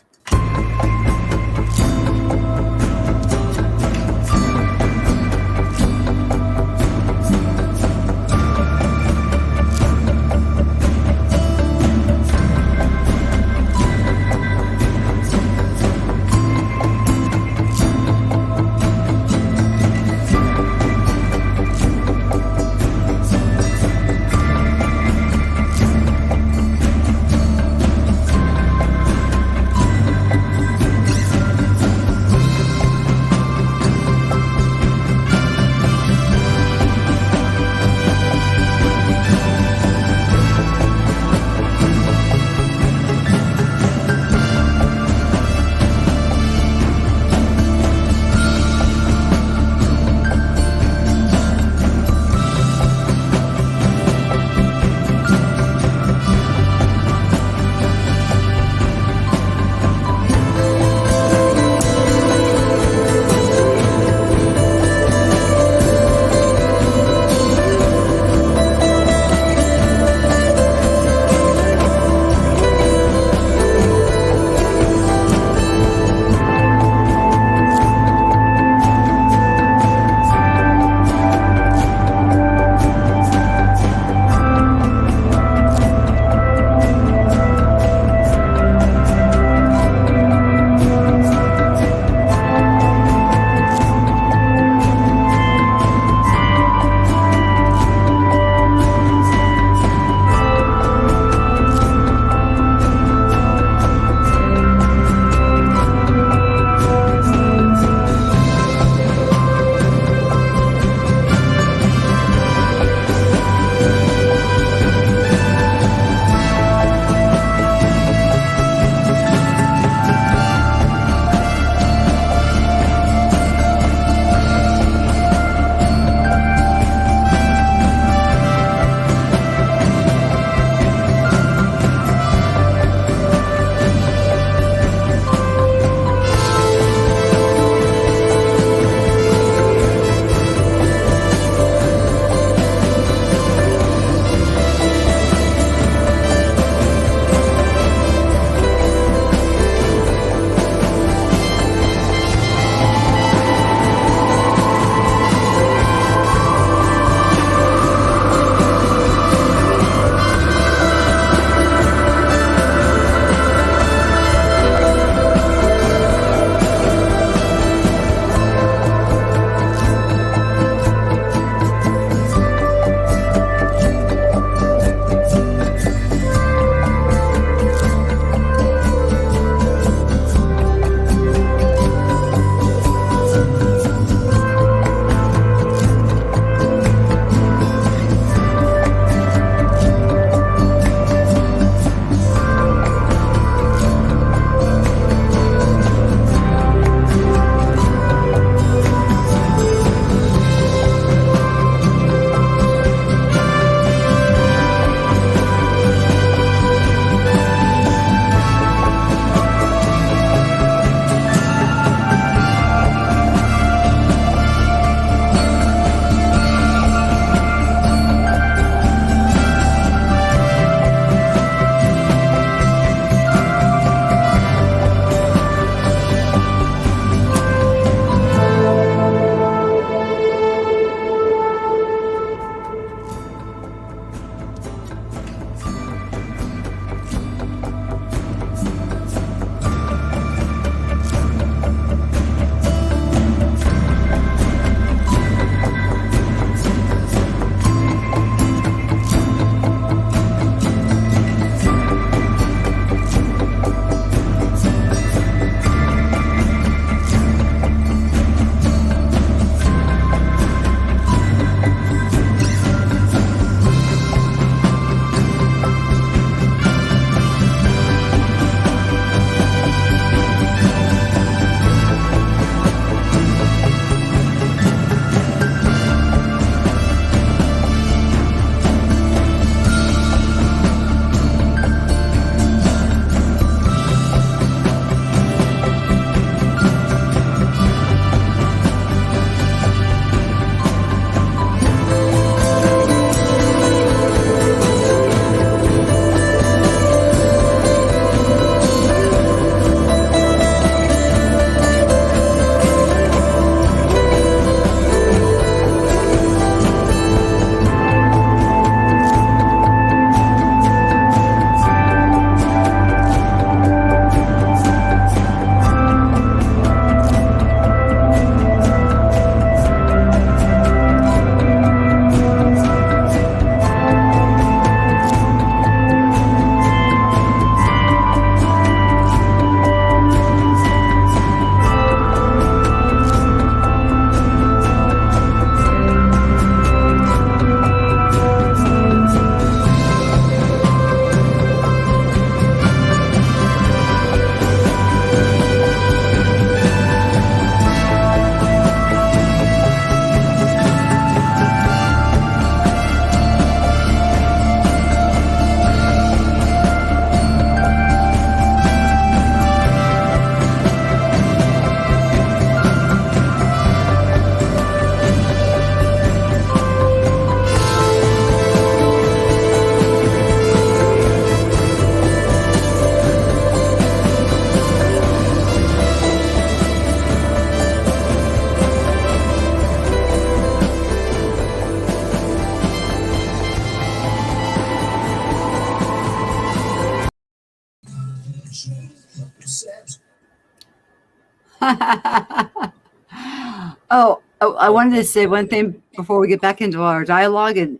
I wanted to say one thing before we get back into our dialogue. And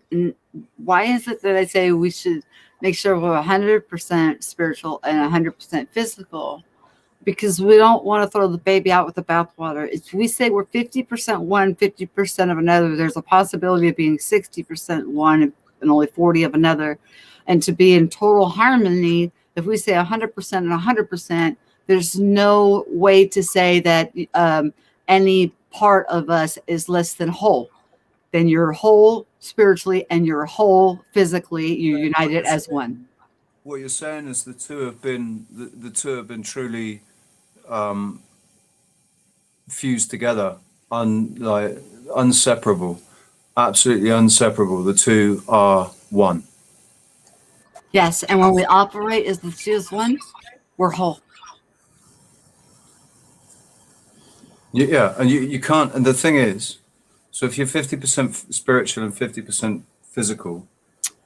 why is it that I say we should make sure we're 100% spiritual and 100% physical? Because we don't want to throw the baby out with the bathwater. If we say we're 50% one, 50% of another, there's a possibility of being 60% one and only 40 of another. And to be in total harmony, if we say 100% and 100%, there's no way to say that any part of us is less than whole. Then you're whole spiritually and you're whole physically. You're united as one. What you're saying is the two have been truly fused together, unseparable, absolutely inseparable. The two are one. Yes, and when we operate as the two as one, we're whole. Yeah, and you can't. And the thing is, so if you're 50% spiritual and 50% physical,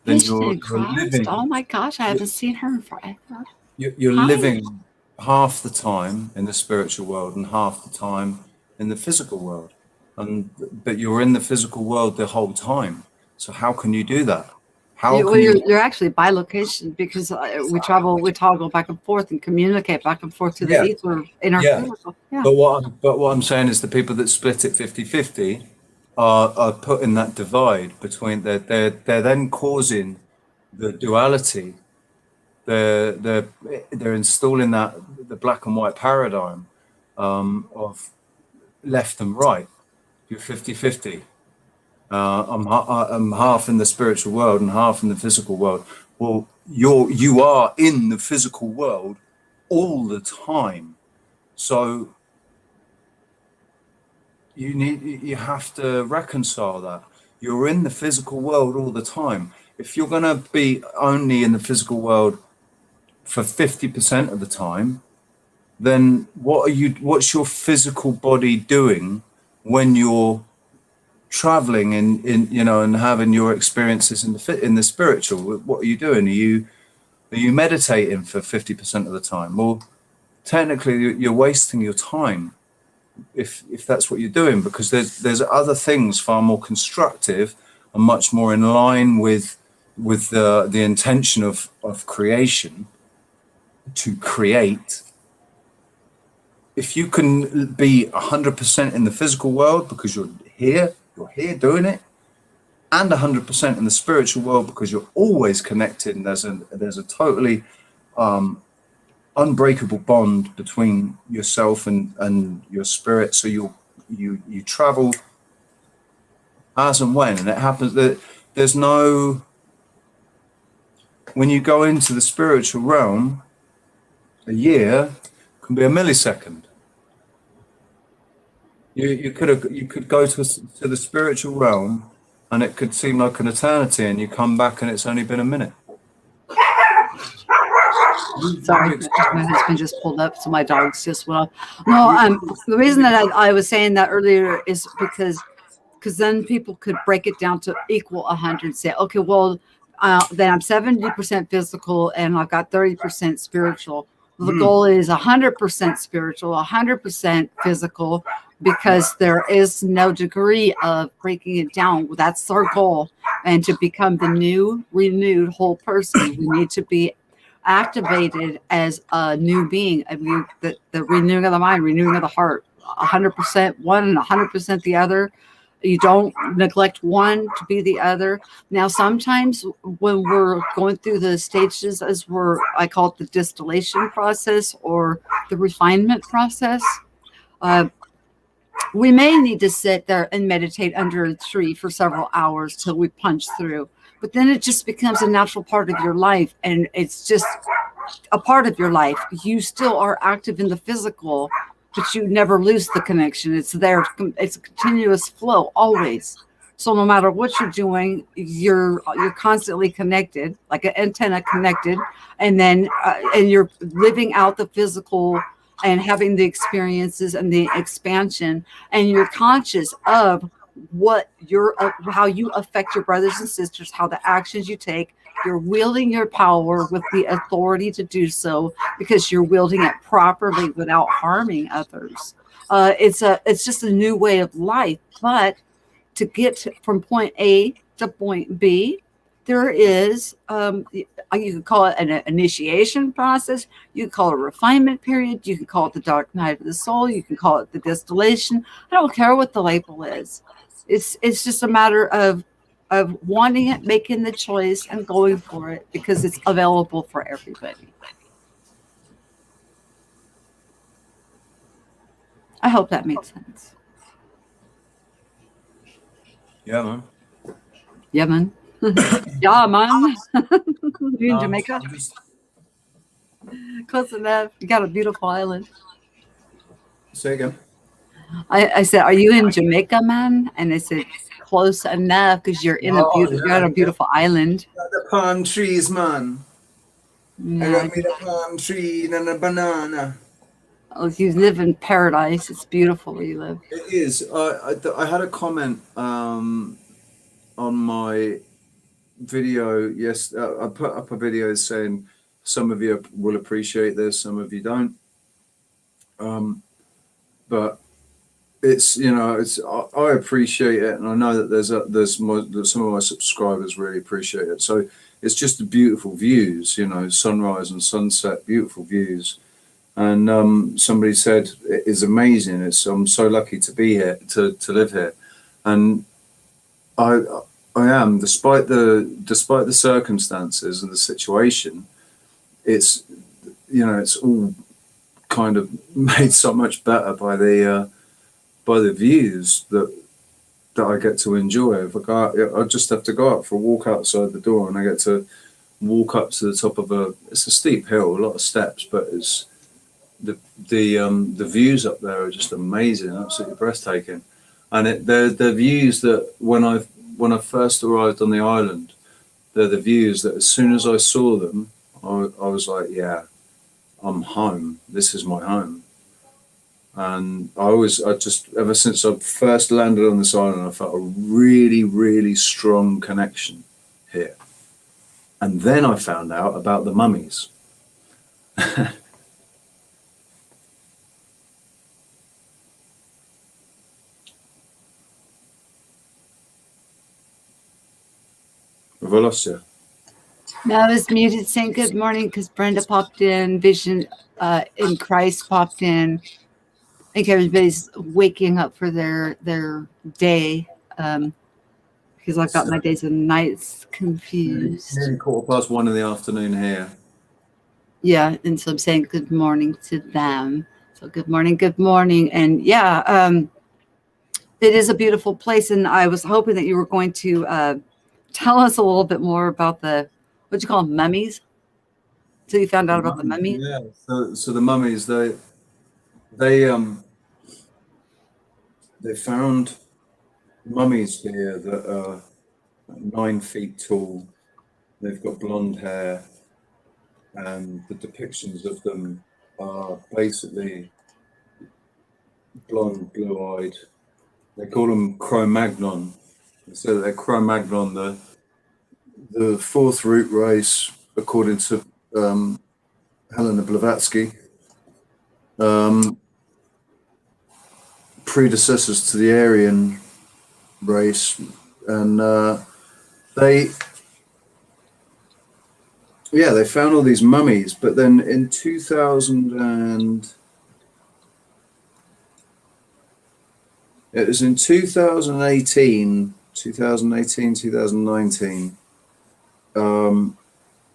then you're living. Oh my gosh, I haven't seen her in forever. You're living half the time in the spiritual world and half the time in the physical world, but you're in the physical world the whole time. So how can you do that? You're actually bilocation, because we toggle back and forth and communicate back and forth to the ether in our physical. Yeah. But what I'm saying is the people that split it 50-50 are put in that divide between they're then causing the duality. They're installing that the black and white paradigm of left and right. You're 50-50. I'm half in the spiritual world and half in the physical world. Well, you are in the physical world all the time, so you have to reconcile that. You're in the physical world all the time. If you're going to be only in the physical world for 50% of the time, then what's your physical body doing when you're traveling in and having your experiences in the spiritual? What are you doing? Are you meditating for 50% of the time? Well, technically you're wasting your time if that's what you're doing, because there's other things far more constructive and much more in line with the intention of creation, to create. If you can be 100% in the physical world because you're here doing it, and 100% in the spiritual world because you're always connected, and there's a totally unbreakable bond between yourself and your spirit. So you travel as and when, and it happens that there's no, when you go into the spiritual realm, a year can be a millisecond. You could go to the spiritual realm and it could seem like an eternity, and you come back and it's only been a minute. Sorry, my husband just pulled up, so my dogs just went off. No, the reason that I was saying that earlier is because then people could break it down to equal 100. Say, okay, well, then I'm 70% physical and I've got 30% spiritual. The goal is 100% spiritual, 100% physical, because there is no degree of breaking it down. That's our goal. And to become the new, renewed whole person, we need to be activated as a new being. I mean, the renewing of the mind, renewing of the heart, 100% one and 100% the other. You don't neglect one to be the other. Now, sometimes when we're going through the stages, I call it the distillation process or the refinement process, we may need to sit there and meditate under a tree for several hours till we punch through. But then it just becomes a natural part of your life, and it's just a part of your life. You still are active in the physical, but you never lose the connection. It's there. It's a continuous flow always. So no matter what you're doing, you're constantly connected, like an antenna connected, and then and you're living out the physical and having the experiences and the expansion, and you're conscious of how you affect your brothers and sisters, how the actions you take. You're wielding your power with the authority to do so because you're wielding it properly without harming others. It's just a new way of life. But to get from point A to point B, there is you can call it an initiation process. You can call it a refinement period. You can call it the dark night of the soul. You can call it the distillation. I don't care what the label is. It's just a matter of wanting it, making the choice, and going for it because it's available for everybody. I hope that makes sense. Yeah, man. Yeah, man. Yeah, man. You in Jamaica? Close enough. You got a beautiful island. Say again. I said, "Are you in Jamaica, man?" And I said, "Close enough, because Oh, you're on yeah, a yeah. beautiful island." Got the palm trees, man. I Yeah, got me the palm tree and a banana. you live in paradise. It's beautiful where you live. It is. I had a comment on my video. Yes, I put up a video saying some of you will appreciate this, some of you don't. But it's I appreciate it, and I know that that some of my subscribers really appreciate it. So it's just the beautiful views, sunrise and sunset, beautiful views. And somebody said it is amazing. I'm so lucky to be here, to live here, and I I am, despite the circumstances and the situation. It's all kind of made so much better by the views that I get to enjoy. If I go out, I just have to go out for a walk outside the door, and I get to walk up to the top of it's a steep hill, a lot of steps, but it's the views up there are just amazing, absolutely breathtaking. And they're views that when I first arrived on the island, they're the views that as soon as I saw them, I was like, yeah, I'm home. This is my home. And ever since I first landed on this island, I felt a really, really strong connection here. And then I found out about the mummies. Have I lost you? No, I was muted saying good morning because Brenda popped in, Vision in Christ popped in. I think everybody's waking up for their day because I've got my days and nights confused. Nearly 1:15 in the afternoon here. Yeah, and so I'm saying good morning to them. So good morning, and yeah, it is a beautiful place, and I was hoping that you were going to tell us a little bit more about what you call them, mummies. So you found out about the mummy? Yeah. So the mummies, they found mummies here that are 9 feet tall. They've got blonde hair, and the depictions of them are basically blonde, blue-eyed. They call them Cro-Magnon. So they're Cro-Magnon, the fourth root race, according to Helena Blavatsky. Predecessors to the Aryan race, and they found all these mummies. But then in 2019,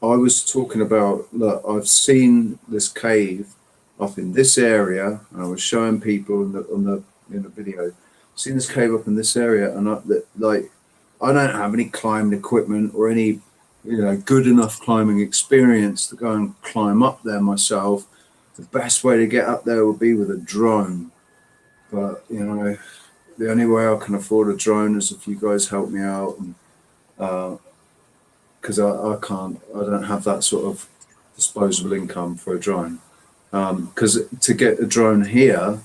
I was talking about, look, I've seen this cave up in this area, and I was showing people in the video, seen this cave up in this area, and I don't have any climbing equipment or any good enough climbing experience to go and climb up there myself. The best way to get up there would be with a drone, but the only way I can afford a drone is if you guys help me out, and because I don't have that sort of disposable income for a drone. Because to get a drone here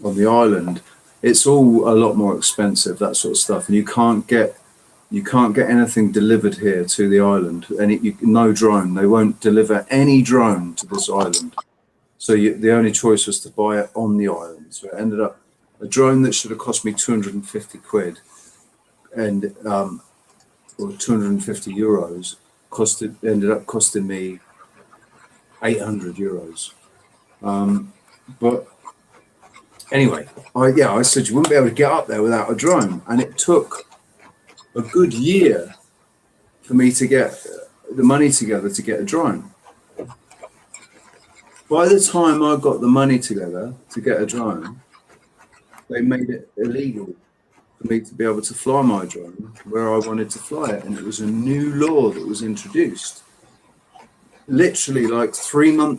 on the island, it's all a lot more expensive, that sort of stuff, and you can't get anything delivered here to the island. No drone. They won't deliver any drone to this island. So the only choice was to buy it on the island. So it ended up a drone that should have cost me 250 quid and or 250 euros ended up costing me 800 euros. But anyway, I said you wouldn't be able to get up there without a drone, and it took a good year for me to get the money together to get a drone. By the time I got the money together to get a drone, they made it illegal for me to be able to fly my drone where I wanted to fly it, and it was a new law that was introduced. Literally, like 3 or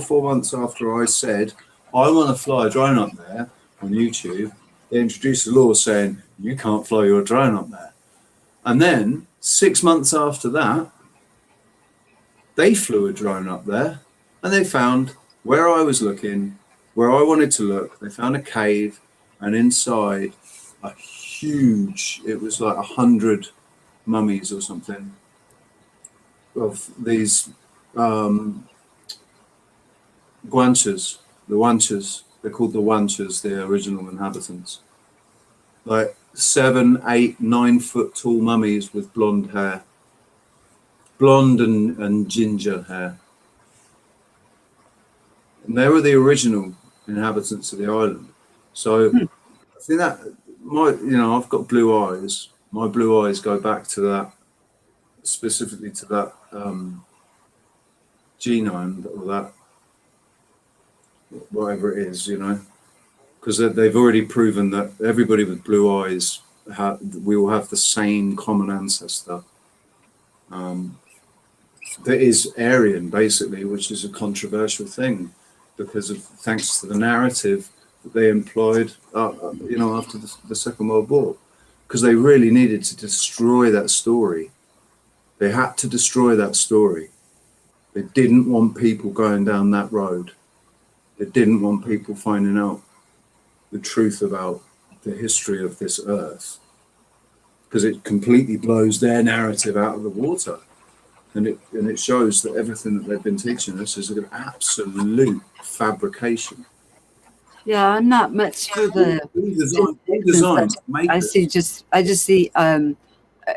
4 months after I said I want to fly a drone up there on YouTube, they introduced a law saying you can't fly your drone up there. And then 6 months after that, they flew a drone up there, and they found where I was looking, where I wanted to look. They found a cave, and inside a huge, it was like 100 mummies or something of these guanches, the wanchers. They're called the wanchers, the original inhabitants. Like 7, 8, 9 foot tall mummies with blonde hair, blonde and ginger hair. And they were the original inhabitants of the island. So I think that I've got blue eyes. My blue eyes go back to that, specifically to that genome, or that whatever it is, because they've already proven that everybody with blue eyes, we all have the same common ancestor. That is Aryan, basically, which is a controversial thing because of thanks to the narrative that they employed, after the Second World War, because they really needed to destroy that story. They had to destroy that story. They didn't want people going down that road. They didn't want people finding out the truth about the history of this earth, because it completely blows their narrative out of the water. And it shows that everything that they've been teaching us is an absolute fabrication. Yeah, I'm not much for the design. I just see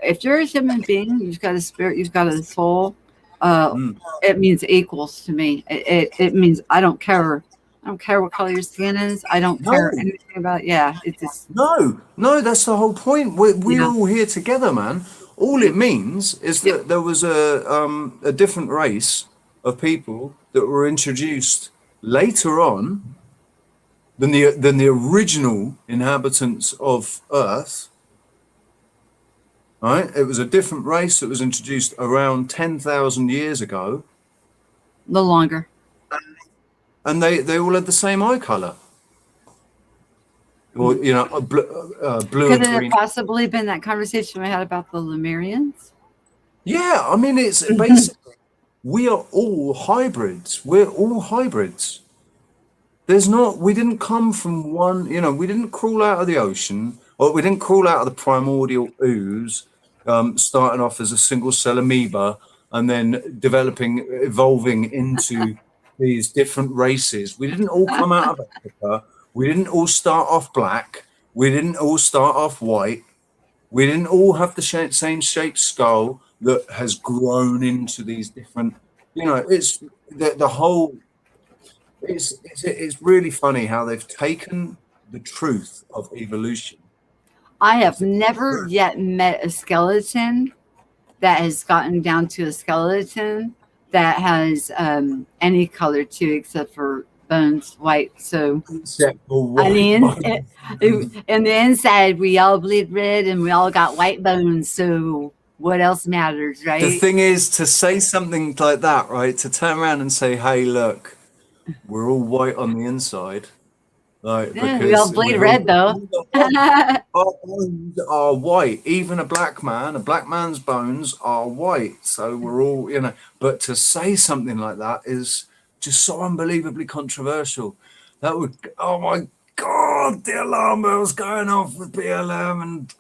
if you're a human being, you've got a spirit, you've got a soul. It means equals to me. It means I don't care what color your skin is. I don't care anything about. Yeah, it just no. That's the whole point. We're all here together, man. All it means is that there was a different race of people that were introduced later on than the original inhabitants of Earth. Right? It was a different race that was introduced around 10,000 years ago. No longer. And they all had the same eye color. Or, blue Could and it have green. possibly been that conversation we had about the Lemurians? Yeah, I mean, it's basically, we are all hybrids. We're all hybrids. We didn't come from one, we didn't crawl out of the ocean, or we didn't crawl out of the primordial ooze, starting off as a single cell amoeba and then evolving into these different races. We didn't all come out of Africa. We didn't all start off black. We didn't all start off white. We didn't all have the same shaped skull that has grown into these different, it's the whole. It's really funny how they've taken the truth of evolution. I have never yet met a skeleton that has gotten down to a skeleton that has any color too, except for bones, white. So, except for white. I mean, in the inside, we all bleed red and we all got white bones. So, what else matters, right? The thing is, to say something like that, right? To turn around and say, "Hey, look, we're all white on the inside." Like, yeah, we all bleed red, though. Our bones are white. Even a black man's bones are white. So we're all, But to say something like that is just so unbelievably controversial. That would, oh my God, the alarm bells going off with BLM, and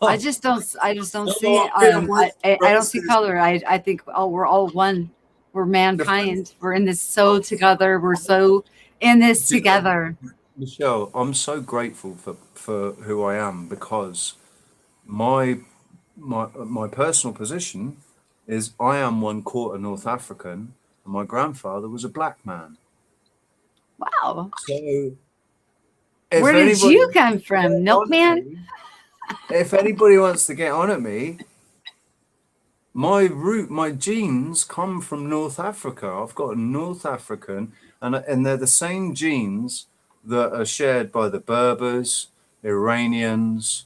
I just don't see. I don't see color. I think we're all one. We're mankind. We're in this so together. We're so in this Do you know, together. Michelle, I'm so grateful for who I am because my my personal position is I am 1/4 North African and my grandfather was a black man. Wow. So if Where did anybody you wants come to get from, on at milkman? me, if anybody wants to get on at me, my genes come from North Africa. I've got a North African, and they're the same genes that are shared by the Berbers, Iranians.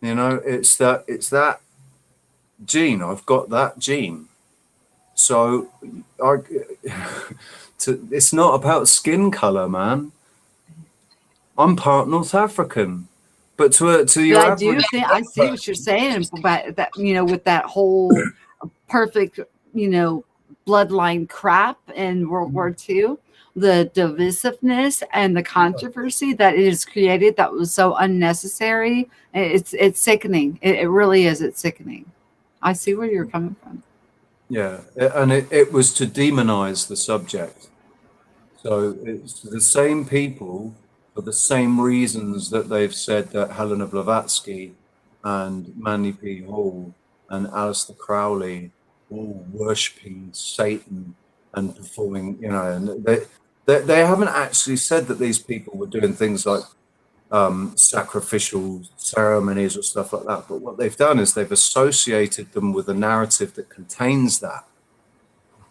You know, it's that gene. I've got that gene. So, I, it's not about skin color, man. I'm part North African, but to But your I do average think I white see what you're person, saying about that, with that whole perfect, bloodline crap in World War II, the divisiveness and the controversy that it has created that was so unnecessary. It's sickening. It really is. It's sickening. I see where you're coming from. yeah, and it was to demonize the subject. So it's the same people for the same reasons that they've said that Helena Blavatsky and Manly P. Hall and Aleister Crowley all worshipping Satan and performing, and they haven't actually said that these people were doing things like sacrificial ceremonies or stuff like that. But what they've done is they've associated them with a narrative that contains that.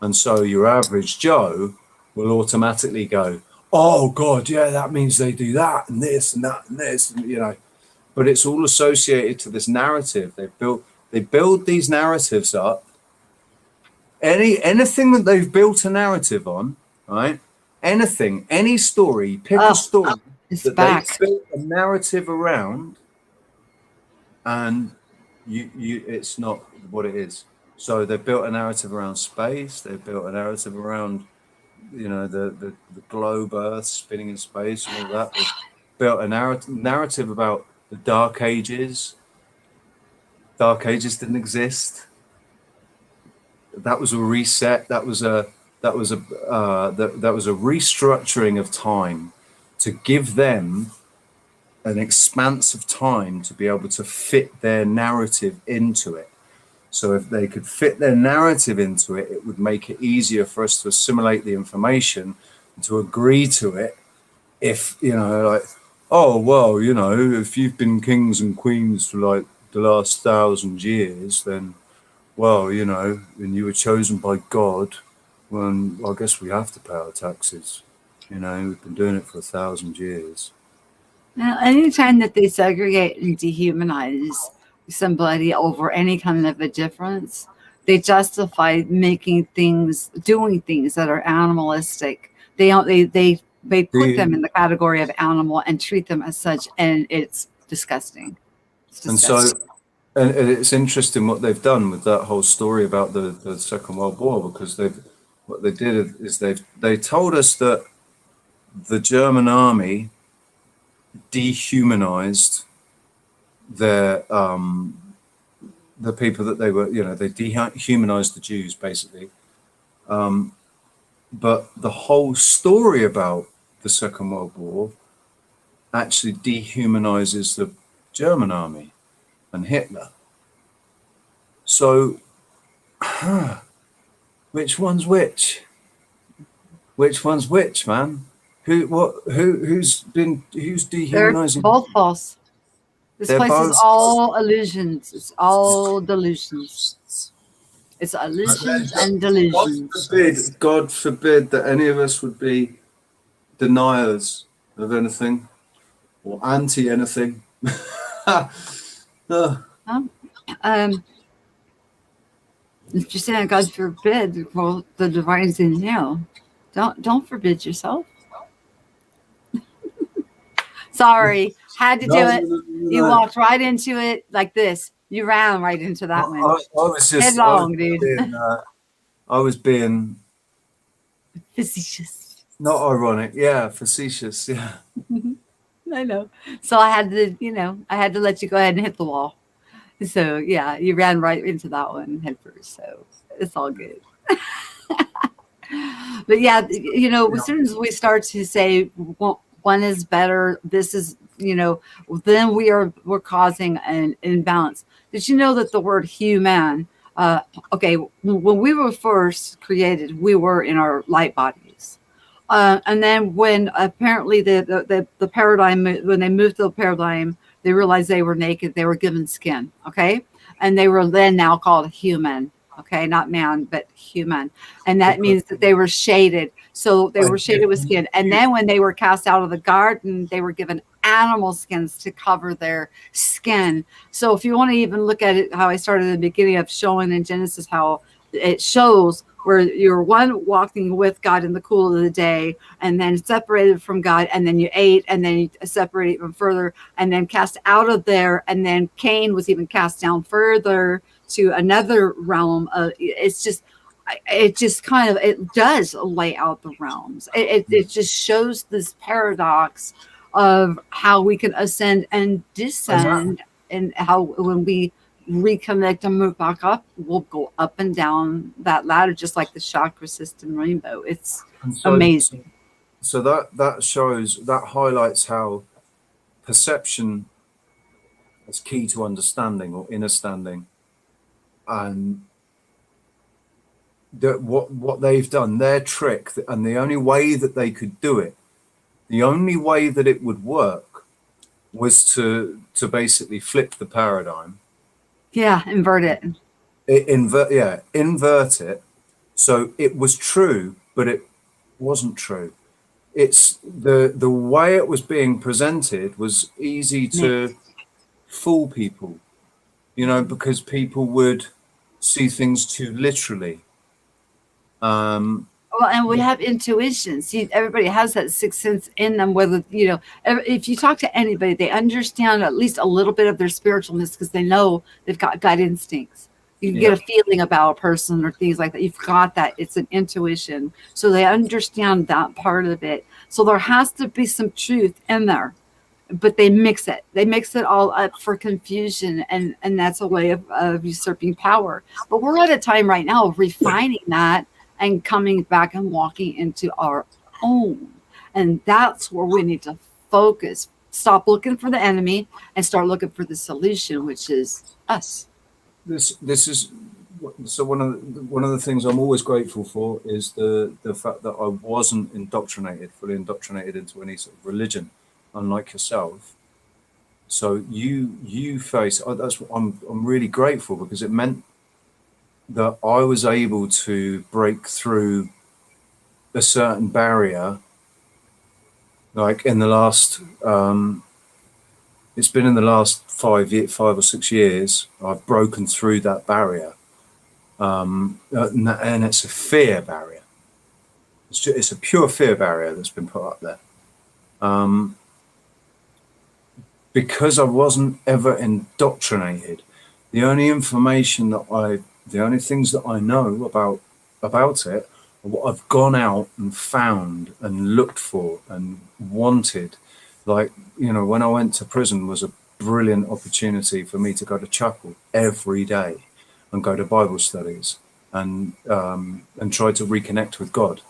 And so your average Joe will automatically go, oh God, yeah, that means they do that and this and that and this, and. But it's all associated to this narrative. They build these narratives up. Anything that they've built a narrative on, right? Anything, any story, pick a Oh, story it's that they've back. built a narrative around, and it's not what it is. So they've built a narrative around space. They've built a narrative around the globe Earth spinning in space and all that. They built a narrative about the Dark Ages. Dark Ages didn't exist. That was a reset. That was a restructuring of time to give them an expanse of time to be able to fit their narrative into it. So if they could fit their narrative into it, it would make it easier for us to assimilate the information and to agree to it. If, like, oh, well, if you've been kings and queens for like the last 1,000 years, then, well, and you were chosen by God, well, I guess we have to pay our taxes. We've been doing it for 1,000 years. Now, anytime that they segregate and dehumanize somebody over any kind of a difference, they justify doing things that are animalistic. They don't. They put them The, in the category of animal and treat them as such, and it's disgusting. It's and so disgusting. And it's interesting what they've done with that whole story about the Second World War, because what they did is they told us that the German army dehumanized their the people that they were, they dehumanized the Jews basically. But the whole story about the Second World War actually dehumanizes the German army and Hitler. So which one's which? Which one's which, man? Who's They're dehumanizing? both false. This They're place is both. all illusions. It's all delusions. It's illusions and delusions. God forbid that any of us would be deniers of anything or anti anything. Huh? Um, if you're saying God forbid, well, the divine's in you. Don't forbid yourself. Sorry, had to do No, it. no, You no. walked right into it like this. You ran right into that one. I was Headlong, dude. being, I was being Facetious. not ironic, yeah, facetious, yeah. I know. So I had to let you go ahead and hit the wall. So yeah, you ran right into that one head first. So it's all good. But yeah, you know, as soon as we start to say one is better, this is, you know, then we're causing an imbalance. Did you know that the word human, uh, okay, when we were first created, we were in our light bodies. And then when apparently the paradigm, when they moved to the paradigm, they realized they were naked, they were given skin, okay? And they were then now called human, okay? Not man, but human. And that Because means that they were shaded. So they I, were shaded with skin. And then when they were cast out of the garden, they were given animal skins to cover their skin. So if you want to even look at it, how I started in the beginning of showing in Genesis how it shows where you're one walking with God in the cool of the day, and then separated from God, and then you ate, and then you separate even further, and then cast out of there, and then Cain was even cast down further to another realm. It's just, it just kind of, it does lay out the realms. It just shows this paradox of how we can ascend and and that, descend, and how when we reconnect and move back up, we'll go up and down that ladder, just like the chakra system rainbow. It's and so, amazing. so that shows, that highlights how perception is key to understanding or understanding, and that what they've done, their trick, and the only way that they could do it, the only way that it would work was to basically flip the paradigm, Yeah, invert it. invert it. So it was true, but it wasn't true. It's the way it was being presented was easy to fool people, you know, because people would see things too literally. Um, Well, and we have intuition. See, everybody has that sixth sense in them. Whether, you know, if you talk to anybody, they understand at least a little bit of their spiritualness because they know they've got gut instincts. You can get yeah, a feeling about a person or things like that. You've got that. It's an intuition. So they understand that part of it. So there has to be some truth in there, but they mix it. They mix it all up for confusion, and that's a way of usurping power. But we're at a time right now of refining that and coming back and walking into our own. And that's where we need to focus. Stop looking for the enemy and start looking for the solution, which is us. this is so one of the things I'm always grateful for is the fact that I wasn't fully indoctrinated into any sort of religion, unlike yourself. So you face, that's what I'm really grateful, because it meant that I was able to break through a certain barrier. Like in the last, it's been in the last 5 or 6 years, I've broken through that barrier, and it's a fear barrier. It's a pure fear barrier that's been put up there, because I wasn't ever indoctrinated. The only information the only things that I know about it are what I've gone out and found and looked for and wanted. Like, you know, when I went to prison was a brilliant opportunity for me to go to chapel every day and go to Bible studies and try to reconnect with God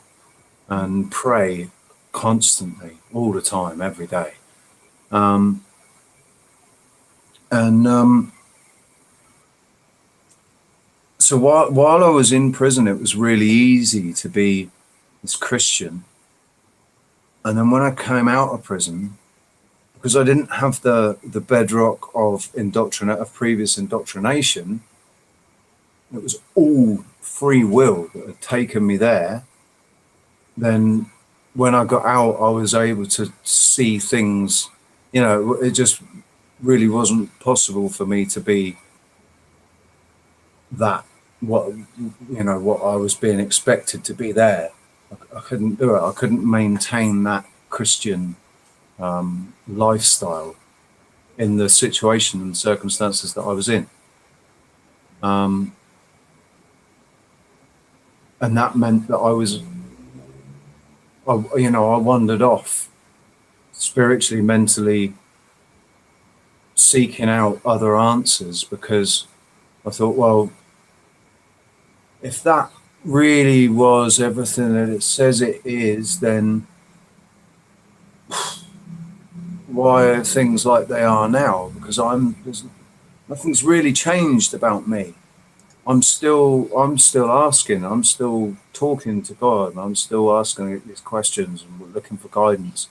and pray constantly, all the time, every day. And so while I was in prison, it was really easy to be this Christian. And then when I came out of prison, because I didn't have the bedrock of previous indoctrination, it was all free will that had taken me there. Then when I got out, I was able to see things, you know, it just really wasn't possible for me to be that, what I was being expected to be there. I couldn't do it. I couldn't maintain that Christian lifestyle in the situation and circumstances that I was in, and that meant that I wandered off spiritually, mentally, seeking out other answers, because I thought, well, if that really was everything that it says it is, then why are things like they are now? Because nothing's really changed about me. I'm still asking. I'm still talking to God. And I'm still asking these questions and looking for guidance.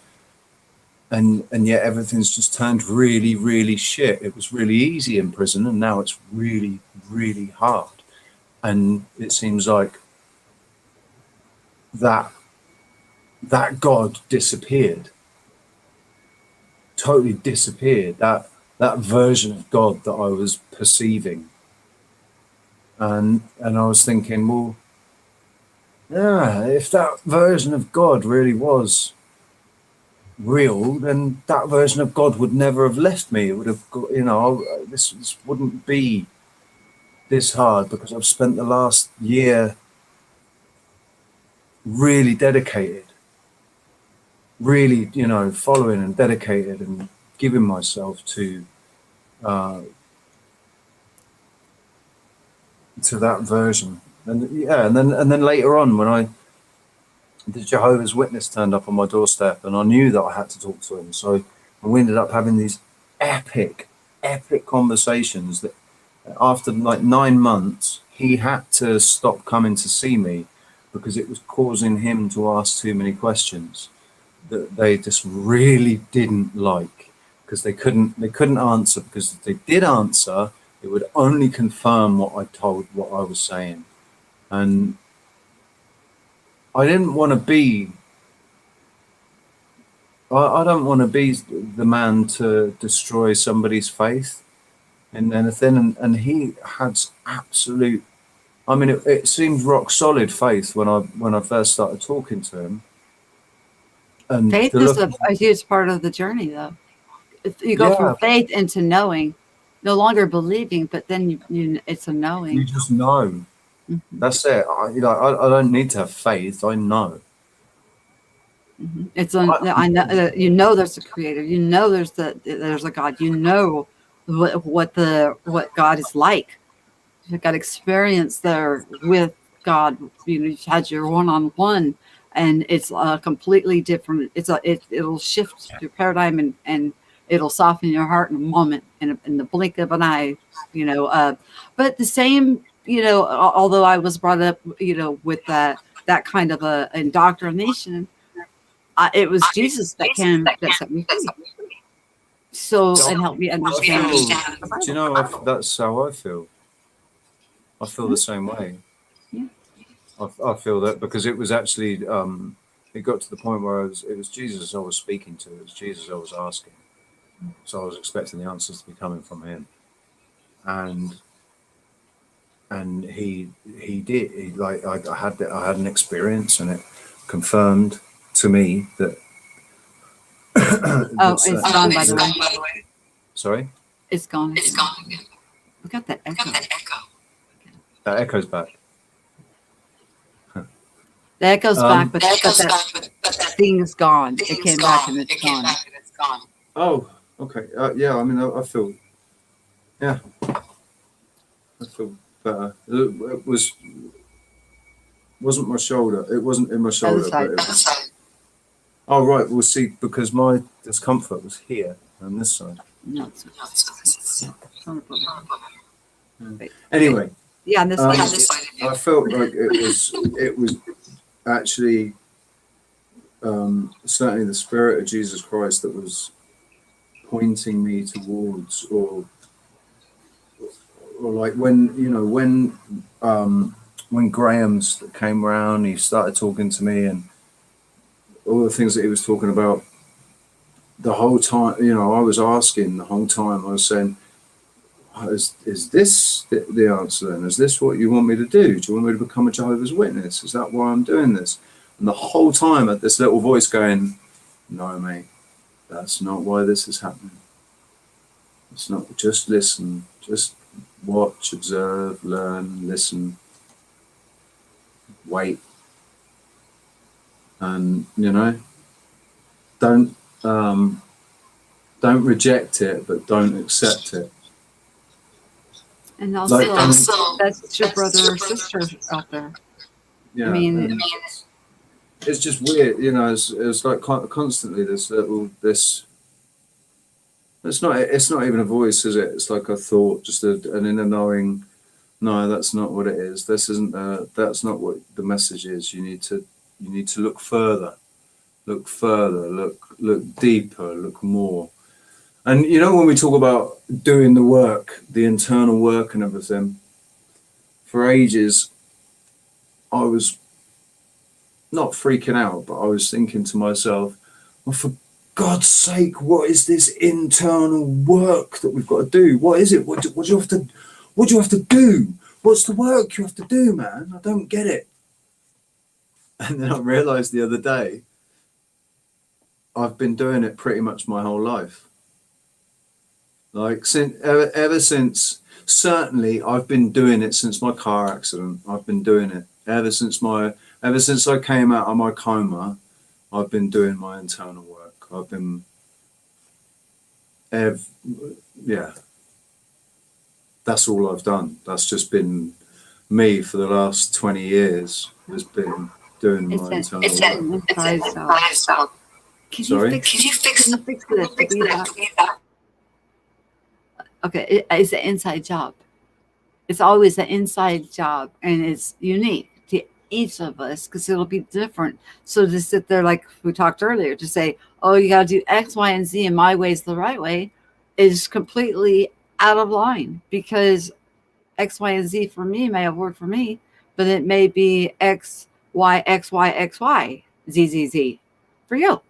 And yet everything's just turned really, really shit. It was really easy in prison, and now it's really, really hard. And it seems like that God disappeared, totally disappeared. That version of God that I was perceiving, and I was thinking, well, yeah, if that version of God really was real, then that version of God would never have left me. It would have, this wouldn't be this hard, because I've spent the last year really dedicated, really, following and dedicated and giving myself uh, to that version. And yeah, and then later on, when the Jehovah's Witness turned up on my doorstep, and I knew that I had to talk to him. So we ended up having these epic, epic conversations that after like 9 months, he had to stop coming to see me because it was causing him to ask too many questions that they just really didn't like, because they couldn't answer, because if they did answer, it would only confirm what I was saying. And I didn't want to be I don't want to be the man to destroy somebody's faith in anything. And he had absolute, I mean, it seemed rock solid faith when I first started talking to him. And Faith the is look, a huge part of the journey, though. You go from yeah, faith into knowing, no longer believing, but then it's a you knowing. just know. Mhm, That's it. I don't need to have faith. I know. mhm. It's I, I know you know there's a creator. You know there's a God. You know what God is like. You've got experience there with God. You've had your one-on-one, and it's a completely different. It'll shift your paradigm, and it'll soften your heart in a moment, in the blink of an eye. You know, but the same. Although I was brought up, with that kind of a indoctrination, it was Jesus that set me free. So and helped me I understand the feel. Do you Bible. know? That's how I feel. I feel Yeah, the same way. yeah. I feel that because it was actually it got to the point where it was Jesus I was speaking to. It was Jesus I was asking. So I was expecting the answers to be coming from him, and he did. Like I had an experience, and it confirmed to me that Oh, that's it's gone, by the way. sorry, It's gone again. We got that echo. that echoes back. The echo's back, Um, but that thing is gone. It came back and it's gone. oh, okay. Yeah, I mean, I feel, yeah, I feel better. Wasn't my shoulder. It wasn't in my Other shoulder, but side. it was. Oh, right. We'll see, because my discomfort was here on this side. No, yeah. Trying to put it. Wait. Anyway, Yeah, on this um, side of you. I felt like it was actually certainly the Spirit of Jesus Christ that was pointing me towards, or like when Graham's came around, he started talking to me, and all the things that he was talking about the whole time. I was asking the whole time. I was saying, is this the answer then? Is this what you want me to do? Do you want me to become a Jehovah's Witness? Is that why I'm doing this? And the whole time I had this little voice going, no, mate, that's not why this is happening. It's not. Just listen. Just watch, observe, learn, listen, wait. And, don't don't reject it, but don't accept it. And Like, also, that's your brother or sister out there. Yeah, I mean, and it's just weird, you know. It's like constantly this little this. It's not even a voice, is it? It's like a thought, just an inner knowing. No, that's not what it is. This isn't. That's not what the message is. You need to look further, look deeper, look more. And you know, when we talk about doing the work, the internal work and everything, for ages, I was not freaking out, but I was thinking to myself, well, for God's sake, what is this internal work that we've got to do? What is it? What do you have to? What do you have to do? What's the work you have to do, man? I don't get it. And then I realized the other day, I've been doing it pretty much my whole life. Like ever since, certainly I've been doing it since my car accident. I've been doing it ever since I came out of my coma. I've been doing my internal work. I've been, yeah, that's all I've done. That's just been me for the last 20 years. Has been doing my internal work. Sorry? Can you fix this? Okay, it's an inside job. It's always an inside job, and it's unique to each of us because it'll be different. So to sit there, like we talked earlier, to say, "Oh, you got to do X, Y, and Z, and my way is the right way," is completely out of line because X, Y, and Z for me may have worked for me, but it may be X, Y, X, Y, X, Y, Z, Z, Z for you.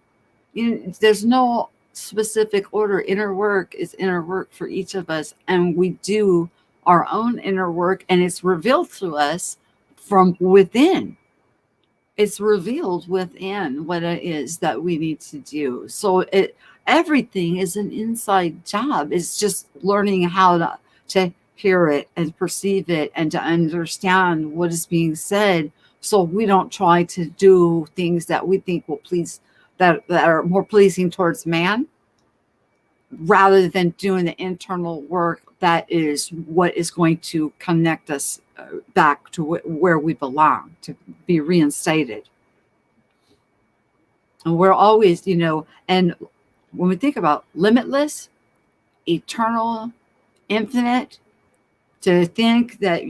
There's no specific order. Inner work is inner work for each of us, and we do our own inner work, and it's revealed to us from within. It's revealed within what it is that we need to do. So everything is an inside job. It's just learning how to hear it and perceive it and to understand what is being said, so we don't try to do things that we think will please, that are more pleasing towards man, rather than doing the internal work that is what is going to connect us back to where we belong, to be reinstated. And we're always, and when we think about limitless, eternal, infinite, to think that,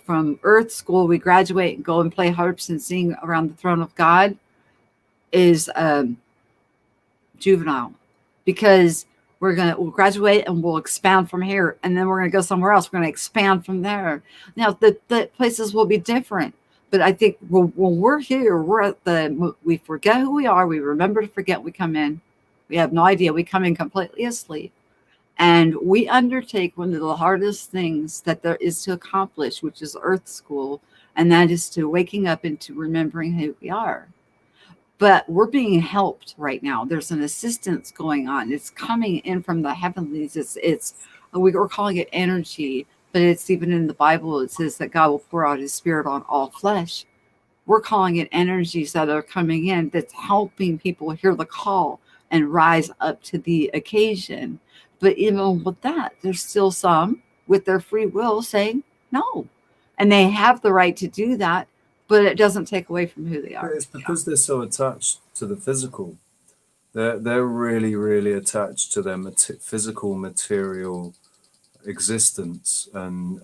from earth school, we graduate and go and play harps and sing around the throne of God is juvenile, because we'll graduate and we'll expand from here, and then we're going to go somewhere else. We're going to expand from there. Now the places will be different, but I think when we're here, we forget who we are. We remember to forget. We come in, we have no idea. We come in completely asleep, and we undertake one of the hardest things that there is to accomplish, which is earth school, and that is to waking up and to remembering who we are. But we're being helped right now. There's an assistance going on. It's coming in from the heavenlies. We're calling it energy, but it's even in the Bible. It says that God will pour out his spirit on all flesh. We're calling it energies that are coming in that's helping people hear the call and rise up to the occasion. But even with that, there's still some with their free will saying no. And they have the right to do that, but it doesn't take away from who they are. It's because they're so attached to the physical. They're really, really attached to their physical, material existence, and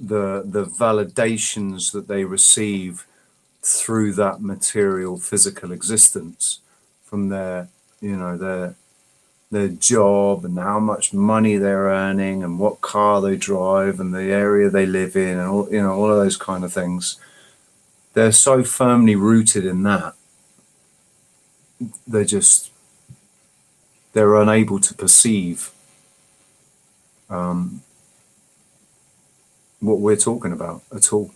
the validations that they receive through that material, physical existence from their job and how much money they're earning and what car they drive and the area they live in and all of those kind of things. They're so firmly rooted in that, they're unable to perceive what we're talking about at all.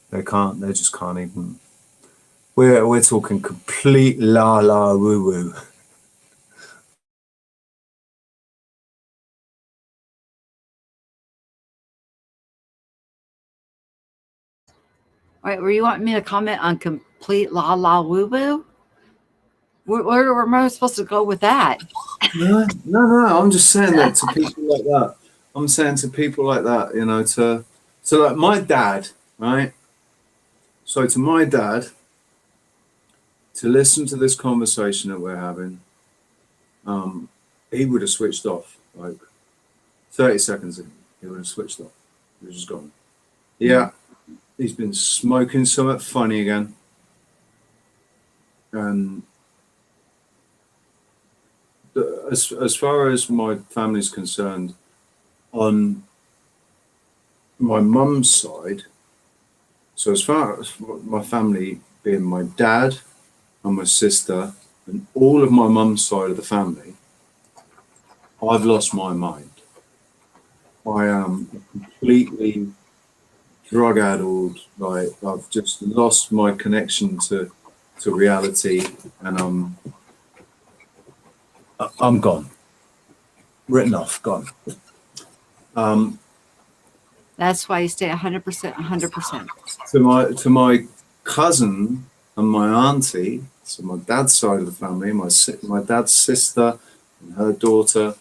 They just can't even. We're talking complete la la woo woo. All right, were you wanting me to comment on complete la la woo woo? Where am I supposed to go with that? No. I'm just saying that to people like that. I'm saying to people like that, to like my dad, right? So to my dad, to listen to this conversation that we're having, he would have switched off like 30 seconds in. He would have switched off. He was just gone. Yeah, he's been smoking something funny again. And as far as my family's concerned, on my mum's side, so as far as my family being my dad and my sister and all of my mum's side of the family, I've lost my mind. I am completely drug addled. Like I've just lost my connection to reality, and I'm gone, written off, gone. That's why you stay 100%, 100%. To my cousin and my auntie, so my dad's side of the family, my dad's sister and her daughter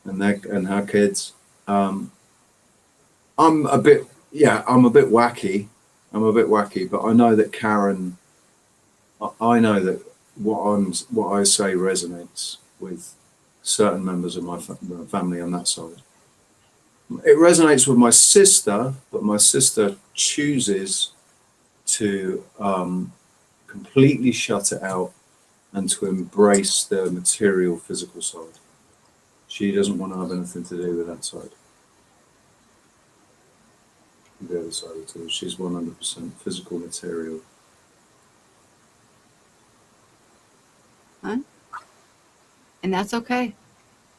and her kids. I'm a bit wacky. I'm a bit wacky, but I know that Karen. I know that what I say resonates with certain members of my family on that side. It resonates with my sister, but my sister chooses to completely shut it out and to embrace the material, physical side. She doesn't want to have anything to do with that side. The other side too. She's 100% physical, material. Huh? And that's okay.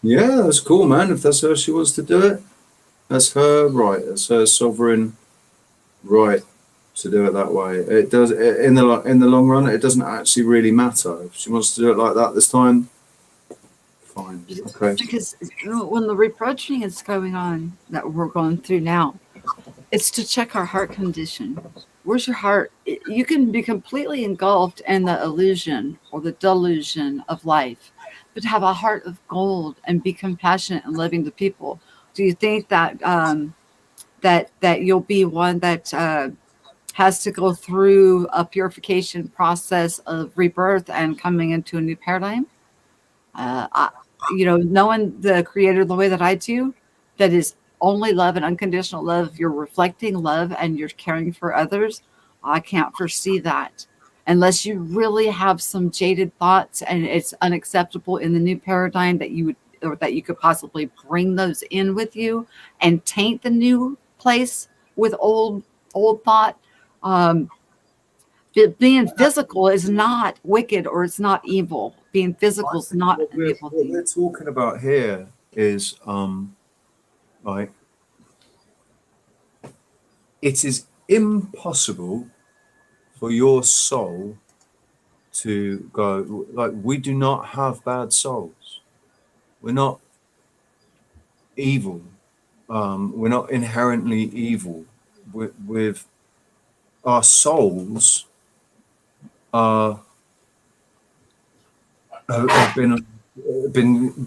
Yeah, that's cool, man. If that's how she wants to do it, that's her right. That's her sovereign right to do it that way. It does in the long run. It doesn't actually really matter if she wants to do it like that this time. Fine, okay. Because when the reproaching is going on that we're going through now, it's to check our heart condition. Where's your heart? You can be completely engulfed in the illusion or the delusion of life, but have a heart of gold and be compassionate and loving to people. Do you think that that you'll be one that has to go through a purification process of rebirth and coming into a new paradigm? Knowing the creator the way that I do, that is only love and unconditional love, you're reflecting love and you're caring for others. I can't foresee that unless you really have some jaded thoughts and it's unacceptable in the new paradigm that you would, or that you could possibly bring those in with you and taint the new place with old thought. Being physical is not wicked or it's not evil. Being physical is not an evil What thing. we're talking about here is like it is impossible for your soul to go like we do not have bad souls. We're not evil. We're not inherently evil. With our souls are have been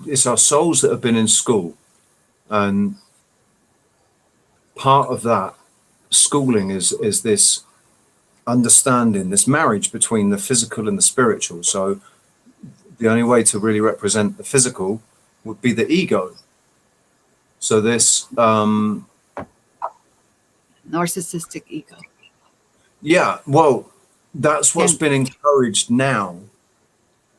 it's our souls that have been in school, and part of that schooling is this understanding, this marriage between the physical and the spiritual. So the only way to really represent the physical would be the ego. So this Narcissistic ego. yeah, well, that's what's been encouraged now.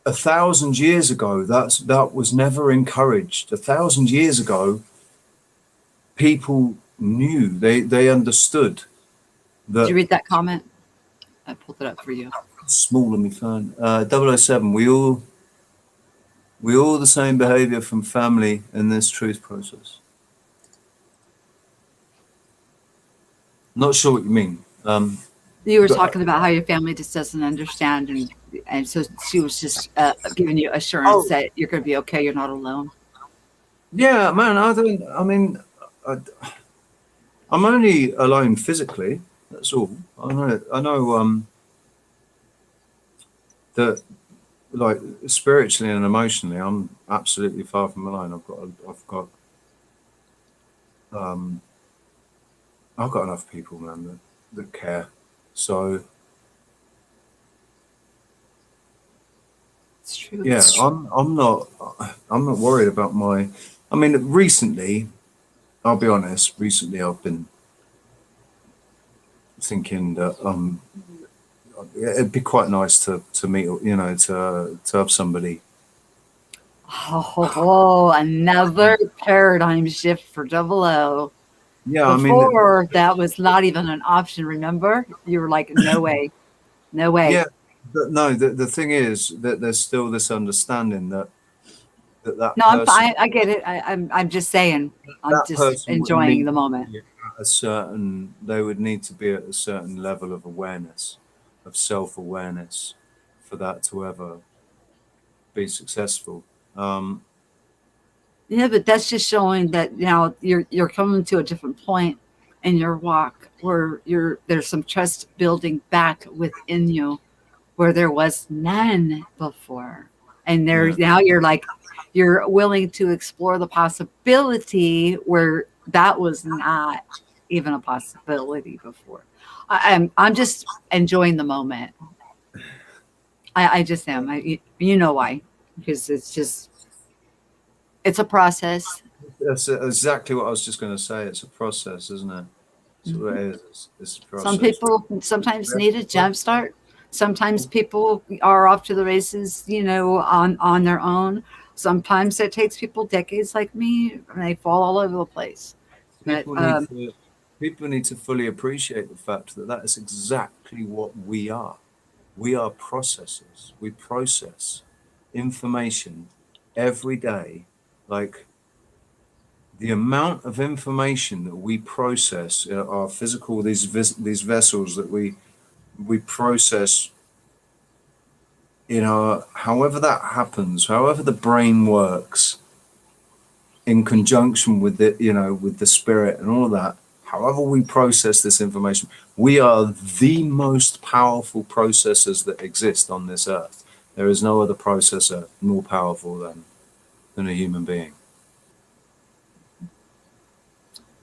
1,000 years ago, that was never encouraged. 1,000 years ago, people knew, they understood that. Did you read that comment? I pulled it up for you. Small on my phone. 007. We all the same behavior from family in this truth process. Not sure what you mean. You were talking about how your family just doesn't understand, and so she was just giving you assurance that you're going to be okay. You're not alone. Yeah, man. I'm only alone physically. That's all. I know. That, like, spiritually and emotionally, I'm absolutely far from alone. I've got enough people, man, that care. So It's true. yeah, I'm not worried about my. I mean, recently, I'll be honest. Recently, I've been thinking that it'd be quite nice to meet, to have somebody. Oh, another paradigm shift for Double O. Yeah, I mean, Before that was not even an option. Remember, you were like, no way, no way. yeah, but no. The thing is that there's still this understanding that No, I'm person fine. I get it. I'm just saying. I'm that just person would enjoying need the to moment. be at a certain. They would need to be at a certain level of awareness, of self-awareness, for that to ever be successful. Um, Yeah, but that's just showing that now you're coming to a different point in your walk where there's some trust building back within you where there was none before. And there yeah, now you're like you're willing to explore the possibility where that was not even a possibility before. I'm just enjoying the moment. I just am. You know why? Because it's a process. that's exactly what I was just going to say. It's a process, isn't it? So it Mhm. is. It's a Some process. people sometimes need a jump start. Sometimes people are off to the races, on their own. Sometimes it takes people decades like me, and they fall all over the place. But People need to people need to fully appreciate the fact that that is exactly what we are. We are processors. We process information every day. Like the amount of information that we process, our physical these vessels that we process. However that happens, however the brain works, in conjunction with with the spirit and all of that, however we process this information, we are the most powerful processors that exist on this earth. There is no other processor more powerful than a human being.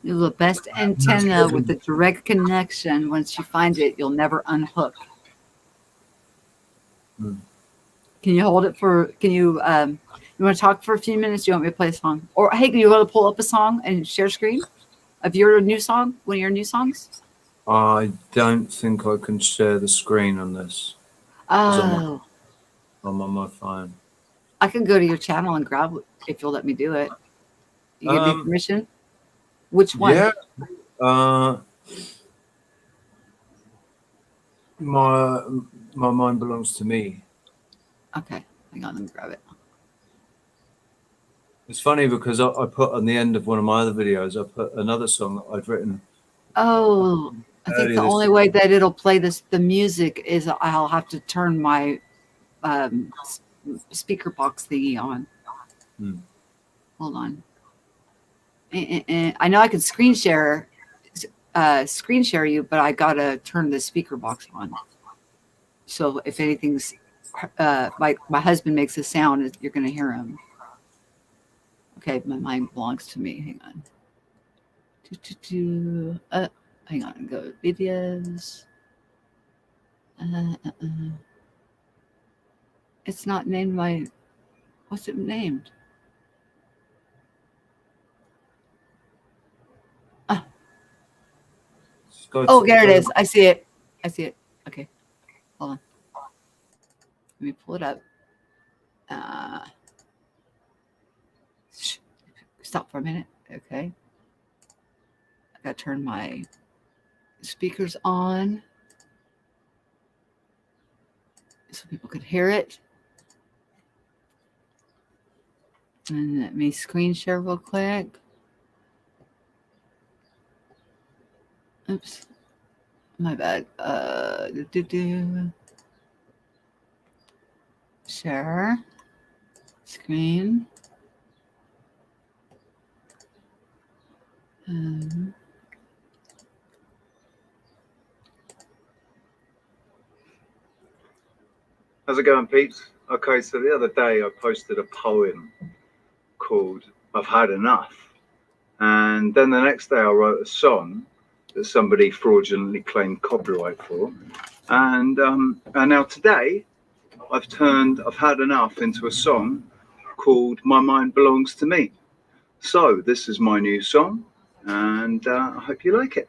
you're the best And that's antenna with a driven. direct connection. Once you find it, you'll never unhook. Mm. Can you hold it for? Can you? You want to talk for a few minutes? Do you want me to play a song? Or hey, you want to pull up a song and share screen of your new song? One of your new songs? I don't think I can share the screen on this because Oh, I'm on my phone. I can go to your channel and grab it if you'll let me do it. You give me Um, permission? Which one? yeah, uh, my my mind belongs to me. Okay, hang on, let me grab it. It's funny because I put on the end of one of my other videos, I put another song that I'd written Oh, I think earlier the this only year. way that it'll play the music is I'll have to turn my speaker box thingy on. Hmm. Hold on. I know I can screen share you, but I gotta turn the speaker box on. So if anything's my husband makes a sound, you're gonna hear him. Okay, my mind belongs to me. Hang on. Hang on. Go videos. Uh, uh. It's not named my. What's it named? Uh, Just go oh, to there it go to is. I see it. I see it. Okay, hold on. Let me pull it up. Uh, Stop for a minute. Okay, I gotta turn my speakers on so people could hear it. And let me screen share real quick. Oops, my bad. Share screen. Um, How's it going, peeps? Okay, so the other day I posted a poem called "I've Had Enough," and then the next day I wrote a song that somebody fraudulently claimed copyright for. And now today, I've had enough into a song called My Mind Belongs to Me. So this is my new song, and I hope you like it.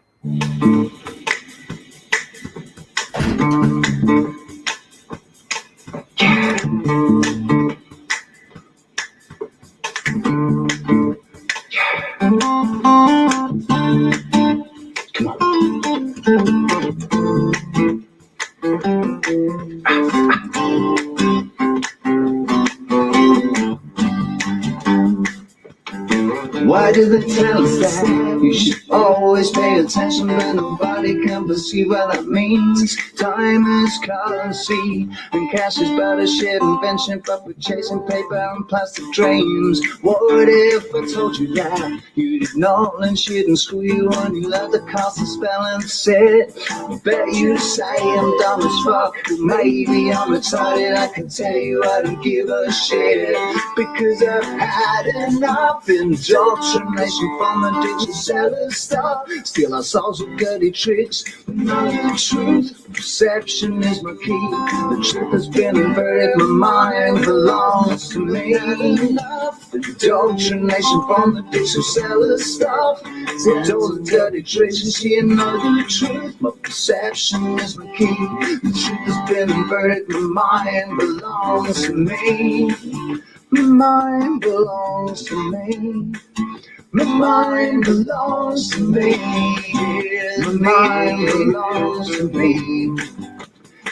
Why do they tell us that you should always pay attention when nobody can perceive what that means? Time is currency and cash is but a shared invention, but we're chasing paper and plastic dreams. What if I told you that you'd ignore and shit and screw you when you learned the cost of spelling set? I bet you'd say I'm dumb as fuck, maybe I'm retarded. I can tell you I don't give a shit, because I've had enough indoctrination from the digital seller stuff. Steal our souls with dirty tricks, but not the truth. Perception is my key. The truth has been inverted, my mind belongs to me. Indoctrination from the digital seller stuff. Steal all the dirty tricks and she know the truth. My perception is my key. The truth has been inverted, my mind belongs to me. My mind belongs to me. My mind belongs to me. My mind belongs to me.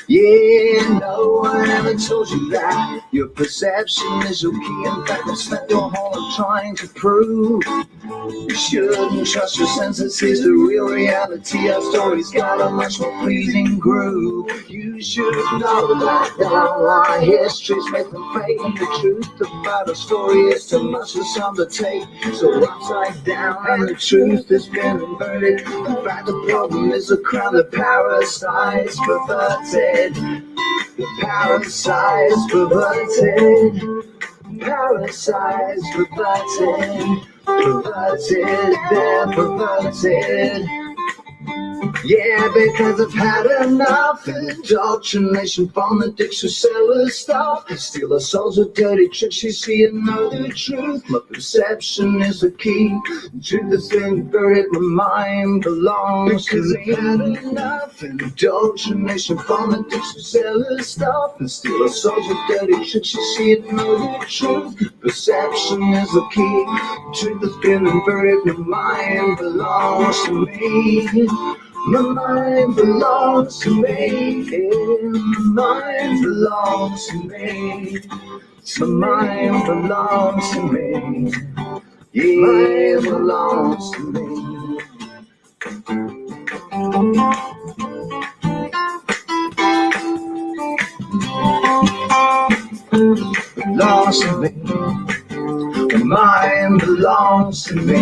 Yeah, no one ever told you that your perception is your key. In fact, that's not your whole life trying to prove. You shouldn't trust your senses, is the real reality. Our story's got a much more pleasing groove. You should know that our histories make them fake. The truth about our story is too much for some to take. So upside down and the truth has been inverted. In fact, the problem is the crown, the parasites perverted. The parasites perverted. Parasites perverted. Perverted, they're perverted. Yeah, because I've had enough indoctrination from the dictionary seller stuff. Steal our souls with dirty tricks, you see and know the truth. My perception is the key. The truth is inverted, my mind belongs to me. I've had enough indoctrination from the dictionary seller stuff. And steal our souls with dirty tricks, you see and know the truth. Perception is the key. The truth has been inverted, my mind belongs to me. My mind belongs to me, yeah. My mind belongs to me. My mind belongs to me, yeah. Mine belongs to me. Belongs to me. My mind belongs to me.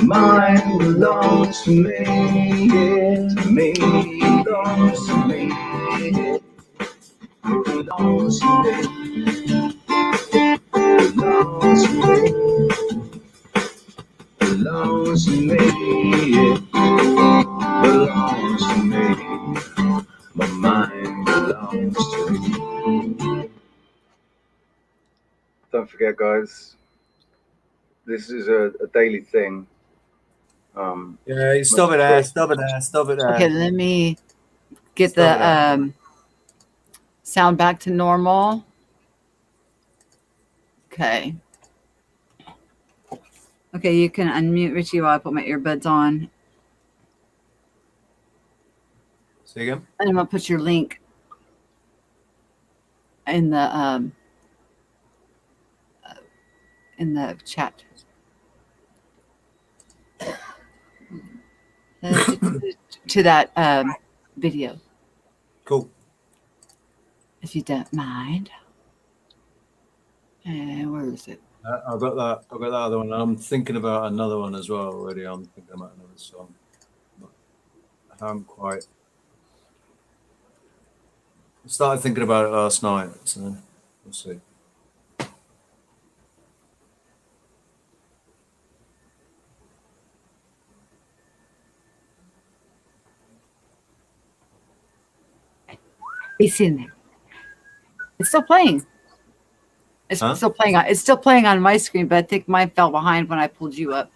Mine belongs to me, yeah, to me, belongs to me, yeah. Belongs to me, belongs to me, belongs to me, yeah. Belongs to me, my mind belongs to me. Don't forget, guys, this is a daily thing. Yeah, stop it there, stop it there, stop it there. Okay, let me get Stop the sound back to normal. Okay. Okay, you can unmute Richie while I put my earbuds on. Say again? And I'm gonna put your link in the chat. To that video, Cool. if you don't mind. And where is it? I've got that other one. I'm thinking about another one as well already. I'm thinking about another song. But I haven't quite. I started thinking about it last night, so we'll see. It's in there. It's still playing. It's Huh? still playing on. It's still playing on my screen, but I think mine fell behind when I pulled you up.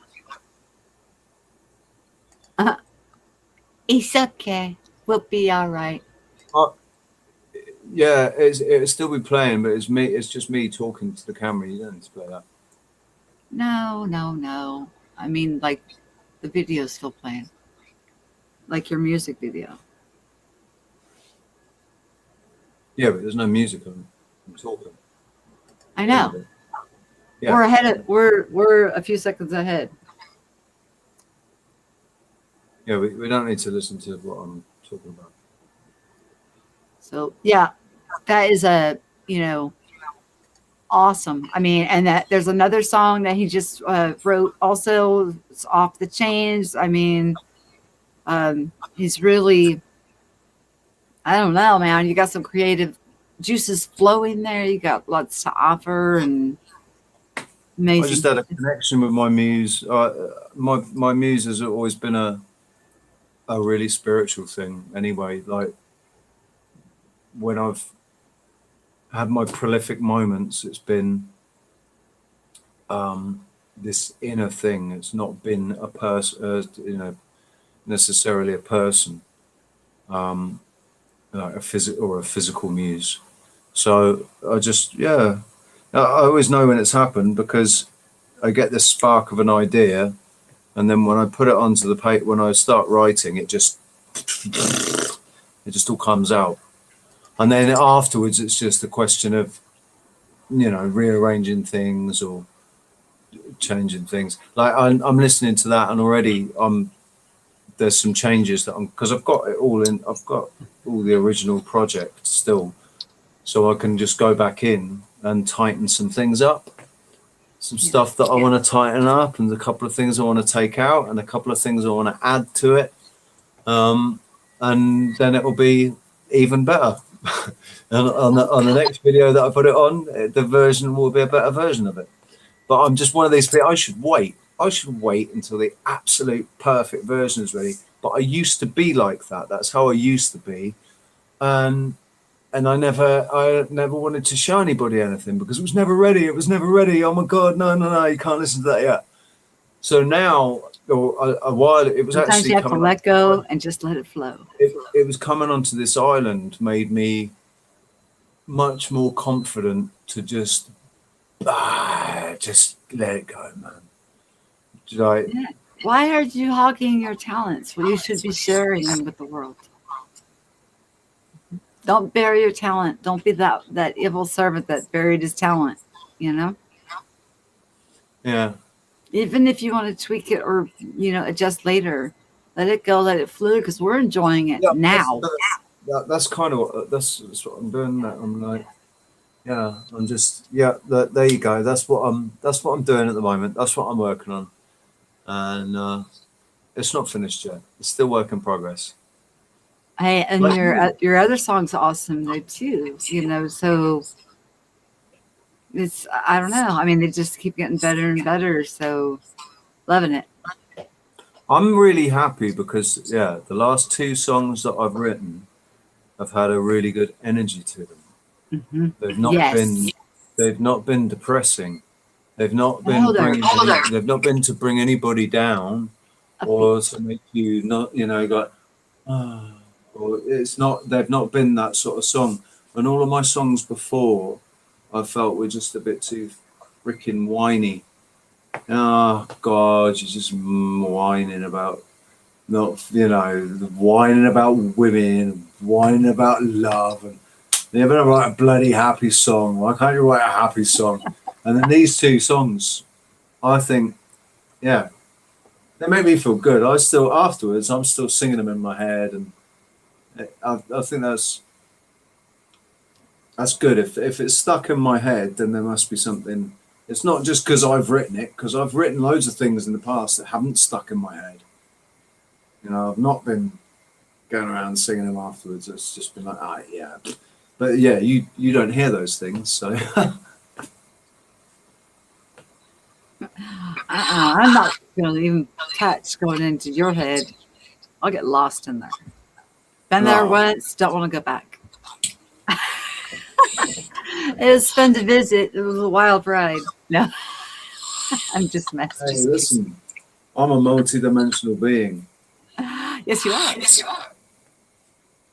It's okay. We'll be all right. Yeah, it'll still be playing, but it's me. It's just me talking to the camera. You don't need to play that. No. I mean, like, the video's still playing. Like your music video. Yeah, but there's no music on. I'm talking. I know. Yeah. We're ahead of. We're a few seconds ahead. Yeah, we don't need to listen to what I'm talking about. So yeah, that is awesome. I mean, and that there's another song that he just wrote. Also, it's Off the Chains. I mean, he's really. I don't know, man. You got some creative juices flowing there. You got lots to offer and amazing. I just had a connection with my muse. My muse has always been a really spiritual thing. Anyway, like when I've had my prolific moments, it's been this inner thing. It's not been a person, necessarily a person, like a physical muse. So I just, I always know when it's happened because I get this spark of an idea, and then when I put it onto the paper, when I start writing, it just all comes out. And then afterwards, it's just a question of, rearranging things or changing things. Like I'm listening to that, and already there's some changes because I've got it all in. I've got all the original project still, so I can just go back in and tighten some things up, some stuff that I want to tighten up, and a couple of things I want to take out, and a couple of things I want to add to it, and then it will be even better. And on the next video that I put it on, the version will be a better version of it. But I'm just one of these people. I should wait until the absolute perfect version is ready. But I used to be like that. That's how I used to be, and I never wanted to show anybody anything because it was never ready. It was never ready. Oh my God, no, you can't listen to that yet. So now, or a while, it was Sometimes actually you have to let go and just let it flow. It was coming onto this island made me much more confident to just let it go, man. Why are you hogging your talents? Well, you should be sharing them with the world. Don't bury your talent. Don't be that evil servant that buried his talent, Yeah. Even if you want to tweak it or, adjust later, let it go, let it flew, because we're enjoying it now. That's kind of that's what I'm doing. That I'm like, I'm just, there you go. That's what I'm doing at the moment. That's what I'm working on. And it's not finished yet. It's still work in progress. Hey, and your other song's awesome though too. So it's, I don't know. I mean, they just keep getting better and better. So loving it. I'm really happy because the last two songs that I've written have had a really good energy to them. Mm-hmm. They've not been depressing. They've not been they've not been to bring anybody down or to make you not, go, or it's not, they've not been that sort of song. And all of my songs before I felt were just a bit too freaking whiny. Oh God, you're just whining about whining about women, whining about love, and you're gonna write a bloody happy song. Why can't you write a happy song? And then these two songs, I think, they make me feel good. I'm still singing them in my head, and I think that's good. If it's stuck in my head, then there must be something. It's not just because I've written it, because I've written loads of things in the past that haven't stuck in my head. I've not been going around singing them afterwards. It's just been like, But you don't hear those things, so. I'm not going to even touch going into your head. I'll get lost in there. Been there once, don't want to go back. It was fun to visit. It was a wild ride. No, I'm just messing. Hey, listen, I'm a multi-dimensional being. Yes, you are.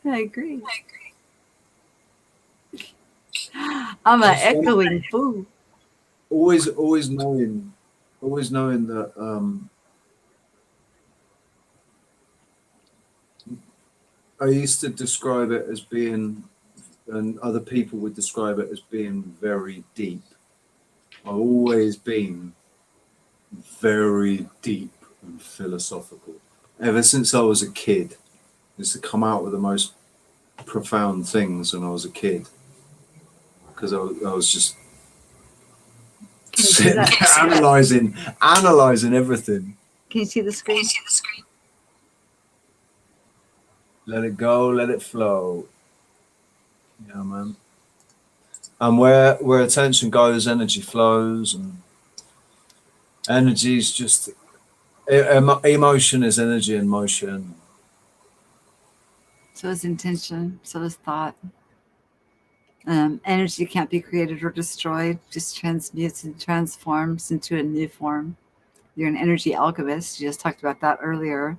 I agree. I'm an echoing fool. Always knowing that I used to describe it as being, and other people would describe it as being very deep. I've always been very deep and philosophical. Ever since I was a kid, I used to come out with the most profound things when I was a kid. Because I was just sitting there analyzing everything. Can you see the screen? Let it go, let it flow. Yeah, man. And where attention goes, energy flows, and energy's just emotion is energy in motion. So is intention. So is thought. Energy can't be created or destroyed. Just transmutes and transforms into a new form. You're an energy alchemist. You just talked about that earlier.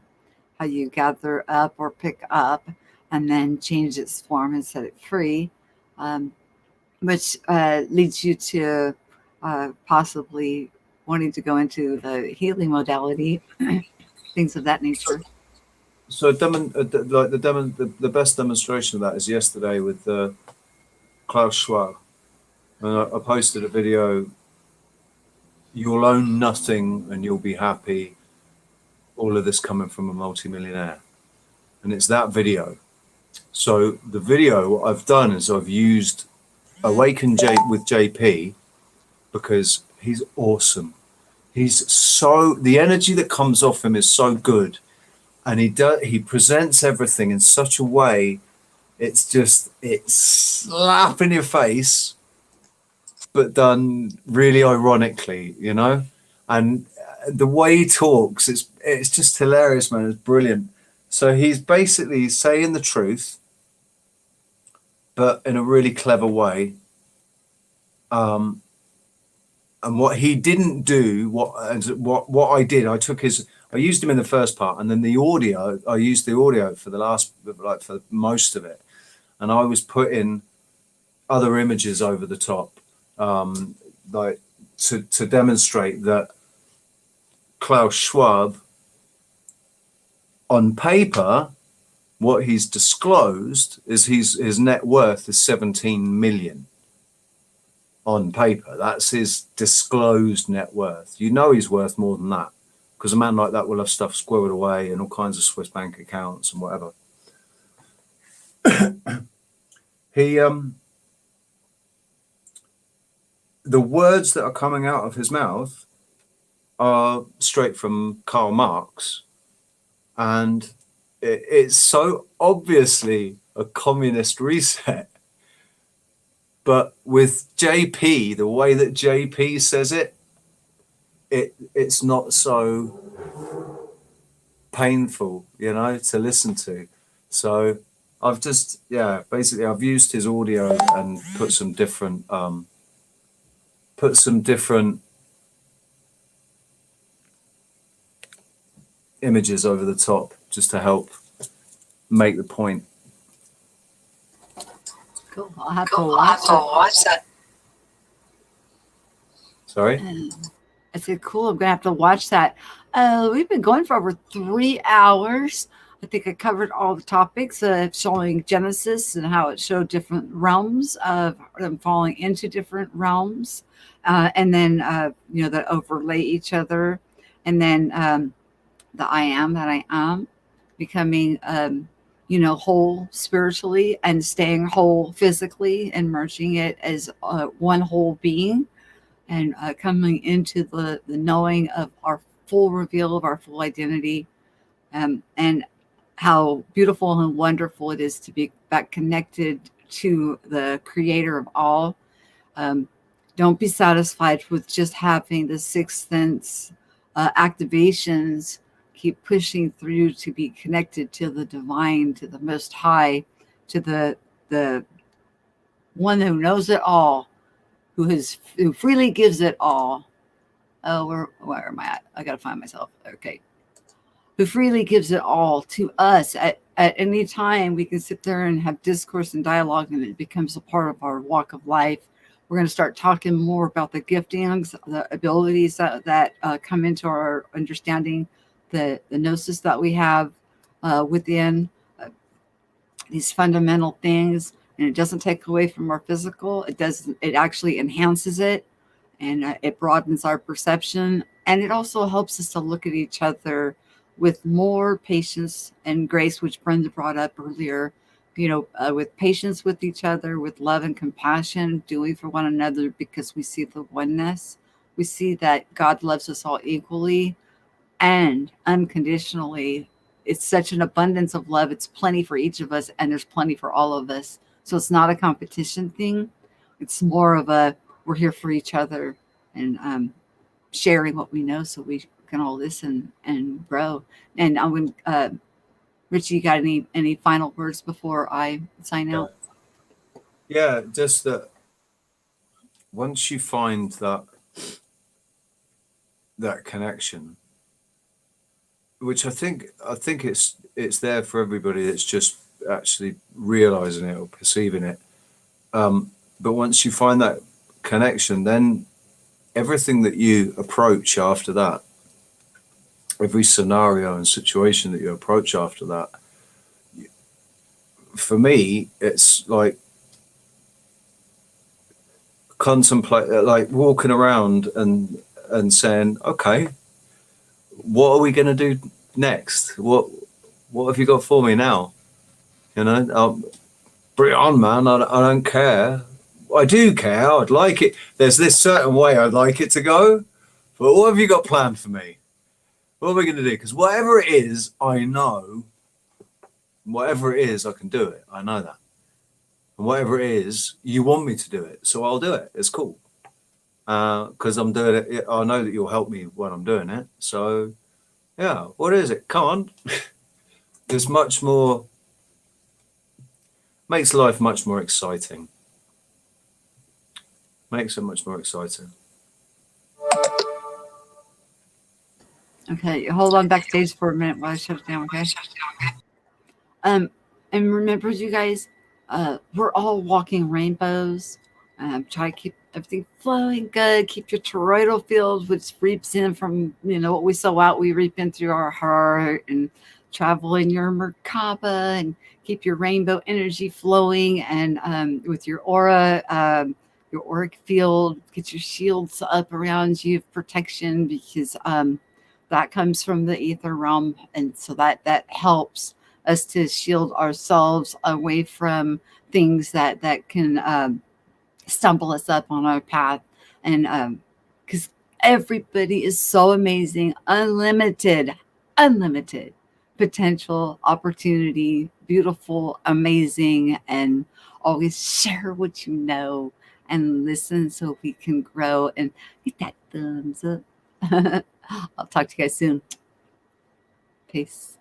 How you gather up or pick up and then change its form and set it free, which leads you to possibly wanting to go into the healing modality, things of that nature. So, the best demonstration of that is yesterday with Klaus Schwab. And I posted a video. You'll own nothing and you'll be happy. All of this coming from a multimillionaire, and it's that video. So the video, what I've done is I've used Awaken with JP because he's awesome. The energy that comes off him is so good, and he presents everything in such a way. It's slap in your face, but done really ironically, and the way he talks, it's just hilarious, man. It's brilliant. So he's basically saying the truth, but in a really clever way. And what he didn't do, what I did, I used him in the first part, and then I used the audio for for most of it, and I was putting other images over the top, to demonstrate that Klaus Schwab, on paper, what he's disclosed is his net worth is 17 million. On paper, that's his disclosed net worth. He's worth more than that, because a man like that will have stuff squirreled away in all kinds of Swiss bank accounts and whatever. The words that are coming out of his mouth are straight from Karl Marx, and it's so obviously a communist reset. But with JP, the way that JP says it's not so painful, to listen to. So I've just, basically I've used his audio and put some different images over the top just to help make the point. Cool. I'll have to watch that. Sorry? I said, cool. I'm going to have to watch that. We've been going for over 3 hours. I think I covered all the topics, showing Genesis and how it showed different realms of them falling into different realms. And then, that overlay each other. And then the I am that I am, becoming, whole spiritually and staying whole physically and merging it as one whole being, and coming into the knowing of our full reveal of our full identity, and how beautiful and wonderful it is to be back connected to the creator of all. Don't be satisfied with just having the sixth sense activations. Keep pushing through to be connected to the divine, to the most high, to the one who knows it all, who freely gives it all. Oh, where am I at? I gotta find myself. Okay. Who freely gives it all to us at any time. We can sit there and have discourse and dialogue, and it becomes a part of our walk of life. We're going to start talking more about the giftings, the abilities that come into our understanding, the gnosis that we have within these fundamental things. And it doesn't take away from our physical. It actually enhances it, and it broadens our perception. And it also helps us to look at each other with more patience and grace, which Brenda brought up earlier, with patience with each other, with love and compassion, doing for one another, because we see the oneness. We see that God loves us all equally and unconditionally. It's such an abundance of love. It's plenty for each of us, and there's plenty for all of us. So it's not a competition thing. It's more of a, we're here for each other, and sharing what we know so we can all listen and grow. And I would, Richie, you got any final words before I sign out? Yeah, just that once you find that connection, which I think it's there for everybody. It's just actually realizing it or perceiving it. But once you find that connection, then everything that you approach after that, every scenario and situation that you approach after that, for me, it's like contemplate, like walking around and saying, okay, what are we going to do next? What have you got for me now? Bring it on, man. I don't care. I do care. I'd like it. There's this certain way I'd like it to go, but what have you got planned for me? What are we going to do? Because whatever it is, I know. Whatever it is, I can do it. I know that. And whatever it is, you want me to do it, so I'll do it. It's cool. Because I'm doing it. I know that you'll help me when I'm doing it. So, yeah. What is it? Come on. There's much more. Makes life much more exciting. Makes it much more exciting. Okay, hold on backstage for a minute while I shut it down, okay? And remember, you guys, we're all walking rainbows. Try to keep everything flowing good. Keep your toroidal field, which reaps in from, what we sow out, we reap in through our heart, and travel in your Merkaba, and keep your rainbow energy flowing. And with your aura, your auric field, get your shields up around you of protection, because that comes from the ether realm. And so that helps us to shield ourselves away from things that can stumble us up on our path. And because everybody is so amazing, unlimited potential, opportunity, beautiful, amazing, and always share what you know and listen so we can grow and get that thumbs up. I'll talk to you guys soon. Peace.